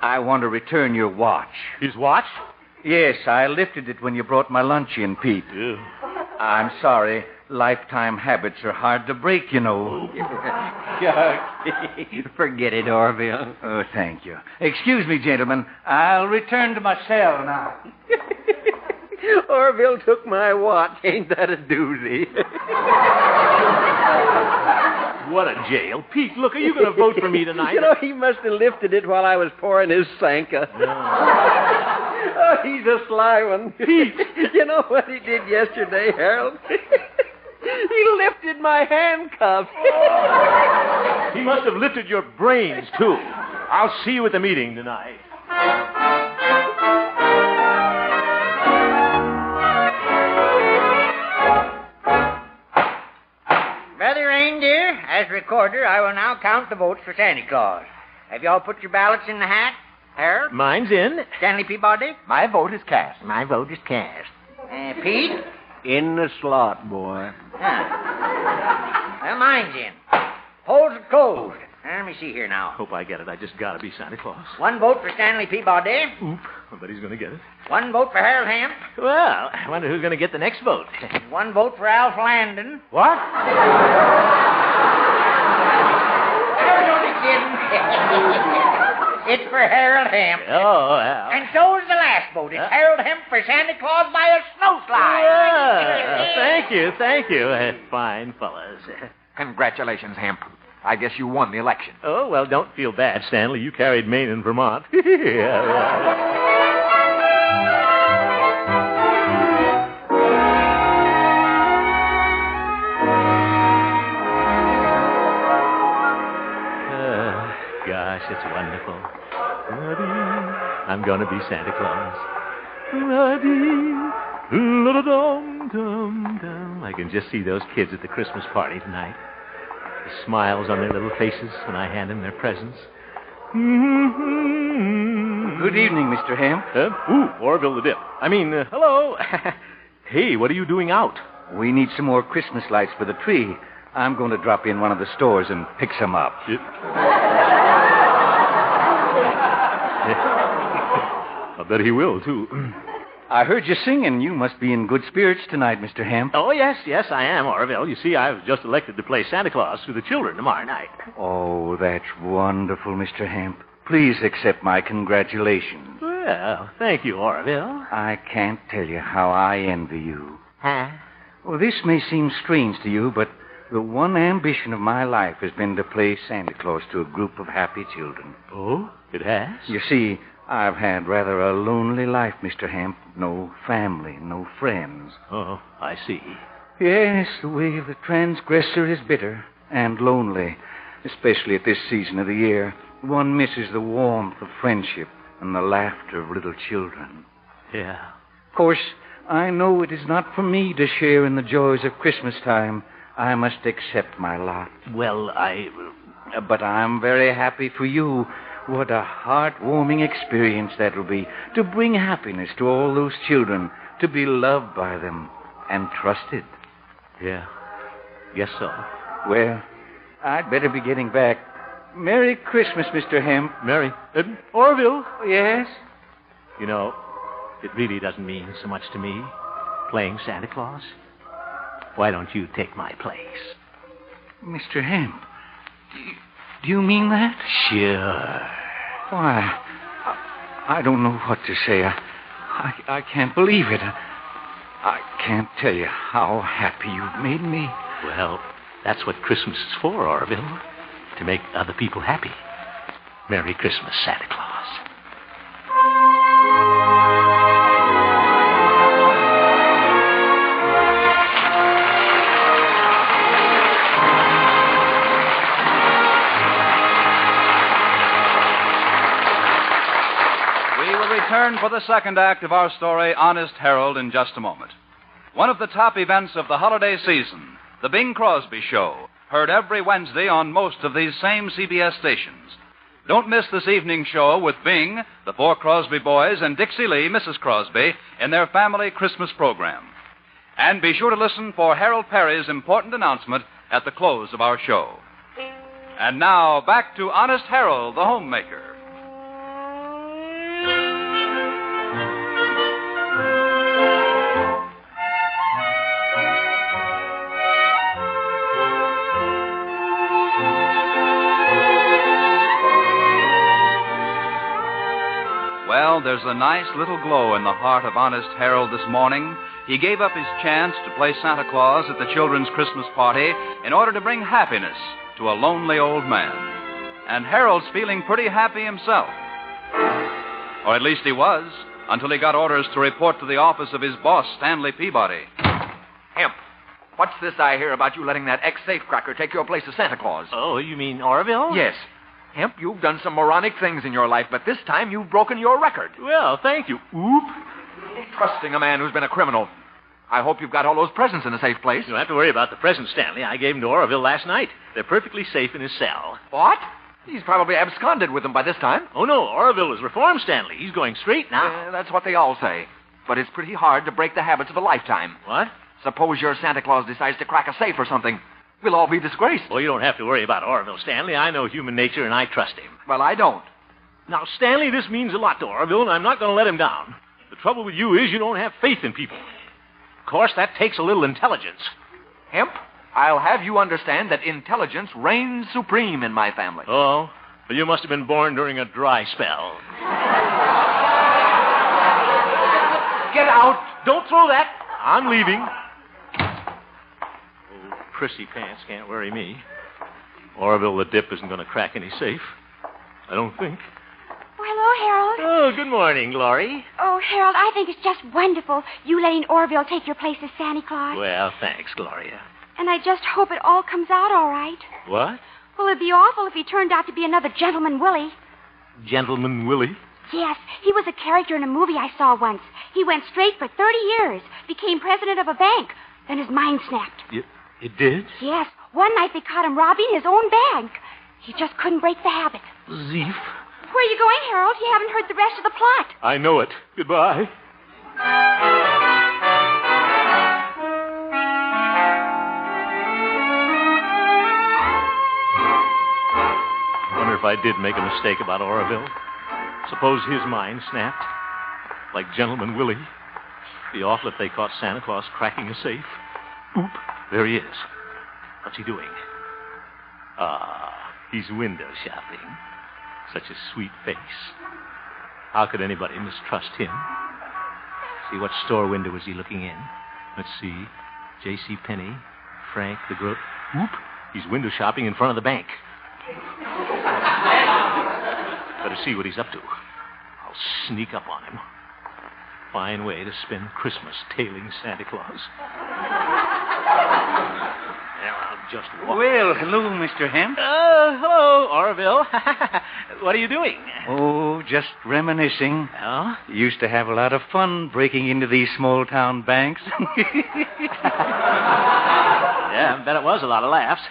I want to return your watch. His watch? Yes, I lifted it when you brought my lunch in, Pete. Yeah. I'm sorry. Lifetime habits are hard to break, you know. Forget it, Orville. Oh, thank you. Excuse me, gentlemen. I'll return to my cell now. Orville took my watch. Ain't that a doozy? What a jail. Pete, look, are you going to vote for me tonight? You know, he must have lifted it while I was pouring his Sanka. Oh, he's a sly one. Pete! You know what he did yesterday, Harold? He lifted my handcuffs. He must have lifted your brains, too. I'll see you at the meeting tonight. Brother Reindeer, as recorder, I will now count the votes for Santa Claus. Have you all put your ballots in the hat? Harold? Mine's in. Stanley Peabody? My vote is cast. My vote is cast. Pete? In the slot, boy. Well, mine's in. Polls are closed. Let me see here now. Hope I get it. I just gotta be Santa Claus. 1 vote for Stanley Peabody. Oop. I bet he's gonna get it. 1 vote for Harold Hemp. Well, I wonder who's gonna get the next vote. 1 vote for Alf Landon. What? I'm only kidding. It's for Harold Hemp. Oh, well. And so's the last vote. It's Harold Hemp for Santa Claus by a snowslide. Yeah. Thank you. Fine fellas. Congratulations, Hemp. I guess you won the election. Oh, well, don't feel bad, Stanley. You carried Maine and Vermont. Gosh, it's wonderful. I'm going to be Santa Claus. I can just see those kids at the Christmas party tonight. The smiles on their little faces when I hand them their presents. Good evening, Mr. Hemp. Orville the Dip. Hello. Hey, what are you doing out? We need some more Christmas lights for the tree. I'm going to drop in one of the stores and pick some up. I bet he will, too. I heard you singing. You must be in good spirits tonight, Mr. Hemp. Oh, yes, I am, Orville. You see, I was just elected to play Santa Claus for the children tomorrow night. Oh, that's wonderful, Mr. Hemp. Please accept my congratulations. Well, thank you, Orville. I can't tell you how I envy you. Huh? Well, this may seem strange to you, but the one ambition of my life has been to play Santa Claus to a group of happy children. Oh, it has? You see, I've had rather a lonely life, Mr. Hemp. No family, no friends. Oh, I see. Yes, the way of the transgressor is bitter and lonely, especially at this season of the year. One misses the warmth of friendship and the laughter of little children. Yeah. Of course, I know it is not for me to share in the joys of Christmas time. I must accept my lot. Well, But I'm very happy for you. What a heartwarming experience that will be, to bring happiness to all those children, to be loved by them and trusted. Yeah. Guess so. Well, I'd better be getting back. Merry Christmas, Mr. Hemp. Merry. Orville? Yes? You know, it really doesn't mean so much to me, playing Santa Claus. Why don't you take my place? Mr. Hemp, do you mean that? Sure. Why, I don't know what to say. I can't believe it. I can't tell you how happy you've made me. Well, that's what Christmas is for, Orville. To make other people happy. Merry Christmas, Santa Claus. We will return for the second act of our story, Honest Harold, in just a moment. One of the top events of the holiday season, the Bing Crosby Show, heard every Wednesday on most of these same CBS stations. Don't miss this evening's show with Bing, the four Crosby boys, and Dixie Lee, Mrs. Crosby, in their family Christmas program. And be sure to listen for Harold Peary's important announcement at the close of our show. And now, back to Honest Harold, the homemaker. Well, there's a nice little glow in the heart of Honest Harold this morning. He gave up his chance to play Santa Claus at the children's Christmas party in order to bring happiness to a lonely old man. And Harold's feeling pretty happy himself. Or at least he was, until he got orders to report to the office of his boss, Stanley Peabody. Hemp, what's this I hear about you letting that ex-safecracker take your place as Santa Claus? Oh, you mean Orville? Yes. Hemp, you've done some moronic things in your life, but this time you've broken your record. Well, thank you. Oop. Trusting a man who's been a criminal. I hope you've got all those presents in a safe place. You don't have to worry about the presents, Stanley. I gave them to Orville last night. They're perfectly safe in his cell. What? He's probably absconded with them by this time. Oh, no. Orville is reformed, Stanley. He's going straight now. That's what they all say. But it's pretty hard to break the habits of a lifetime. What? Suppose your Santa Claus decides to crack a safe or something. We'll all be disgraced. Well, you don't have to worry about Orville, Stanley. I know human nature, and I trust him. Well, I don't. Now, Stanley, this means a lot to Orville, and I'm not going to let him down. The trouble with you is you don't have faith in people. Of course, that takes a little intelligence. Hemp, I'll have you understand that intelligence reigns supreme in my family. Oh? Well, you must have been born during a dry spell. Get out! Don't throw that! I'm leaving. Prissy pants can't worry me. Orville the Dip isn't going to crack any safe. I don't think. Oh, hello, Harold. Oh, good morning, Glory. Oh, Harold, I think it's just wonderful you letting Orville take your place as Santa Claus. Well, thanks, Gloria. And I just hope it all comes out all right. What? Well, it'd be awful if he turned out to be another Gentleman Willie. Gentleman Willie? Yes, he was a character in a movie I saw once. He went straight for 30 years, became president of a bank, then his mind snapped. It did? Yes. One night they caught him robbing his own bank. He just couldn't break the habit. Zeef. Where are you going, Harold? You haven't heard the rest of the plot. I know it. Goodbye. Wonder if I did make a mistake about Orville. Suppose his mind snapped. Like Gentleman Willie. Be awful if they caught Santa Claus cracking a safe. Oop. There he is. What's he doing? He's window shopping. Such a sweet face. How could anybody mistrust him? See, what store window was he looking in? Let's see. J.C. Penney, Frank the Gro... Whoop! He's window shopping in front of the bank. Better see what he's up to. I'll sneak up on him. Fine way to spend Christmas tailing Santa Claus. Well, I'll just walk. Well, hello, Mr. Hemp. Hello, Orville. What are you doing? Oh, just reminiscing. Oh? Used to have a lot of fun breaking into these small-town banks. Yeah, I bet it was a lot of laughs.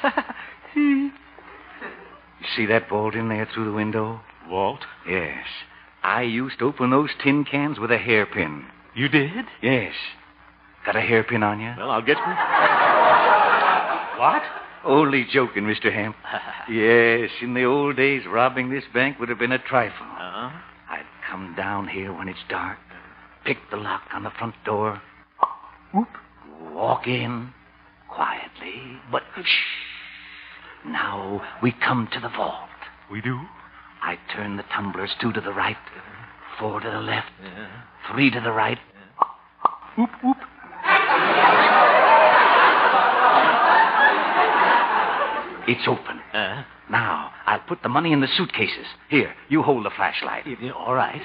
See that vault in there through the window? Vault? Yes. I used to open those tin cans with a hairpin. You did? Yes. Got a hairpin on you? Well, I'll get you. What? Only joking, Mr. Hemp. Yes, in the old days, robbing this bank would have been a trifle. Uh-huh. I'd come down here when it's dark, pick the lock on the front door, whoop, walk in quietly, but shh. Now we come to the vault. We do? I turn the tumblers 2 to the right, 4 to the left, 3 to the right. Whoop, whoop. It's open. Now, I'll put the money in the suitcases. Here, you hold the flashlight. All right.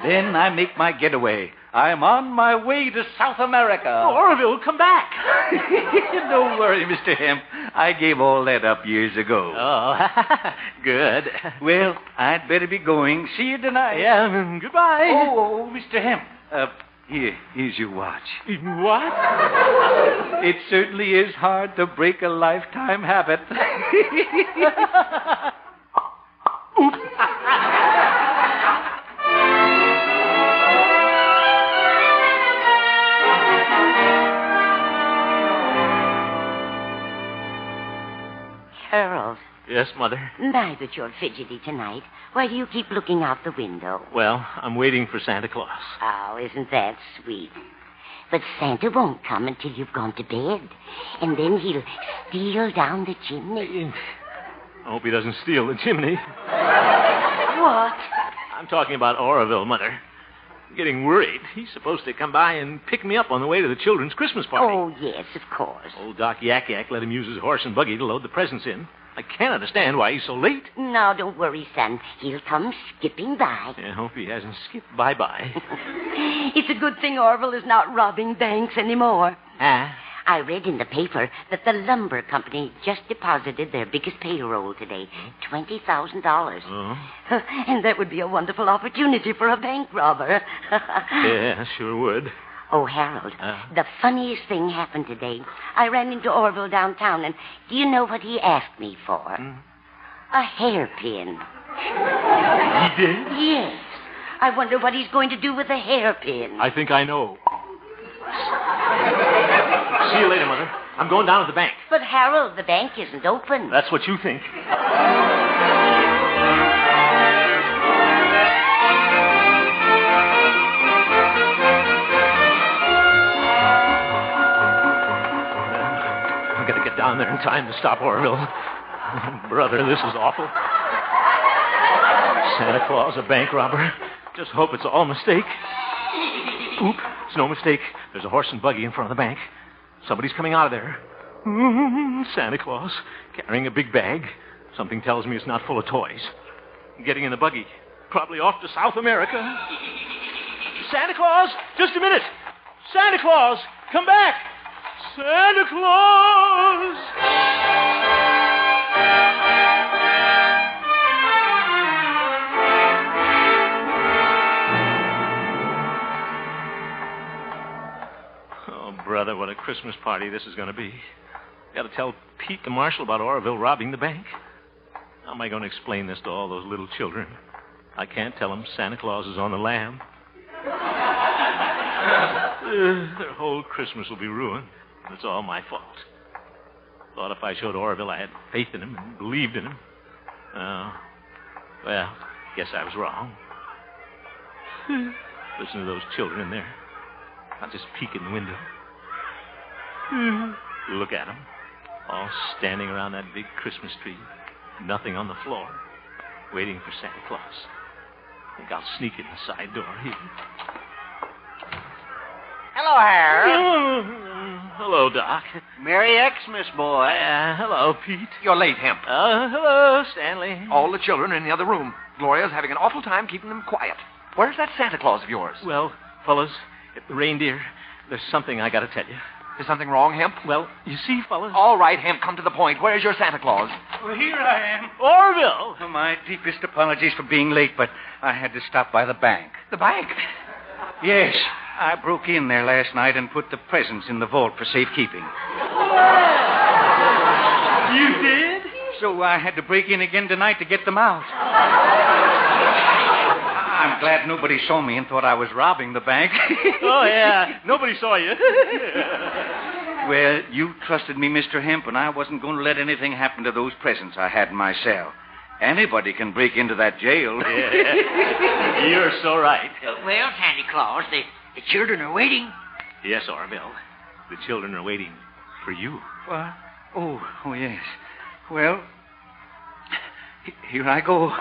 Then I make my getaway. I'm on my way to South America. Orville, come back. Don't worry, Mr. Hemp. I gave all that up years ago. Oh, good. Well, I'd better be going. See you tonight. Yeah, goodbye. Oh, Mr. Hemp. Here's your watch. What? It certainly is hard to break a lifetime habit. Harold. Yes, Mother? My, but you're fidgety tonight. Why do you keep looking out the window? Well, I'm waiting for Santa Claus. Oh, isn't that sweet? But Santa won't come until you've gone to bed. And then he'll steal down the chimney. I hope he doesn't steal the chimney. What? I'm talking about Oroville, Mother. I'm getting worried. He's supposed to come by and pick me up on the way to the children's Christmas party. Oh, yes, of course. Old Doc Yak Yak let him use his horse and buggy to load the presents in. I can't understand why he's so late. Now, don't worry, son. He'll come skipping by. I hope he hasn't skipped bye-bye. It's a good thing Orville is not robbing banks anymore. Ah? I read in the paper that the lumber company just deposited their biggest payroll today, $20,000. Oh? And that would be a wonderful opportunity for a bank robber. Yeah, sure would. Oh, Harold, the funniest thing happened today. I ran into Orville downtown, and do you know what he asked me for? A hairpin. He did? Yes. I wonder what he's going to do with a hairpin. I think I know. See you later, Mother. I'm going down to the bank. But, Harold, the bank isn't open. That's what you think. I've got to get down there in time to stop Orville. Brother, this is awful. Santa Claus, a bank robber. Just hope it's all a mistake. Oop, it's no mistake. There's a horse and buggy in front of the bank. Somebody's coming out of there. Santa Claus, carrying a big bag. Something tells me it's not full of toys. Getting in the buggy. Probably off to South America. Santa Claus, just a minute. Santa Claus, come back. Santa Claus! Oh, brother, what a Christmas party this is going to be. Got to tell Pete the marshal about Oroville robbing the bank. How am I going to explain this to all those little children? I can't tell them Santa Claus is on the lam. Their whole Christmas will be ruined. It's all my fault. Thought if I showed Oroville I had faith in him and believed in him. Well, guess I was wrong. Listen to those children in there. I'll just peek in the window. Look at them. All standing around that big Christmas tree. Nothing on the floor. Waiting for Santa Claus. I think I'll sneak in the side door here. Hello, Harold. Hello, Doc. Merry Xmas, boy. Hello, Pete. You're late, Hemp. Hello, Stanley. All the children are in the other room. Gloria's having an awful time keeping them quiet. Where's that Santa Claus of yours? Well, fellas, the reindeer, there's something I got to tell you. Is something wrong, Hemp? Well, you see, fellas... All right, Hemp, come to the point. Where's your Santa Claus? Well, here I am. Orville! Well, my deepest apologies for being late, but I had to stop by the bank. The bank? Yes. I broke in there last night and put the presents in the vault for safekeeping. You did? so I had to break in again tonight to get them out. I'm glad nobody saw me and thought I was robbing the bank. Oh, yeah. Nobody saw you. Well, you trusted me, Mr. Hemp, and I wasn't going to let anything happen to those presents I had in my cell. Anybody can break into that jail. Yeah. You're so right. Well, Santa Claus, the children are waiting. Yes, Orville. The children are waiting for you. What? Oh, yes. Well, here I go.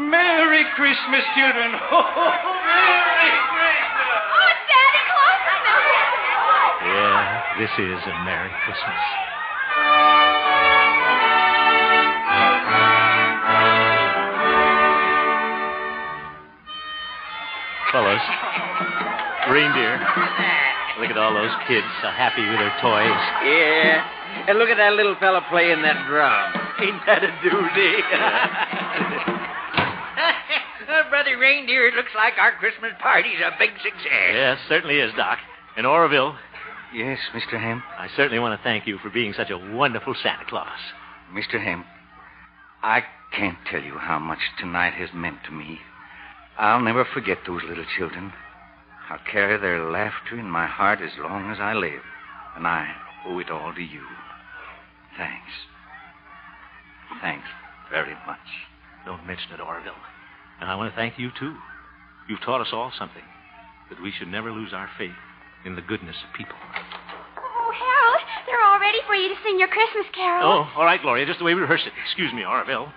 Merry Christmas, children. Oh, Merry Christmas. Oh, Santa Claus. Yeah, this is a Merry Christmas. Fellas, reindeer, look at all those kids so happy with their toys. Yeah. And look at that little fella playing that drum. Ain't that a doozy? Brother Reindeer, it looks like our Christmas party's a big success. Yes, certainly is, Doc. And Orville. Yes, Mr. Hemp. I certainly want to thank you for being such a wonderful Santa Claus. Mr. Hemp, I can't tell you how much tonight has meant to me. I'll never forget those little children. I'll carry their laughter in my heart as long as I live. And I owe it all to you. Thanks. Thanks very much. Don't mention it, Orville. And I want to thank you, too. You've taught us all something. That we should never lose our faith in the goodness of people. Oh, Harold, they're all ready for you to sing your Christmas carol. Oh, all right, Gloria, just the way we rehearsed it. Excuse me, Orville.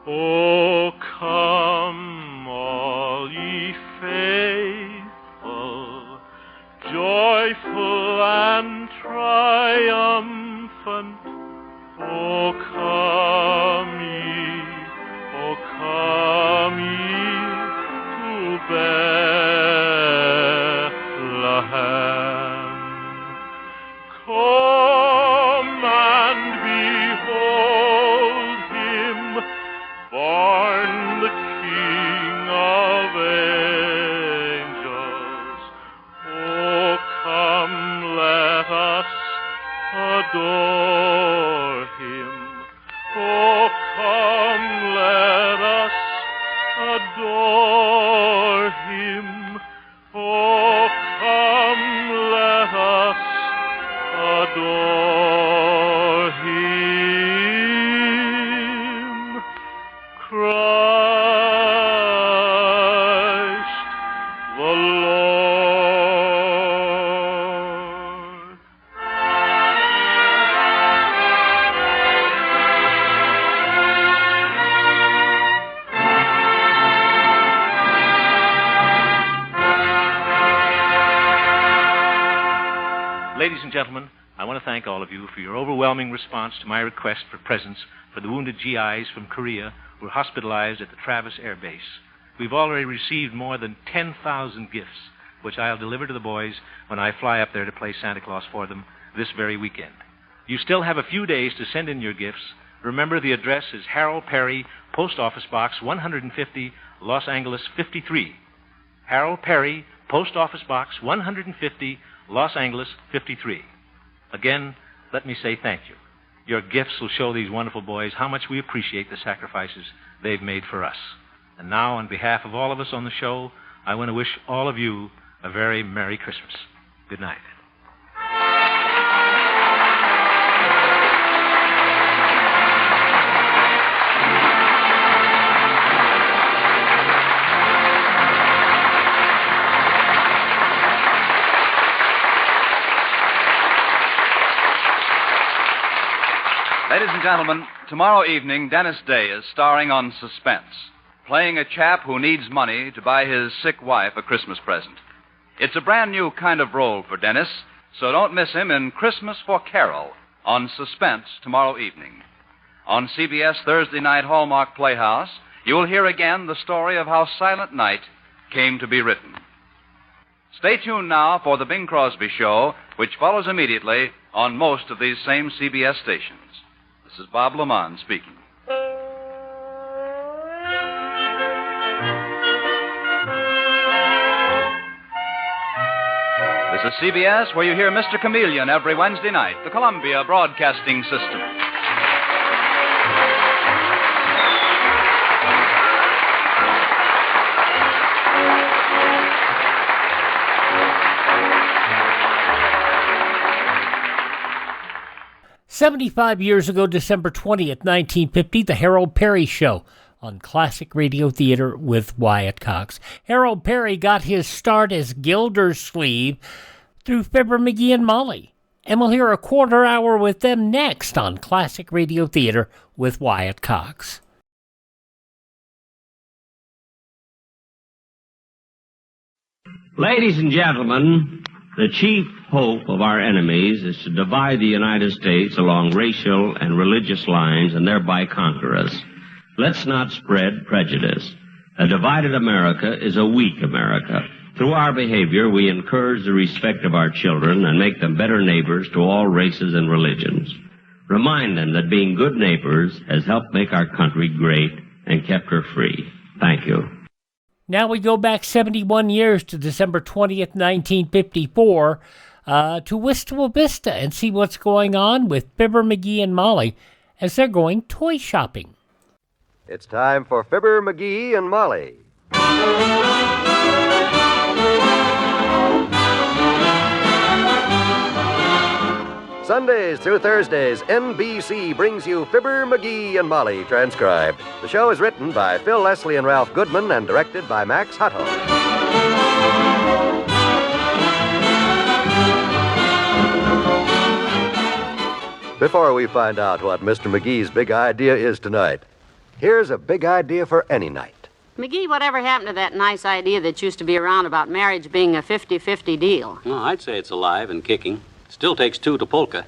Oh, come, all ye faithful, joyful and triumphant. Oh, come ye to Bethlehem. Come and behold him, born the King of angels. Oh, come, let us adore him. Oh, come, let us adore him. Oh, come, let us adore him. Christ the Lord. Ladies and gentlemen, I want to thank all of you for your overwhelming response to my request for presents for the wounded GIs from Korea who were hospitalized at the Travis Air Base. We've already received more than 10,000 gifts, which I'll deliver to the boys when I fly up there to play Santa Claus for them this very weekend. You still have a few days to send in your gifts. Remember, the address is Harold Peary, Post Office Box 150, Los Angeles 53. Harold Peary, Post Office Box 150, Los Angeles 53. Again, let me say thank you. Your gifts will show these wonderful boys how much we appreciate the sacrifices they've made for us. And now, on behalf of all of us on the show, I want to wish all of you a very Merry Christmas. Good night. Ladies and gentlemen, tomorrow evening, Dennis Day is starring on Suspense, playing a chap who needs money to buy his sick wife a Christmas present. It's a brand new kind of role for Dennis, so don't miss him in Christmas for Carol on Suspense tomorrow evening. On CBS Thursday night Hallmark Playhouse, you'll hear again the story of how Silent Night came to be written. Stay tuned now for the Bing Crosby Show, which follows immediately on most of these same CBS stations. This is Bob Lamont speaking. The This is CBS, where you hear Mr. Chameleon every Wednesday night, the Columbia Broadcasting System. "75 years ago, December 20th, 1950, the Harold Peary Show on Classic Radio Theater with Wyatt Cox. Harold Peary got his start as Gildersleeve through Fibber McGee and Molly. And we'll hear a quarter hour with them next on Classic Radio Theater with Wyatt Cox. Ladies and gentlemen, the chief hope of our enemies is to divide the United States along racial and religious lines and thereby conquer us. Let's not spread prejudice. A divided America is a weak America. Through our behavior, we encourage the respect of our children and make them better neighbors to all races and religions. Remind them that being good neighbors has helped make our country great and kept her free. Thank you. Now we go back 71 years to December 20th, 1954, to Wistful Vista and see what's going on with Fibber McGee and Molly as they're going toy shopping. It's time for Fibber McGee and Molly. Sundays through Thursdays, NBC brings you Fibber, McGee, and Molly transcribed. The show is written by Phil Leslie and Ralph Goodman and directed by Max Hutto. Before we find out what Mr. McGee's big idea is tonight, here's a big idea for any night. McGee, whatever happened to that nice idea that used to be around about marriage being a 50-50 deal? Well, I'd say it's alive and kicking. Still takes two to polka.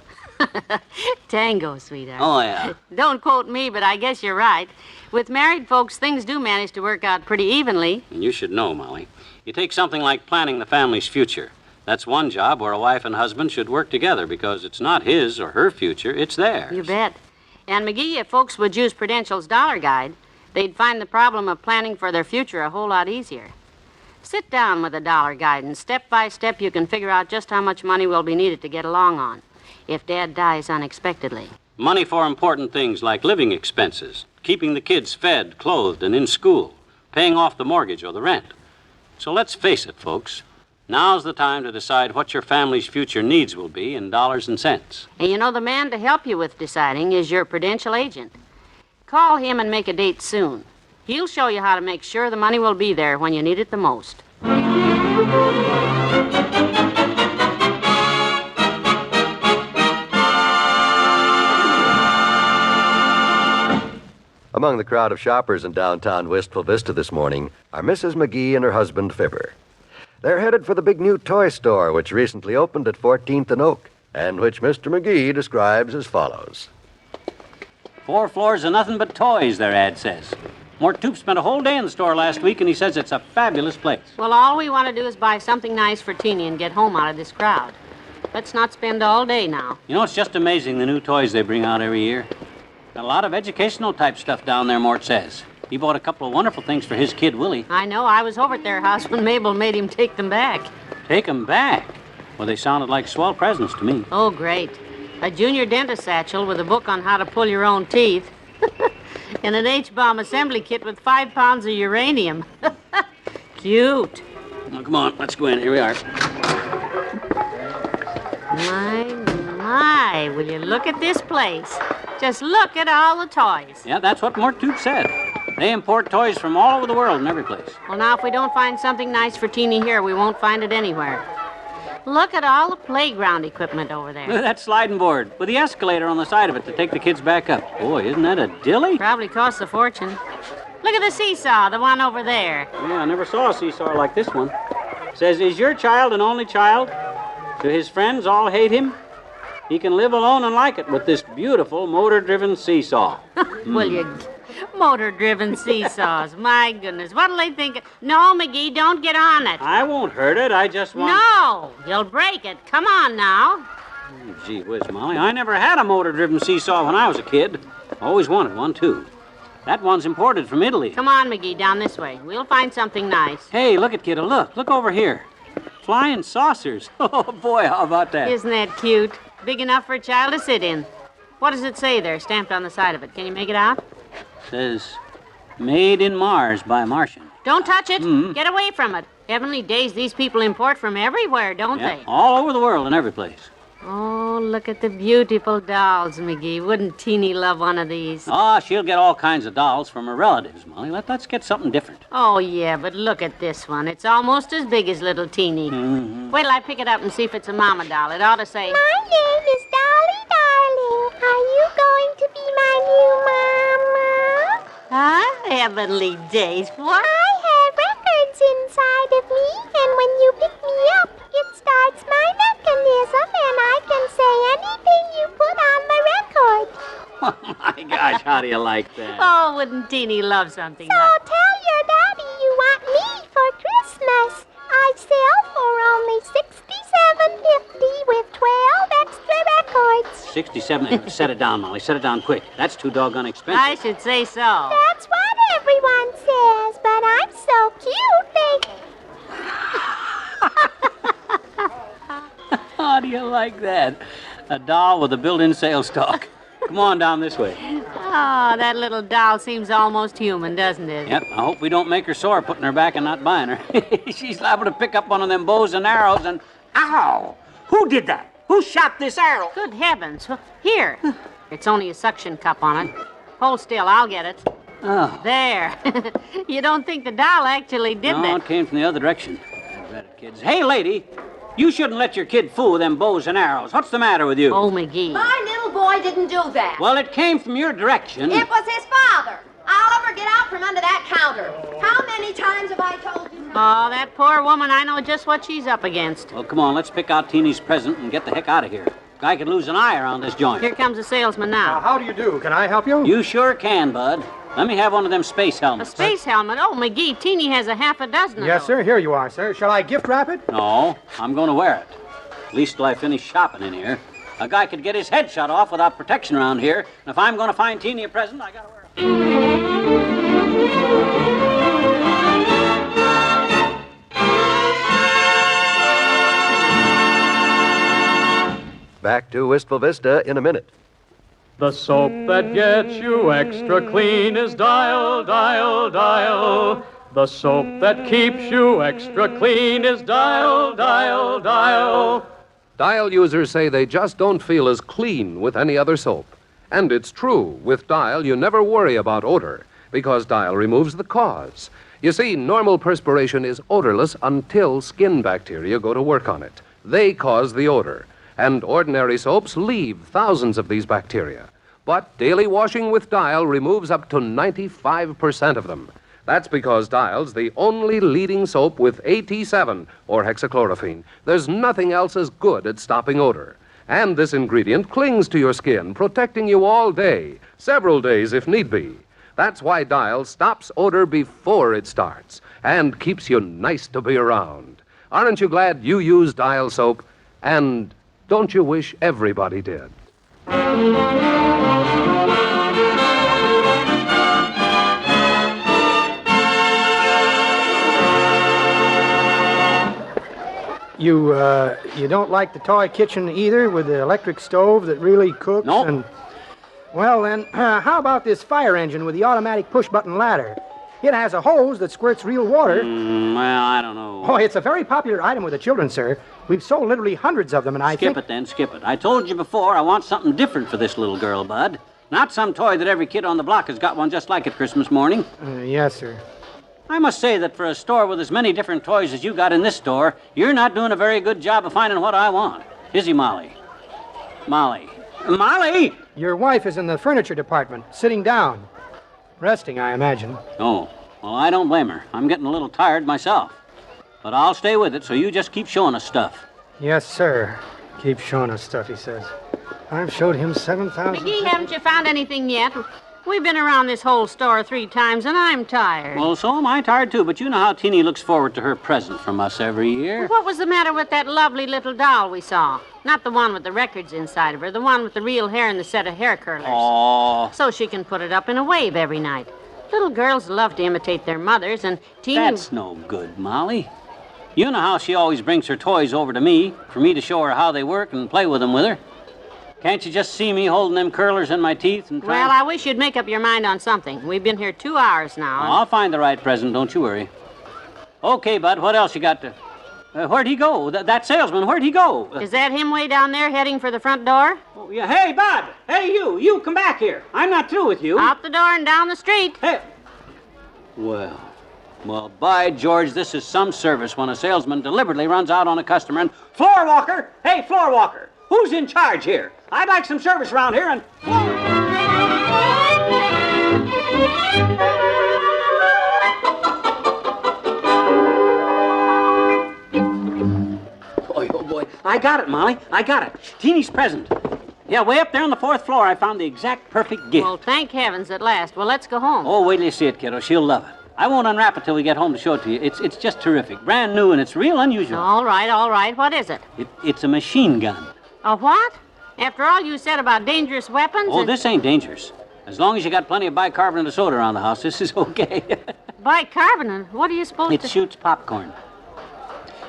Tango, sweetheart. Oh, yeah. Don't quote me, but I guess you're right. With married folks, things do manage to work out pretty evenly. And you should know, Molly. You take something like planning the family's future. That's one job where a wife and husband should work together because it's not his or her future, it's theirs. You bet. And, McGee, if folks would use Prudential's Dollar Guide, they'd find the problem of planning for their future a whole lot easier. Sit down with a Dollar Guide, and step by step you can figure out just how much money will be needed to get along on if Dad dies unexpectedly. Money for important things like living expenses, keeping the kids fed, clothed, and in school, paying off the mortgage or the rent. So let's face it, folks. Now's the time to decide what your family's future needs will be in dollars and cents. And you know, the man to help you with deciding is your Prudential agent. Call him and make a date soon. He'll show you how to make sure the money will be there when you need it the most. Among the crowd of shoppers in downtown Wistful Vista this morning are Mrs. McGee and her husband, Fibber. They're headed for the big new toy store which recently opened at 14th and Oak, and which Mr. McGee describes as follows. 4 floors of nothing but toys, their ad says. Mort Toop spent a whole day in the store last week, and he says it's a fabulous place. Well, all we want to do is buy something nice for Teeny and get home out of this crowd. Let's not spend all day now. You know, it's just amazing the new toys they bring out every year. Got a lot of educational type stuff down there, Mort says. He bought a couple of wonderful things for his kid, Willie. I know. I was over at their house when Mabel made him take them back. Take them back? Well, they sounded like swell presents to me. Oh, great. A junior dentist satchel with a book on how to pull your own teeth. And an H-bomb assembly kit with 5 pounds of uranium. Cute. Well, come on, let's go in. Here we are. My, will you look at this place? Just look at all the toys. Yeah, that's what Mort Toop said. They import toys from all over the world in every place. Well, now, if we don't find something nice for Teeny here, we won't find it anywhere. Look at all the playground equipment over there. Look at that sliding board with the escalator on the side of it to take the kids back up. Boy, isn't that a dilly? Probably costs a fortune. Look at the seesaw, the one over there. Yeah, I never saw a seesaw like this one. Says, is your child an only child? Do his friends all hate him? He can live alone and like it with this beautiful motor-driven seesaw. Will you... Motor-driven seesaws. My goodness, what'll they think? No, McGee, don't get on it. I won't hurt it. I just want... No, you'll break it. Come on now. Oh, gee whiz, Molly. I never had a motor-driven seesaw when I was a kid. Always wanted one, too. That one's imported from Italy. Come on, McGee, down this way. We'll find something nice. Hey, look at kiddo. Look over here. Flying saucers. Oh, boy, how about that? Isn't that cute? Big enough for a child to sit in. What does it say there, stamped on the side of it? Can you make it out? Says, made in Mars by Martian. Don't touch it. Mm-hmm. Get away from it. Heavenly days, these people import from everywhere, don't they? All over the world and every place. Oh, look at the beautiful dolls, McGee. Wouldn't Teeny love one of these? Oh, she'll get all kinds of dolls from her relatives, Molly. Let's get something different. Oh, yeah, but look at this one. It's almost as big as little Teeny. Mm-hmm. Wait till I pick it up and see if it's a mama doll. It ought to say... My name is Dolly Darling. Are you going to be my new mama? Huh? Heavenly days. What? I have records inside of me, and when you pick me up, it starts my mechanism, and I can say anything you put on the record. Oh, my gosh, how do you like that? Oh, wouldn't Teeny love something So like... tell your daddy you want me for Christmas. I sell for only $67.50 with 12 extra records. 67. Set it down, Molly. Set it down quick. That's too doggone expensive. I should say so. That's what everyone says, but I'm so cute, How do you like that? A doll with a built-in sales talk. Come on down this way. Oh, that little doll seems almost human, doesn't it? Yep, I hope we don't make her sore putting her back and not buying her. She's liable to pick up one of them bows and arrows and... Ow! Who did that? Who shot this arrow? Good heavens. Here. It's only a suction cup on it. Hold still, I'll get it. Oh. There. You don't think the doll actually did that? No, it came from the other direction. I read it, kids. Hey, lady! You shouldn't let your kid fool with them bows and arrows. What's the matter with you? Oh, McGee. My little boy didn't do that. Well, it came from your direction. It was his father. Oliver, get out from under that counter. How many times have I told you? Oh, that poor woman, I know just what she's up against. Well, come on, let's pick out Teeny's present and get the heck out of here. Guy could lose an eye around this joint. Here comes a salesman now. How do you do? Can I help you? You sure can, bud. Let me have one of them space A helmets. space helmet? Oh, McGee, Teeny has a half a dozen of Yes, those. sir. Here you are, sir. Shall I gift wrap it? No, I'm going to wear it. At least till I finish shopping in here. A guy could get his head shot off without protection around here. And if I'm going to find Teeny a present, I got to wear it. Back to Wistful Vista in a minute. The soap that gets you extra clean is Dial, Dial, Dial. The soap that keeps you extra clean is Dial, Dial, Dial. Dial users say they just don't feel as clean with any other soap. And it's true. With Dial, you never worry about odor, because Dial removes the cause. You see, normal perspiration is odorless until skin bacteria go to work on it. They cause the odor. And ordinary soaps leave thousands of these bacteria. But daily washing with Dial removes up to 95% of them. That's because Dial's the only leading soap with AT7, or hexachlorophene. There's nothing else as good at stopping odor. And this ingredient clings to your skin, protecting you all day, several days if need be. That's why Dial stops odor before it starts and keeps you nice to be around. Aren't you glad you use Dial soap? And don't you wish everybody did? You don't like the toy kitchen either, with the electric stove that really cooks? Nope. And, well, then, how about this fire engine with the automatic push-button ladder? It has a hose that squirts real water. Well, I don't know. Oh, it's a very popular item with the children, sir. We've sold literally hundreds of them, and I think... Skip it, then. Skip it. I told you before I want something different for this little girl, Bud. Not some toy that every kid on the block has got one just like it Christmas morning. Yes, sir. I must say that for a store with as many different toys as you got in this store, you're not doing a very good job of finding what I want. Is he, Molly? Molly. Molly! Your wife is in the furniture department, sitting down. Resting, I imagine. Oh, well, I don't blame her. I'm getting a little tired myself. But I'll stay with it, so you just keep showing us stuff. Yes, sir. Keep showing us stuff, he says. I've showed him 7,000... McGee, haven't you found anything yet? We've been around this whole store 3 times, and I'm tired. Well, so am I tired, too, but you know how Teeny looks forward to her present from us every year. What was the matter with that lovely little doll we saw? Not the one with the records inside of her, the one with the real hair and the set of hair curlers. Oh. So she can put it up in a wave every night. Little girls love to imitate their mothers, and Teeny... That's no good, Molly. You know how she always brings her toys over to me for me to show her how they work and play with them with her. Can't you just see me holding them curlers in my teeth and trying... Well, I wish you'd make up your mind on something. We've been here 2 hours now. Oh, I'll find the right present, don't you worry. Okay, Bud, what else you got to... where'd he go? That salesman, where'd he go? Is that him way down there heading for the front door? Oh, yeah. Hey, Bud! Hey, you come back here. I'm not through with you. Out the door and down the street. Hey. Well, by George, this is some service when a salesman deliberately runs out on a customer and... Floor walker! Hey, floor walker! Who's in charge here? I'd like some service around here and... Oh, boy. I got it, Molly. I got it. Teeny's present. Yeah, way up there on the 4th floor, I found the exact perfect gift. Well, thank heavens at last. Well, let's go home. Oh, wait till you see it, kiddo. She'll love it. I won't unwrap it till we get home to show it to you. It's just terrific. Brand new, and it's real unusual. All right. What is it? It's a machine gun. A what? After all you said about dangerous weapons? Oh, this ain't dangerous. As long as you got plenty of bicarbonate of soda around the house, this is okay. Bicarbonate? What are you supposed to... It shoots popcorn.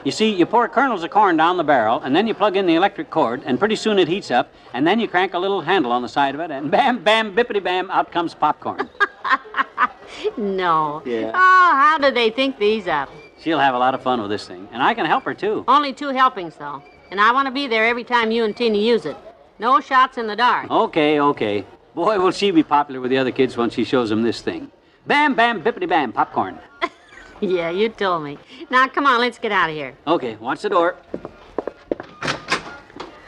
You see, you pour kernels of corn down the barrel, and then you plug in the electric cord, and pretty soon it heats up, and then you crank a little handle on the side of it, and bam, bam, bippity-bam, out comes popcorn. No. Yeah. Oh, how did they think these up? She'll have a lot of fun with this thing, and I can help her, too. Only 2 helpings, though. And I want to be there every time you and Teeny use it. No shots in the dark. Okay. Boy, will she be popular with the other kids when she shows them this thing. Bam, bam, bippity-bam, popcorn. Yeah, you told me. Now, come on, let's get out of here. Okay, watch the door.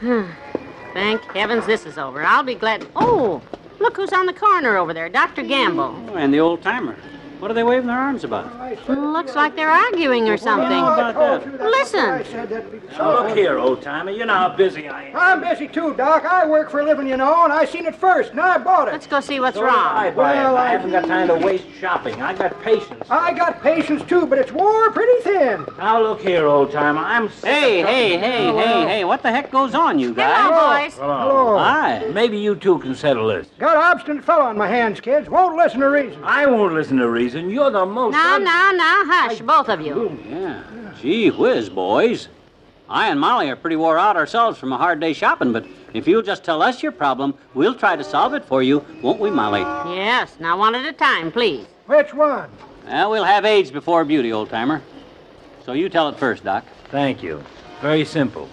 Thank heavens this is over. I'll be glad... Oh, look who's on the corner over there, Dr. Gamble. Oh, and the old timer. What are they waving their arms about? Looks like they're arguing or something. How about that? Listen. Now, look here, old timer. You know how busy I am. I'm busy too, Doc. I work for a living, you know, and I seen it first, and I bought it. Let's go see what's So wrong. I haven't got time to waste shopping. I got patience. I got patience too, but it's wore pretty thin. Now, look here, old timer. I'm sick Hey, what the heck goes on, you guys? Hello, boys. Hello. Hi. Maybe you two can settle this. Got an obstinate fellow on my hands, kids. Won't listen to reason. I won't listen to reason. You're the most... Now, hush, both of you. Yeah. Gee whiz, boys. I and Molly are pretty wore out ourselves from a hard day shopping, but if you'll just tell us your problem, we'll try to solve it for you, won't we, Molly? Yes, now one at a time, please. Which one? Well, we'll have age before beauty, old timer. So you tell it first, Doc. Thank you. Very simple.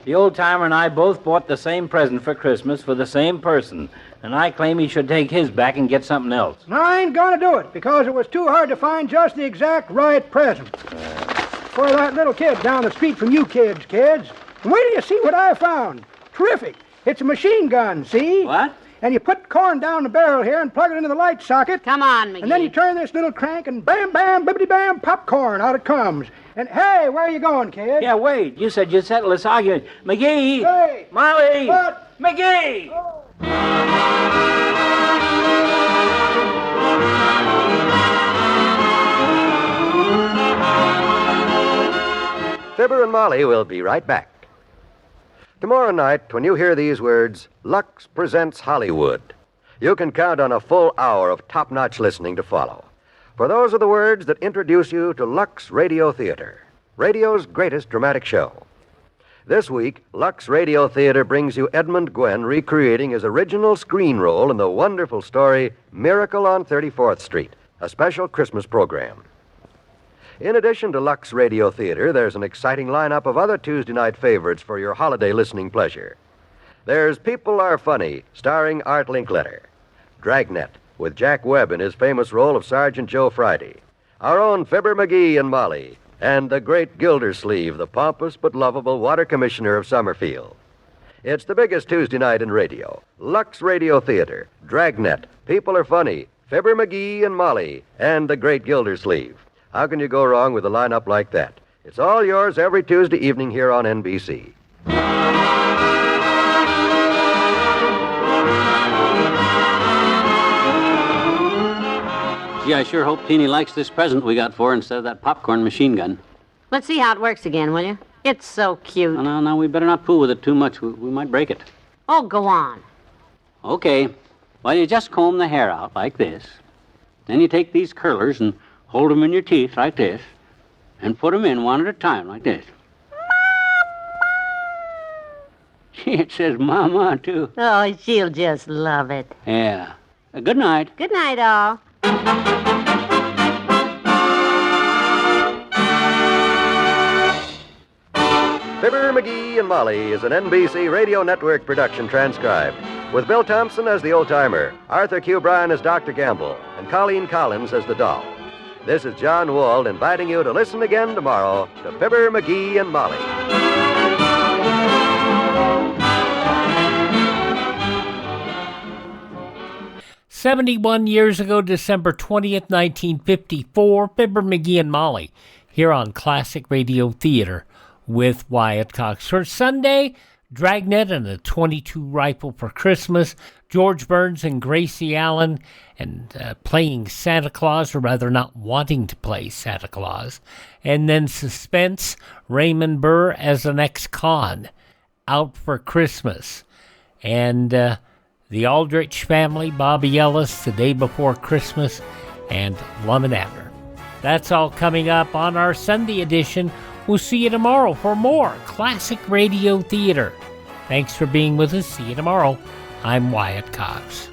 The old timer and I both bought the same present for Christmas for the same person, and I claim he should take his back and get something else. No, I ain't gonna do it, because it was too hard to find just the exact right present. For that little kid down the street from you kids. And wait till you see what I found. Terrific. It's a machine gun, see? What? And you put corn down the barrel here and plug it into the light socket. Come on, McGee. And then you turn this little crank and bam, bam, bibbity bam, popcorn, out it comes. And hey, where are you going, kid? Yeah, wait. You said you'd settle this argument. McGee! Hey! Molly! What? McGee! Oh. Fibber and Molly will be right back. Tomorrow night, when you hear these words, Lux presents Hollywood, you can count on a full hour of top-notch listening to follow. For those are the words that introduce you to Lux Radio Theater, radio's greatest dramatic show. This week, Lux Radio Theater brings you Edmund Gwenn recreating his original screen role in the wonderful story Miracle on 34th Street, a special Christmas program. In addition to Lux Radio Theater, there's an exciting lineup of other Tuesday night favorites for your holiday listening pleasure. There's People Are Funny, starring Art Linkletter. Dragnet, with Jack Webb in his famous role of Sergeant Joe Friday. Our own Fibber McGee and Molly. And the great Gildersleeve, the pompous but lovable Water Commissioner of Summerfield. It's the biggest Tuesday night in radio. Lux Radio Theater, Dragnet, People Are Funny, Fibber McGee and Molly, and the great Gildersleeve. How can you go wrong with a lineup like that? It's all yours every Tuesday evening here on NBC. Gee, I sure hope Teeny likes this present we got for her instead of that popcorn machine gun. Let's see how it works again, will you? It's so cute. Oh, no, we better not fool with it too much. We might break it. Oh, go on. Okay. Well, you just comb the hair out like this. Then you take these curlers and hold them in your teeth like this. and put 'em in one at a time like this. It says Mama, too. Oh, she'll just love it. Yeah. Good night. Good night, all. Fibber, McGee, and Molly is an NBC Radio Network production transcribed, with Bill Thompson as the old-timer, Arthur Q. Bryan as Dr. Gamble, and Colleen Collins as the doll. This is John Wald inviting you to listen again tomorrow to Fibber, McGee, and Molly. 71 years ago, December 20th, 1954, Fibber, McGee, and Molly here on Classic Radio Theater with Wyatt Cox. For Sunday, Dragnet and a .22 rifle for Christmas, George Burns and Gracie Allen, and playing Santa Claus, or rather not wanting to play Santa Claus. And then Suspense, Raymond Burr as an ex-con, Out for Christmas. And the Aldrich Family, Bobby Ellis, The Day Before Christmas, and Lum and Abner. That's all coming up on our Sunday edition. We'll see you tomorrow for more Classic Radio Theater. Thanks for being with us. See you tomorrow. I'm Wyatt Cox.